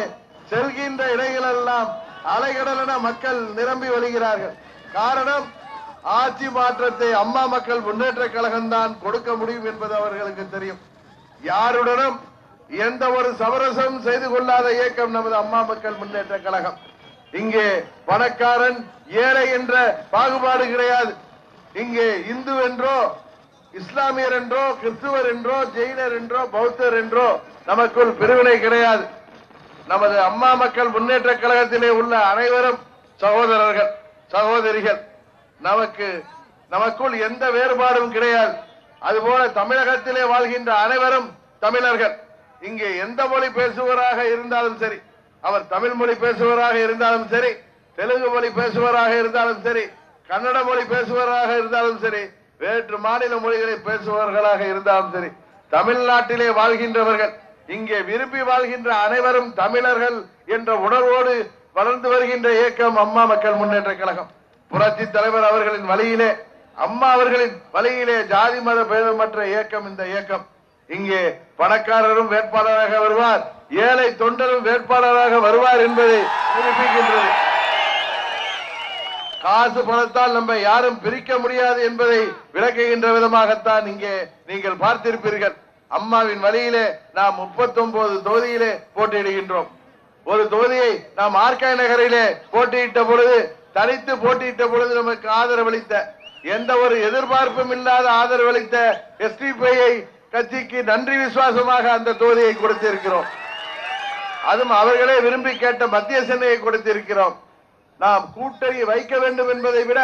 செல்கின்ற இடைகளெல்லாம் அலைகடலென மக்கள் நிரம்பி வருகிறார்கள். காரணம், ஆட்சி மாற்றத்தை அம்மா மக்கள் முன்னேற்ற கழகம் தான் கொடுக்க முடியும் என்பது அவர்களுக்கு தெரியும். யாருடனும் எந்த ஒரு சமரசம் செய்து கொள்ளாத இயக்கம் நமது அம்மா மக்கள் முன்னேற்ற கழகம். இங்கே பணக்காரன் ஏழை என்ற பாகுபாடு கிடையாது. இங்கே இந்து என்றோ, இஸ்லாமியர் என்றோ, கிறிஸ்துவர் என்றோ, ஜெயினர் என்றோ, பௌத்தர் என்றோ நமக்குள் பிரிவினை கிடையாது. நமது அம்மா மக்கள் முன்னேற்ற கழகத்திலே உள்ள அனைவரும் சகோதரர்கள், சகோதரிகள். நமக்குள் எந்த வேறுபாடும் கிடையாது. அதுபோல தமிழகத்திலே வாழ்கின்ற அனைவரும் தமிழர்கள். இங்கே எந்த மொழி பேசுவராக இருந்தாலும் சரி, அவர் தமிழ் மொழி பேசுவராக இருந்தாலும் சரி, தெலுங்கு மொழி பேசுவராக இருந்தாலும் சரி, கன்னட மொழி பேசுவராக இருந்தாலும் சரி, வேற்று மாநில மொழிகளை பேசுபவர்களாக இருந்தாலும் சரி, தமிழ்நாட்டிலே வாழ்கின்றவர்கள், இங்கே விரும்பி வாழ்கின்ற அனைவரும் தமிழர்கள் என்ற உணர்வோடு வளர்ந்து வருகின்ற இயக்கம் அம்மா மக்கள் முன்னேற்ற கழகம். புரட்சி தலைவர் அவர்களின் வழியிலே, அம்மா அவர்களின் வழியிலே ஜாதி மத பேதமற்ற இயக்கம் இந்த இயக்கம். இங்கே பணக்காரரும் வேட்பாளராக வருவார், ஏழை தொண்டரும் வேட்பாளராக வருவார் என்பதை நிரூபிக்கின்றது. காசு பணத்தால் நம்ம யாரும் பிரிக்க முடியாது என்பதை விளக்குகின்ற விதமாகத்தான் இங்கே நீங்கள் பார்த்திருப்பீர்கள். அம்மாவின் வழியிலே நாம் 39 தொகுதியிலே போட்டியிடுகின்றோம். ஒரு தொகுதியை நாம் ஆர்காய் நகரிலே போட்டியிட்ட பொழுது, தனித்து போட்டியிட்ட பொழுது நமக்கு ஆதரவளித்த, எந்த ஒரு எதிர்பார்ப்பும் இல்லாத ஆதரவளித்த எஸ்டிபிஐ கட்சிக்கு நன்றி விசுவாசமாக அந்த தொகுதியை கொடுத்திருக்கிறோம். அதுவும் அவர்களே விரும்பி கேட்ட மத்திய சென்னையை கொடுத்திருக்கிறோம். நாம் கூட்டணி வைக்க வேண்டும் என்பதை விட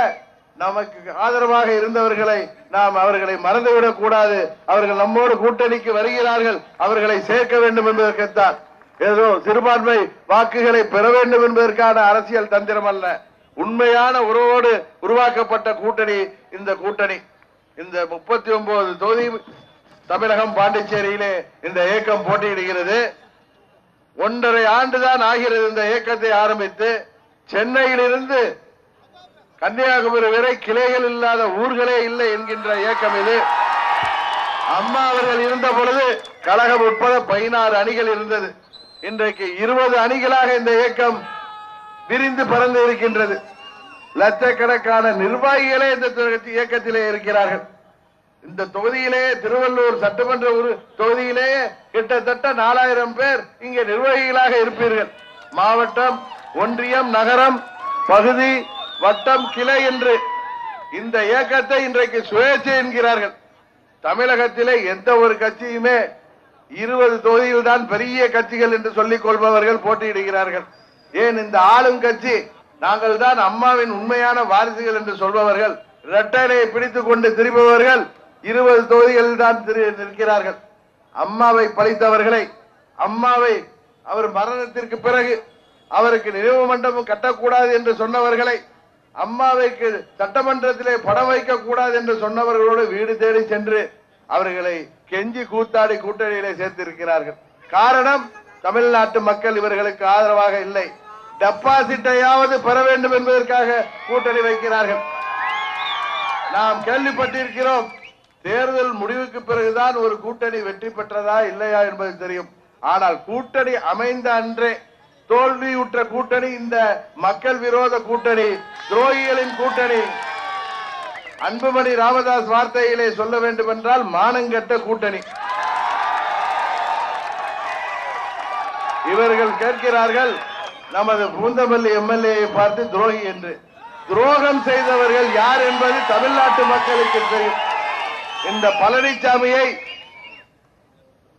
நமக்கு ஆதரவாக இருந்தவர்களை நாம் அவர்களை மறந்துவிடக் கூடாது. அவர்கள் நம்மோடு கூட்டணிக்கு வருகிறார்கள், அவர்களை சேர்க்க வேண்டும் என்பதற்குத்தான். ஏதோ சிறுபான்மை வாக்குகளை பெற வேண்டும் என்பதற்கான அரசியல் தந்திரம் அல்ல. உண்மையான உறவோடு உருவாக்கப்பட்ட கூட்டணி இந்த கூட்டணி. இந்த 39 தொகுதி தமிழகம் பாண்டிச்சேரியிலே இந்த இயக்கம் போட்டியிடுகிறது. 1.5 ஆண்டுதான் ஆகிறது இந்த இயக்கத்தை ஆரம்பித்து. சென்னையிலிருந்து கன்னியாகுமரி வரை கிளைகள் இல்லாத ஊர்களே இல்லை என்கின்ற இயக்கம் இது. அம்மா அவர்கள் இருந்த பொழுது கழகம் உட்பட 16 அணிகள் இருந்தது. இன்றைக்கு 20 அணிகளாக இந்த இயக்கம் விரிந்து பறந்து இருக்கின்றது. லட்சக்கணக்கான நிர்வாகிகளே இந்த இயக்கத்திலே இருக்கிறார்கள். இந்த தொகுதியிலே, திருவள்ளூர் சட்டமன்ற தொகுதியிலேயே கிட்டத்தட்ட 4000 பேர் இங்கே நிர்வாகிகளாக இருப்பீர்கள். மாவட்டம், ஒன்றியம், நகரம், பகுதி, வட்டம், கிளை என்று இந்த இயக்கத்தை இன்றைக்கு சுயேட்சை என்கிறார்கள். தமிழகத்திலே எந்த ஒரு கட்சியுமே 20 தொகுதியில் தான் பெரிய கட்சிகள் என்று சொல்லிக் கொள்பவர்கள் போட்டியிடுகிறார்கள். ஏன் இந்த ஆளும் கட்சி நாங்கள் தான் அம்மாவின் உண்மையான வாரிசுகள் என்று சொல்பவர்கள், இரட்டையை பிடித்துக் கொண்டு திரிபவர்கள் 20 தொகுதிகளில் தான் நிற்கிறார்கள். அம்மாவை பழித்தவர்களை, அம்மாவை அவர் மரணத்திற்கு பிறகு அவருக்கு நினைவு மண்டபம் கட்டக்கூடாது என்று சொன்னவர்களை, அம்மாவைக்கு சட்டமன்றத்திலே படம் வைக்க கூடாது என்று சொன்னவர்களோடு வீடு தேடி சென்று அவர்களை கெஞ்சி கூத்தாடி கூட்டணியிலே சேர்த்திருக்கிறார்கள். காரணம், தமிழ்நாட்டு மக்கள் இவர்களுக்கு ஆதரவாக இல்லை. டெபாசிட்டையாவது பெற வேண்டும் என்பதற்காக கூட்டணி வைக்கிறார்கள். நாம் கேள்விப்பட்டிருக்கிறோம், தேர்தல் முடிவுக்கு பிறகுதான் ஒரு கூட்டணி வெற்றி பெற்றதா இல்லையா என்பது தெரியும். ஆனால் கூட்டணி அமைந்த அன்றே தோல்வியுற்ற கூட்டணி இந்த மக்கள் விரோத கூட்டணி, துரோகிகளின் கூட்டணி. அன்புமணி ராமதாஸ் வார்த்தையிலே சொல்ல வேண்டும் என்றால் மானங்கெட்ட கூட்டணி. இவர்கள் கேட்கிறார்கள் நமது பூந்தமல்லி எம்எல்ஏ பார்த்து துரோகி என்று. துரோகம் செய்தவர்கள் யார் என்பது தமிழ்நாட்டு மக்களுக்கு தெரியும். இந்த பழனிசாமியை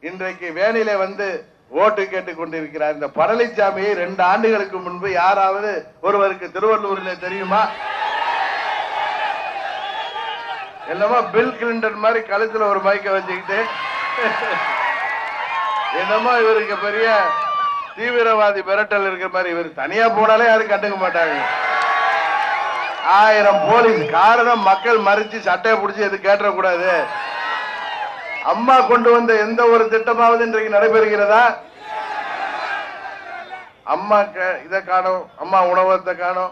இன்றைக்கு வேனிலே வந்து ஓட்டு கேட்டுக் கொண்டிருக்கிறார். இந்த பழனிசாமியை 2 ஆண்டுகளுக்கு முன்பு யாராவது ஒருவருக்கு திருவள்ளூரில் தெரியுமா? என்னமோ பில் கிளின்டன் மாதிரி கழுத்துல ஒரு மைக்க வச்சுக்கிட்டு என்னமோ இவருக்கு பெரிய தீவிரவாதி மிரட்டல் இருக்கிற மாதிரி. இவர் தனியா போனாலே யாரும் கண்டுக்க மாட்டாங்க. 1000 போலீஸ். காரணம் மக்கள் மறிச்சு சட்டையை பிடிச்சி எது கேட்டக்கூடாது. அம்மா கொண்டு வந்த எந்த ஒரு திட்டமாவது இன்றைக்கு நடைபெறுகிறதா? அம்மா இதை காணும், அம்மா உணவகத்தை காணும்,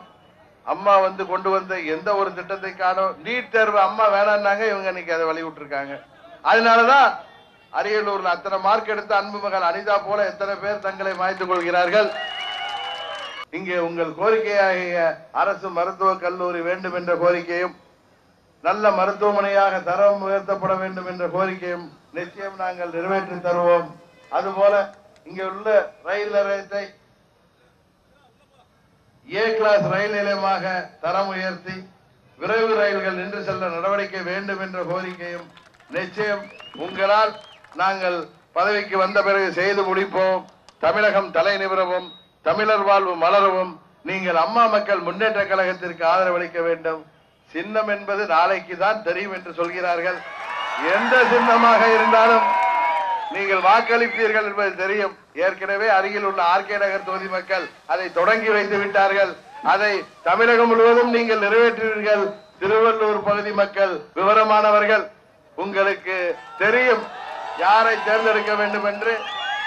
அம்மா வந்து கொண்டு வந்த எந்த ஒரு திட்டத்தை காணும். நீட் தேர்வு அம்மா வேணான்னாங்க, இவங்க இன்னைக்கு அதை வழி விட்டுருக்காங்க. அதனாலதான் அரியலூர்ல அத்தனை மார்க் எடுத்த அன்பு மகள் அனிதா போல எத்தனை பேர் தங்களை மாய்த்துக் கொள்கிறார்கள். இங்கே உங்கள் கோரிக்கையாகிய அரசு மருத்துவக் கல்லூரி வேண்டும் என்ற கோரிக்கையும், நல்ல மருத்துவமனையாக தரம் உயர்த்தப்பட வேண்டும் என்ற கோரிக்கையும் நிச்சயம் நாங்கள் நிறைவேற்றி தருவோம். அதுபோல இங்கே உள்ள ரயில் நிலையத்தை ஏ கிளாஸ் ரயில் நிலையமாக தரம் உயர்த்தி விரைவு ரயில்கள் நின்று செல்ல நடவடிக்கை வேண்டும் என்ற கோரிக்கையும் நிச்சயம் உங்களால் நாங்கள் பதவிக்கு வந்த பிறகு செய்து முடிப்போம். தமிழகம் தலை நிமிரவும், தமிழர் வாழ்வு மலரவும். நீங்கள் அம்மா மக்கள் முன்னேற்ற கழகத்திற்கு ஆதரவளிக்க வேண்டும். சின்னம் என்பது நாளைக்கு தான் தெரியும் என்று சொல்கிறார்கள். எந்த சின்னமாக இருந்தாலும் நீங்கள் வாக்களிப்பீர்கள் என்பது தெரியும். ஏற்கனவே அருகில் உள்ள ஆர்கே நகர் தொகுதி மக்கள் அதை தொடங்கி வைத்து விட்டார்கள். அதை தமிழகம் முழுவதும் நீங்கள் நிறைவேற்றுவீர்கள். திருவள்ளூர் பகுதி மக்கள் விவரமானவர்கள், உங்களுக்கு தெரியும் யாரை தேர்ந்தெடுக்க வேண்டும் என்று.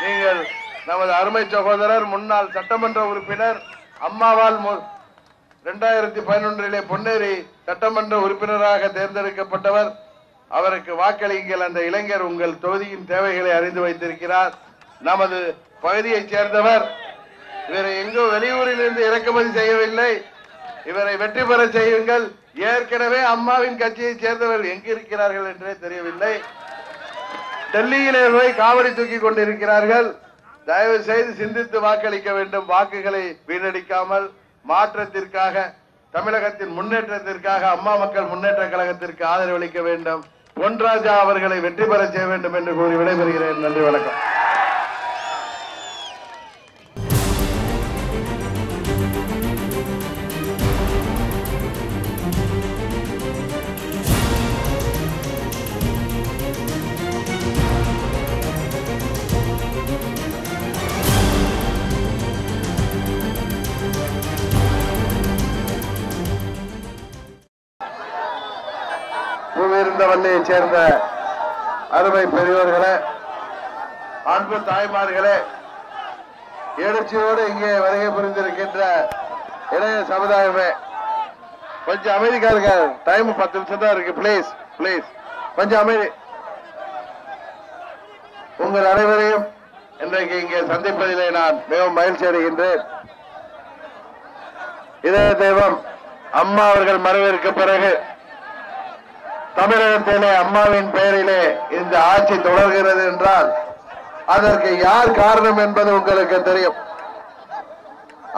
நீங்கள் நமது அருமை சகோதரர் முன்னாள் சட்டமன்ற உறுப்பினர் அம்மாவால் 2011 பொன்னேரி சட்டமன்ற உறுப்பினராக தேர்ந்தெடுக்கப்பட்டவர். அவருக்கு வாக்களிங்கள். அந்த இளைஞர் உங்கள் தொகுதியின் தேவைகளை அறிந்து வைத்திருக்கிறார். நமது பகுதியைச் சேர்ந்தவர். இவரை எங்கோ வெளியூரில் இருந்து இறக்குமதி செய்யவில்லை. இவரை வெற்றி பெற செய்யுங்கள். ஏற்கனவே அம்மாவின் கட்சியைச் சேர்ந்தவர்கள் எங்கு இருக்கிறார்கள் என்றே தெரியவில்லை. டெல்லியிலே போய் காவடி தூக்கி கொண்டிருக்கிறார்கள். தயவு செய்து சிந்தித்து வாக்களிக்க வேண்டும். வாக்குகளை வீணடிக்காமல் மாற்றத்திற்காக, தமிழகத்தின் முன்னேற்றத்திற்காக அம்மா மக்கள் முன்னேற்ற கழகத்திற்கு ஆதரவளிக்க வேண்டும். பொன்ராஜா அவர்களை வெற்றி பெற செய்ய வேண்டும் என்று கூறி விடைபெறுகிறேன். நன்றி, வணக்கம். பூவிருந்தவல்லியைச் சேர்ந்த அருமை பெரியோர்களே, அன்பு தாய்மார்களே, எழுச்சியோடு இங்கே வருகை புரிந்திருக்கின்ற இளைய சமுதாயமே, கொஞ்சம் அமைதிக்கா இருக்க. டைம் 10 நிமிஷம் தான் இருக்கு. பிளீஸ் பிளீஸ் கொஞ்சம் அமைதி. உங்கள் அனைவரையும் இன்றைக்கு இங்கே சந்திப்பதிலே நான் மிகவும் மகிழ்ச்சி அடைகின்றேன். இதய தெய்வம் அம்மா அவர்கள் மறைவிற்கு பிறகு தமிழகத்திலே அம்மாவின் பெயரிலே இந்த ஆட்சி தொடர்கிறது என்றால் அதற்கு யார் காரணம் என்பது உங்களுக்கு தெரியும்.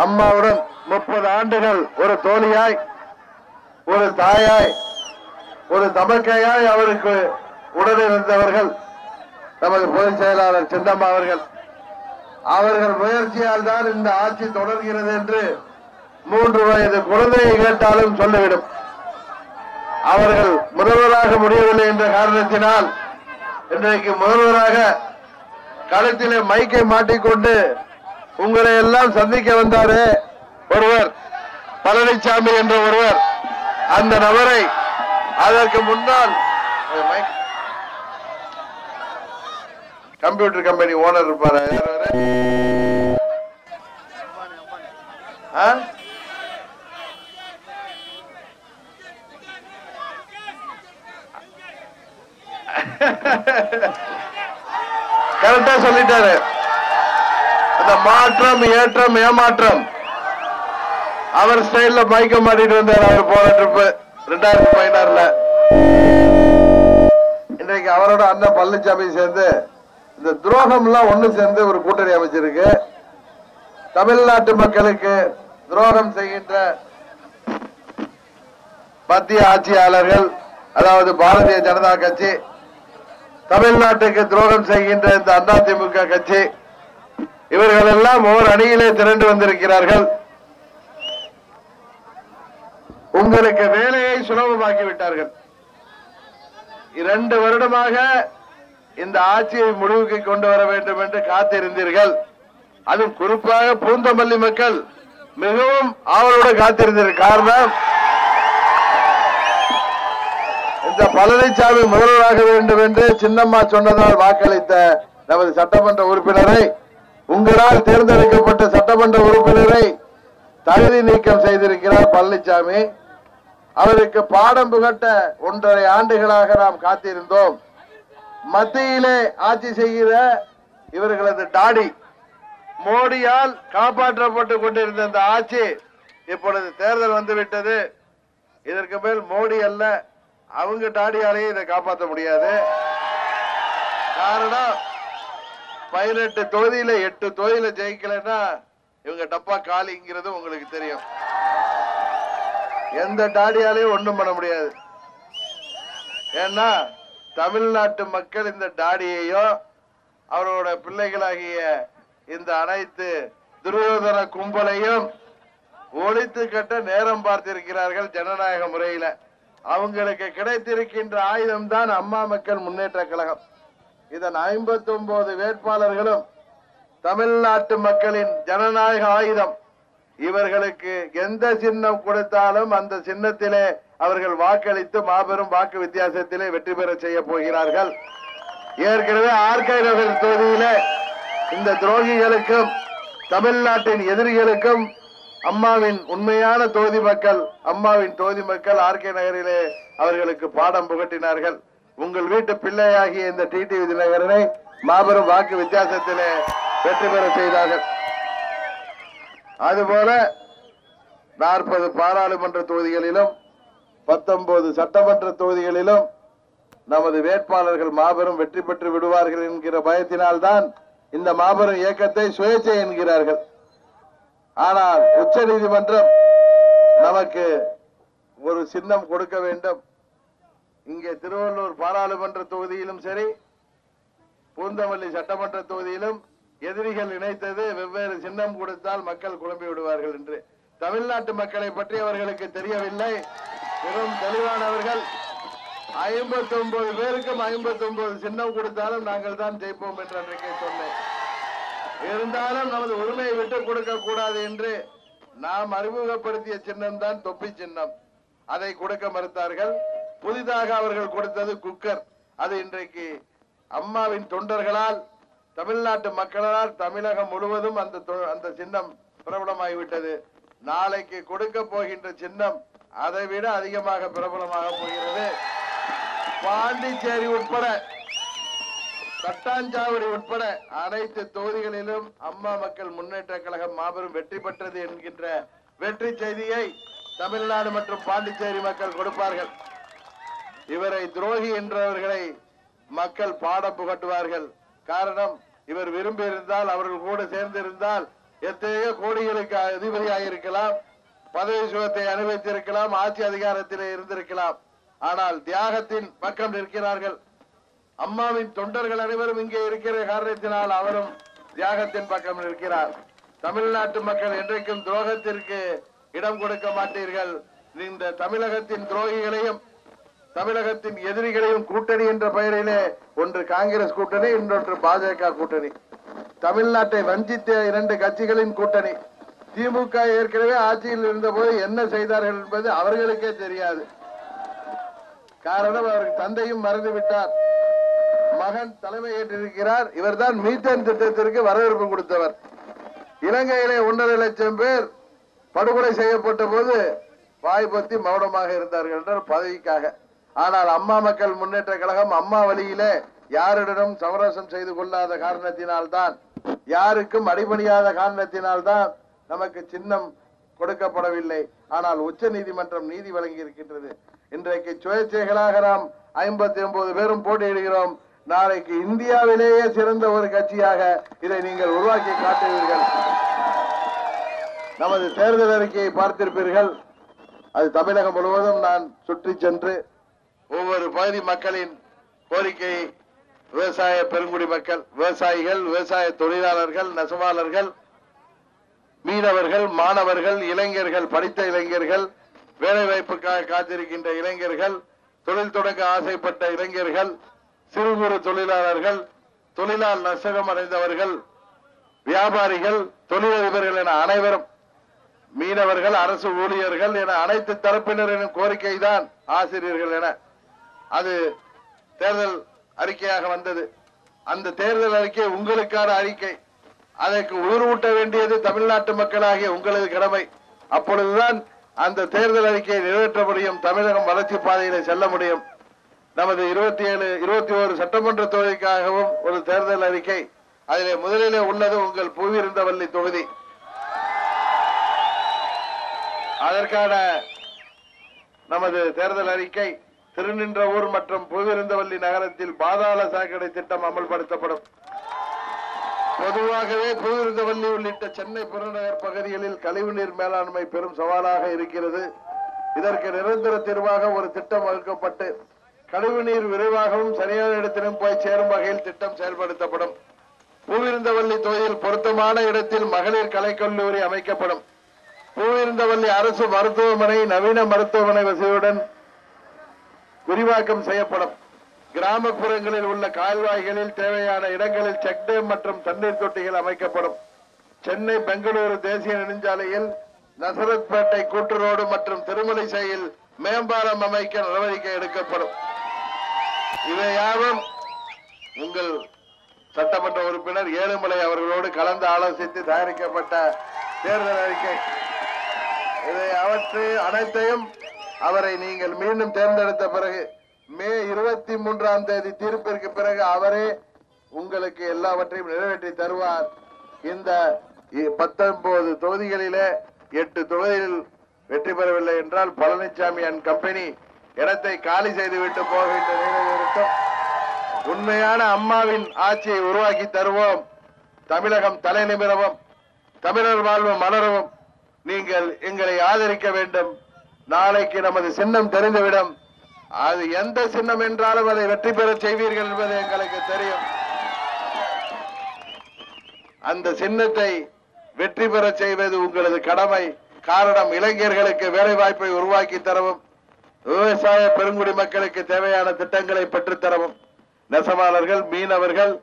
அம்மாவுடன் 30 ஆண்டுகள் ஒரு தோழியாய், ஒரு தாயாய், ஒரு தமக்கையாய் அவருக்கு உடனிருந்தவர்கள் நமது பொதுச் செயலாளர் சின்னம்மா அவர்கள். அவர்கள் முயற்சியால் தான் இந்த ஆட்சி தொடர்கிறது என்று 3 வயது குழந்தையை கேட்டாலும் சொல்லிவிடும். அவர்கள் முதல்வராக முடியவில்லை என்ற காரணத்தினால் இன்றைக்கு முதல்வராக களத்திலே மைக்கை மாட்டிக்கொண்டு உங்களை எல்லாம் சந்திக்க வந்தாரே ஒருவர், பழனிசாமி என்ற ஒருவர். அந்த நபரை அதற்கு முன்னால் கம்ப்யூட்டர் கம்பெனி ஓனர் இருப்பாரு, கரெக்டா சொல்லிட்டாரு. அந்த மாற்றம் ஏற்றம் ஏமாற்றம் அவர் ஸ்டைல்ல மயக்க மாட்டிட்டு வந்தார். அவர் போன ட்ரிப் 2016 இன்றைக்கு அவரோட அண்ணன் பழனிசாமி சேர்ந்து இந்த துரோகம் எல்லாம் ஒண்ணு சேர்ந்து ஒரு கூட்டணி அமைச்சிருக்கு. தமிழ்நாட்டு மக்களுக்கு துரோகம் செய்கின்ற மத்திய ஆட்சியாளர்கள், அதாவது பாரதிய ஜனதா கட்சி, தமிழ்நாட்டுக்கு துரோகம் செய்கின்ற இந்த அதிமுக கட்சி, இவர்கள் எல்லாம் ஓர் அணியிலே திரண்டு வந்திருக்கிறார்கள். உங்களுக்கு வேலையை சுலபமாக்கி விட்டார்கள். 2 வருடமாக இந்த ஆட்சியை முடிவுக்கு கொண்டு வர வேண்டும் என்று காத்திருந்தீர்கள். அதுவும் குறிப்பாக பூந்தமல்லி மக்கள் மிகவும் ஆவலோடு காத்திருந்தீர்கள். காரணம், இந்த பழனிசாமி முதல்வராக வேண்டும் என்று சின்னம்மா சொன்னதால் வாக்களித்த நமது சட்டமன்ற உறுப்பினரை, உங்களால் தேர்ந்தெடுக்கப்பட்ட சட்டமன்ற உறுப்பினரை தகுதி நீக்கம் செய்திருக்கிறார் பழனிசாமி. அவருக்கு பாடம் புகட்ட 1.5 ஆண்டுகளாக நாம் காத்திருந்தோம். மத்தியிலே ஆட்சி செய்கிற இவர்களது டாடி மோடியால் காப்பாற்றப்பட்டுக் கொண்டிருந்த இந்த ஆட்சி இப்பொழுது தேர்தல் வந்துவிட்டது. இதற்கு மேல் மோடி அல்ல, அவங்க டாடியாலேயே இதை காப்பாற்ற முடியாது. காரணம், 18 தொகுதியில 8 தொகுதியில ஜெயிக்கலன்னா இவங்க டப்பா காலிங்கிறது உங்களுக்கு தெரியும். எந்த டாடியாலையும் ஒண்ணும் பண்ண முடியாது. ஏன்னா தமிழ்நாட்டு மக்கள் இந்த டாடியையும் அவரோட பிள்ளைகளாகிய இந்த அனைத்து துரியோதன கும்பலையும் ஒழித்து கட்ட நேரம் பார்த்திருக்கிறார்கள் ஜனநாயக முறையில. அவங்களுக்கு கிடைத்திருக்கின்ற ஆயுதம் தான் அம்மா மக்கள் முன்னேற்ற கழகம். இதன் 59 வேட்பாளர்களும் தமிழ்நாட்டு மக்களின் ஜனநாயக ஆயுதம். இவர்களுக்கு எந்த சின்னம் கொடுத்தாலும் அந்த சின்னத்திலே அவர்கள் வாக்களித்து மாபெரும் வாக்கு வித்தியாசத்திலே வெற்றி பெற செய்ய போகிறார்கள். ஏற்கனவே ஆர்கே நகர் தொகுதியிலே இந்த துரோகிகளுக்கும் தமிழ்நாட்டின் எதிரிகளுக்கும் அம்மாவின் உண்மையான தொகுதி மக்கள், அம்மாவின் தொகுதி மக்கள் ஆர்கே நகரிலே அவர்களுக்கு பாடம் புகட்டினார்கள். உங்கள் வீட்டு பிள்ளையாகிய இந்த டிடிவி தினகரனை மாபெரும் வாக்கு வித்தியாசத்திலே வெற்றி பெற செய்தார்கள். அதுபோல 40 பாராளுமன்ற தொகுதிகளிலும் 19 சட்டமன்ற தொகுதிகளிலும் நமது வேட்பாளர்கள் மாபெரும் வெற்றி பெற்று விடுவார்கள் என்கிற பயத்தினால்தான் இந்த மாபெரும் இயக்கத்தை சுயேட்சை என்கிறார்கள். ஆனால் உச்ச நீதிமன்றம் நமக்கு ஒரு சின்னம் கொடுக்க வேண்டும். இங்கே திருவள்ளூர் பாராளுமன்ற தொகுதியிலும் சரி, பூந்தமல்லி சட்டமன்ற தொகுதியிலும் எதிரிகள் நினைத்தது வெவ்வேறு சின்னம் கொடுத்தால் மக்கள் குழம்பி விடுவார்கள் என்று. தமிழ்நாட்டு மக்களை பற்றி அவர்களுக்கு தெரியவில்லை. மிகவும் தெளிவானவர்கள். 59 பேருக்கும் 59 சின்னம் கொடுத்தாலும் நாங்கள் தான் ஜெயிப்போம் என்று அன்றைக்கே சொன்னேன். இருந்தாலும் நமது உரிமையை விட்டுக் கொடுக்க கூடாது என்று நாம் அறிமுகப்படுத்திய சின்னம் தான் தொப்பி சின்னம். அதை கொடுக்க மறுத்தார்கள். புதிதாக அவர்கள் கொடுத்தது குக்கர். அது இன்றைக்கு அம்மாவின் தொண்டர்களால், தமிழ்நாட்டு மக்களால் தமிழகம் முழுவதும் அந்த சின்னம் பிரபலமாகிவிட்டது. நாளைக்கு கொடுக்க போகின்ற சின்னம் அதை விட அதிகமாக பிரபலமாக போகிறது. பாண்டிச்சேரி உட்பட, தட்டாஞ்சாவடி உட்பட அனைத்து தொகுதிகளிலும் அம்மா மக்கள் முன்னேற்ற கழகம் மாபெரும் வெற்றி பெற்றது என்கின்ற வெற்றி செய்தியை தமிழ்நாடு மற்றும் பாண்டிச்சேரி மக்கள் கொடுப்பார்கள். இவரை துரோகி என்றவர்களை மக்கள் பாடம் புகட்டுவார்கள். காரணம், இவர் விரும்பி இருந்தால், அவர்கள் கூட சேர்ந்து இருந்தால் எத்தனையோ கோடிகளுக்கு அதிபதியாக இருக்கலாம், பதவி சுகத்தை அனுபவித்திருக்கலாம், ஆட்சி அதிகாரத்திலே இருந்திருக்கலாம். ஆனால் தியாகத்தின் பக்கம் நிற்கிறார்கள். அம்மாவின் தொண்டர்கள் அனைவரும் இங்கே இருக்கிற காரணத்தினால் அவரும் தியாகத்தின் பக்கம் நிற்கிறார். தமிழ்நாட்டு மக்கள் என்றைக்கும் துரோகத்திற்கு இடம் கொடுக்க மாட்டீர்கள். இந்த தமிழகத்தின் துரோகிகளையும் தமிழகத்தின் எதிரிகளையும் கூட்டணி என்ற பெயரிலே, ஒன்று காங்கிரஸ் கூட்டணி, இன்னொன்று பாஜக கூட்டணி, தமிழ்நாட்டை வஞ்சித்த 2 கட்சிகளின் கூட்டணி. திமுக ஏற்கனவே ஆட்சியில் இருந்தபோது என்ன செய்தார்கள் என்பது அவர்களுக்கே தெரியாது. காரணம், அவருக்கு தந்தையும் மறந்துவிட்டார், மகன் தலைமை ஏற்றிருக்கிறார். இவர்தான் மீத்தேன் திட்டத்திற்கு வரவேற்பு கொடுத்தவர். இலங்கையிலே 1.5 லட்சம் பேர் படுகொலை செய்யப்பட்ட போது வாய் பத்தி மௌனமாக இருந்தார்கள் என்றால் பதவிக்காக. ஆனால் அம்மா மக்கள் முன்னேற்ற கழகம் அம்மா வழியிலே யாரிடமும் சமரசம் செய்து கொள்ளாத காரணத்தினால்தான் யாருக்கும் அடிபணியாத காரணத்தினால்தான் நமக்கு சின்னம் கொடுக்கப்படவில்லை. ஆனால் உச்ச நீதிமன்றம் நீதி வழங்கி இருக்கின்றது. இன்றைக்கு சுயேட்சைகளாக நாம் 59 பேரும் போட்டியிடுகிறோம். நாளைக்கு இந்தியாவிலேயே சிறந்த ஒரு கட்சியாக இதை நீங்கள் உருவாக்கி காட்டுவீர்கள். நமது தேர்தல் அறிக்கையை பார்த்திருப்பீர்கள். அது தமிழகம் முழுவதும் நான் சுற்றி சென்று ஒவ்வொரு பகுதி மக்களின் கோரிக்கை, விவசாய பெருங்குடி மக்கள், விவசாயிகள், விவசாய தொழிலாளர்கள், நெசவாளர்கள், மீனவர்கள், மாணவர்கள், இளைஞர்கள், படித்த இளைஞர்கள், வேலை வாய்ப்புக்காக காத்திருக்கின்ற இளைஞர்கள், தொழில் தொடங்க ஆசைப்பட்ட இளைஞர்கள், சிறு குறு தொழிலாளர்கள், தொழிலால் நஷ்டம் அடைந்தவர்கள், வியாபாரிகள், தொழிலதிபர்கள் என அனைவரும், மீனவர்கள், அரசு ஊழியர்கள் என அனைத்து தரப்பினரின் கோரிக்கை தான் ஆசிரியர்கள் என அது தேர்தல் அறிக்கையாக வந்தது. அந்த தேர்தல் அறிக்கை உங்களுக்கான அறிக்கை. அதற்கு உயிரூட்ட வேண்டியது தமிழ்நாட்டு மக்களாகிய உங்களது கடமை. அப்பொழுதுதான் அந்த தேர்தல் அறிக்கையை நிறைவேற்ற முடியும். தமிழகம் வளர்ச்சி பாதையில செல்ல முடியும். நமது 21 சட்டமன்ற தொகுதிக்காகவும் ஒரு தேர்தல் அறிக்கை. அதிலே முதலிலே உள்ளது உங்கள் பூவிருந்தவல்லி தொகுதி. அதற்கான நமது தேர்தல் அறிக்கை திருநின்றவூர் மற்றும் பூவிருந்தவல்லி நகரத்தில் பாதாள சாக்கடை திட்டம் அமல்படுத்தப்படும். பொதுவாகவே பூவிருந்தவல்லி உள்ளிட்ட சென்னை புறநகர் பகுதிகளில் கழிவுநீர் மேலாண்மை பெரும் சவாலாக இருக்கிறது. இதற்கு நிரந்தர தீர்வாக ஒரு திட்டம் வகுக்கப்பட்டு கழிவுநீர் விரைவாகவும் சரியான இடத்திலும் போய் சேரும் வகையில் திட்டம் செயல்படுத்தப்படும். பூவிருந்தவல்லி தொகுதியில் பொருத்தமான இடத்தில் மகளிர் கலைக்கல்லூரி அமைக்கப்படும். பூவிருந்தவல்லி அரசு மருத்துவமனை நவீன மருத்துவமனை வசதியுடன் விரிவாக்கம் செய்யப்படும். கிராமப்புறங்களில் உள்ள கால்வாய்களில் தேவையான இடங்களில் செக் டேம் மற்றும் தண்ணீர் தொட்டிகள் அமைக்கப்படும். சென்னை பெங்களூரு தேசிய நெடுஞ்சாலையில் நசரத்பேட்டை கூட்டுரோடு மற்றும் திருமலைசையில் மேம்பாலம் அமைக்க நடவடிக்கை எடுக்கப்படும். இவையாவும் உங்கள் சட்டமன்ற உறுப்பினர் ஏழுமலை அவர்களோடு கலந்து ஆலோசித்து தயாரிக்கப்பட்ட தேர்தல் அறிக்கை. இதை அனைத்தையும் அவரை நீங்கள் மீண்டும் தேர்ந்தெடுத்த பிறகு மே 23ஆம் தேதி தீர்ப்பிற்கு பிறகு அவரே உங்களுக்கு எல்லாவற்றையும் நிறைவேற்றி தருவார். இந்த 19 தொகுதிகளிலே 8 தொகுதியில் வெற்றி பெறவில்லை என்றால் பழனிசாமி அண்ட் கம்பெனி இடத்தை காலி செய்துவிட்டு போகின்ற நிலை இருக்கும். உண்மையான அம்மாவின் ஆட்சியை உருவாக்கி தருவோம். தமிழகம் தலை நிமிரவும், தமிழர் வாழ்வு மலரவும் நீங்கள் எங்களை ஆதரிக்க வேண்டும். நாளைக்கு நமது சின்னம் தெரிந்துவிடும். அது எந்த சின்னம் என்றாலும் அதை வெற்றி பெற செய்வீர்கள் என்பது எங்களுக்கு தெரியும். அந்த சின்னத்தை வெற்றி பெற செய்வது உங்களது கடமை. காரணம், இளைஞர்களுக்கு வேலை வாய்ப்பை உருவாக்கி தரவும், விவசாய பெருங்குடி மக்களுக்கு தேவையான திட்டங்களை பெற்றுத்தரவும், நெசவாளர்கள், மீனவர்கள்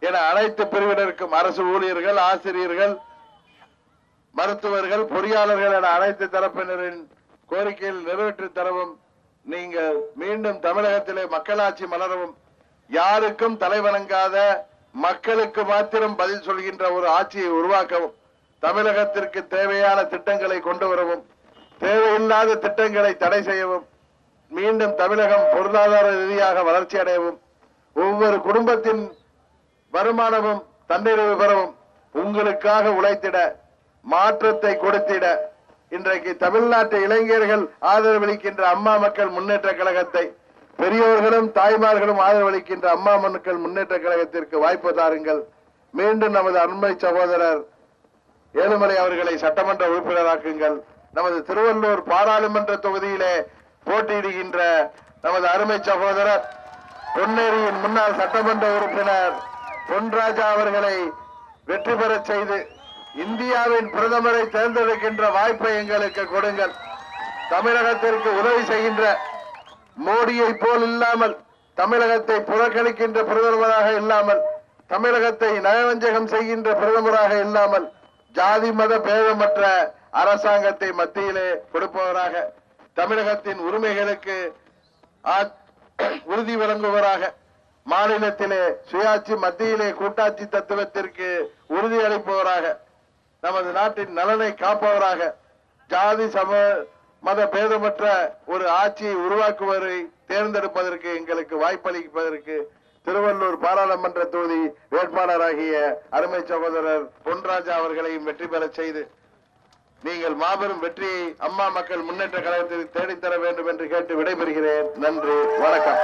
என அனைத்து பிரிவினருக்கும், அரசு ஊழியர்கள், ஆசிரியர்கள், மருத்துவர்கள், பொறியாளர்கள் என அனைத்து தரப்பினரின் கோரிக்கையில் நிறைவேற்றி தரவும், நீங்கள் மீண்டும் தமிழகத்திலே மக்களாட்சி மலரவும், யாருக்கும் தலைவணங்காத மக்களுக்கு மாத்திரம் பதில் சொல்கின்ற ஒரு ஆட்சியை உருவாக்கவும், தமிழகத்திற்கு தேவையான திட்டங்களை கொண்டு வரவும், தேவையில்லாத திட்டங்களை தடை செய்யவும், மீண்டும் தமிழகம் பொருளாதார ரீதியாக வளர்ச்சி அடையவும், ஒவ்வொரு குடும்பத்தின் வருமானமும் தன்னிறைவு பெறவும், உங்களுக்காக உழைத்திட, மாற்றத்தை கொடுத்திட இன்றைக்கு தமிழ்நாட்டு இளைஞர்கள் ஆதரவளிக்கின்ற அம்மா மக்கள் முன்னேற்ற கழகத்தை, பெரியோர்களும் தாய்மார்களும் ஆதரவளிக்கின்ற அம்மா மக்கள் முன்னேற்ற கழகத்திற்கு வாய்ப்பு தாருங்கள். மீண்டும் நமது அருமை சகோதரர் ஏழுமலை அவர்களை சட்டமன்ற உறுப்பினராக்குங்கள். நமது திருவள்ளூர் பாராளுமன்ற தொகுதியிலே போட்டியிடுகின்ற நமது அருமை சகோதரர் பொன்னேரியின் முன்னாள் சட்டமன்ற உறுப்பினர் பொன்ராஜா அவர்களை வெற்றி பெற செய்து இந்தியாவின் பிரதமரை தேர்ந்தெடுக்கின்ற வாய்ப்பை எங்களுக்கு கொடுங்கள். தமிழகத்திற்கு உதவி செய்கின்ற மோடியை போல் இல்லாமல், தமிழகத்தை புறக்கணிக்கின்ற பிரதமராக இல்லாமல், தமிழகத்தை நயவஞ்சகம் செய்கின்ற பிரதமராக இல்லாமல், ஜாதி மத பேதமற்ற அரசாங்கத்தை மத்தியிலே கொடுப்பவராக, தமிழகத்தின் உரிமைகளுக்கு உறுதி வழங்குவராக, மாநிலத்திலே சுயாட்சி, மத்தியிலே கூட்டாட்சி தத்துவத்திற்கு உறுதி அளிப்பவராக, நமது நாட்டின் நலனை காப்பவராக, ஜாதி சம மத பேதமற்ற ஒரு ஆட்சியை உருவாக்குவதை தேர்ந்தெடுப்பதற்கு எங்களுக்கு வாய்ப்பளிப்பதற்கு திருவள்ளூர் பாராளுமன்ற தொகுதி வேட்பாளராகிய அருமை சகோதரர் பொன்ராஜா அவர்களையும் வெற்றி பெற செய்து நீங்கள் மாபெரும் வெற்றியை அம்மா மக்கள் முன்னேற்ற கழகத்தில் தேடித்தர வேண்டும் என்று கேட்டு விடைபெறுகிறேன். நன்றி, வணக்கம்.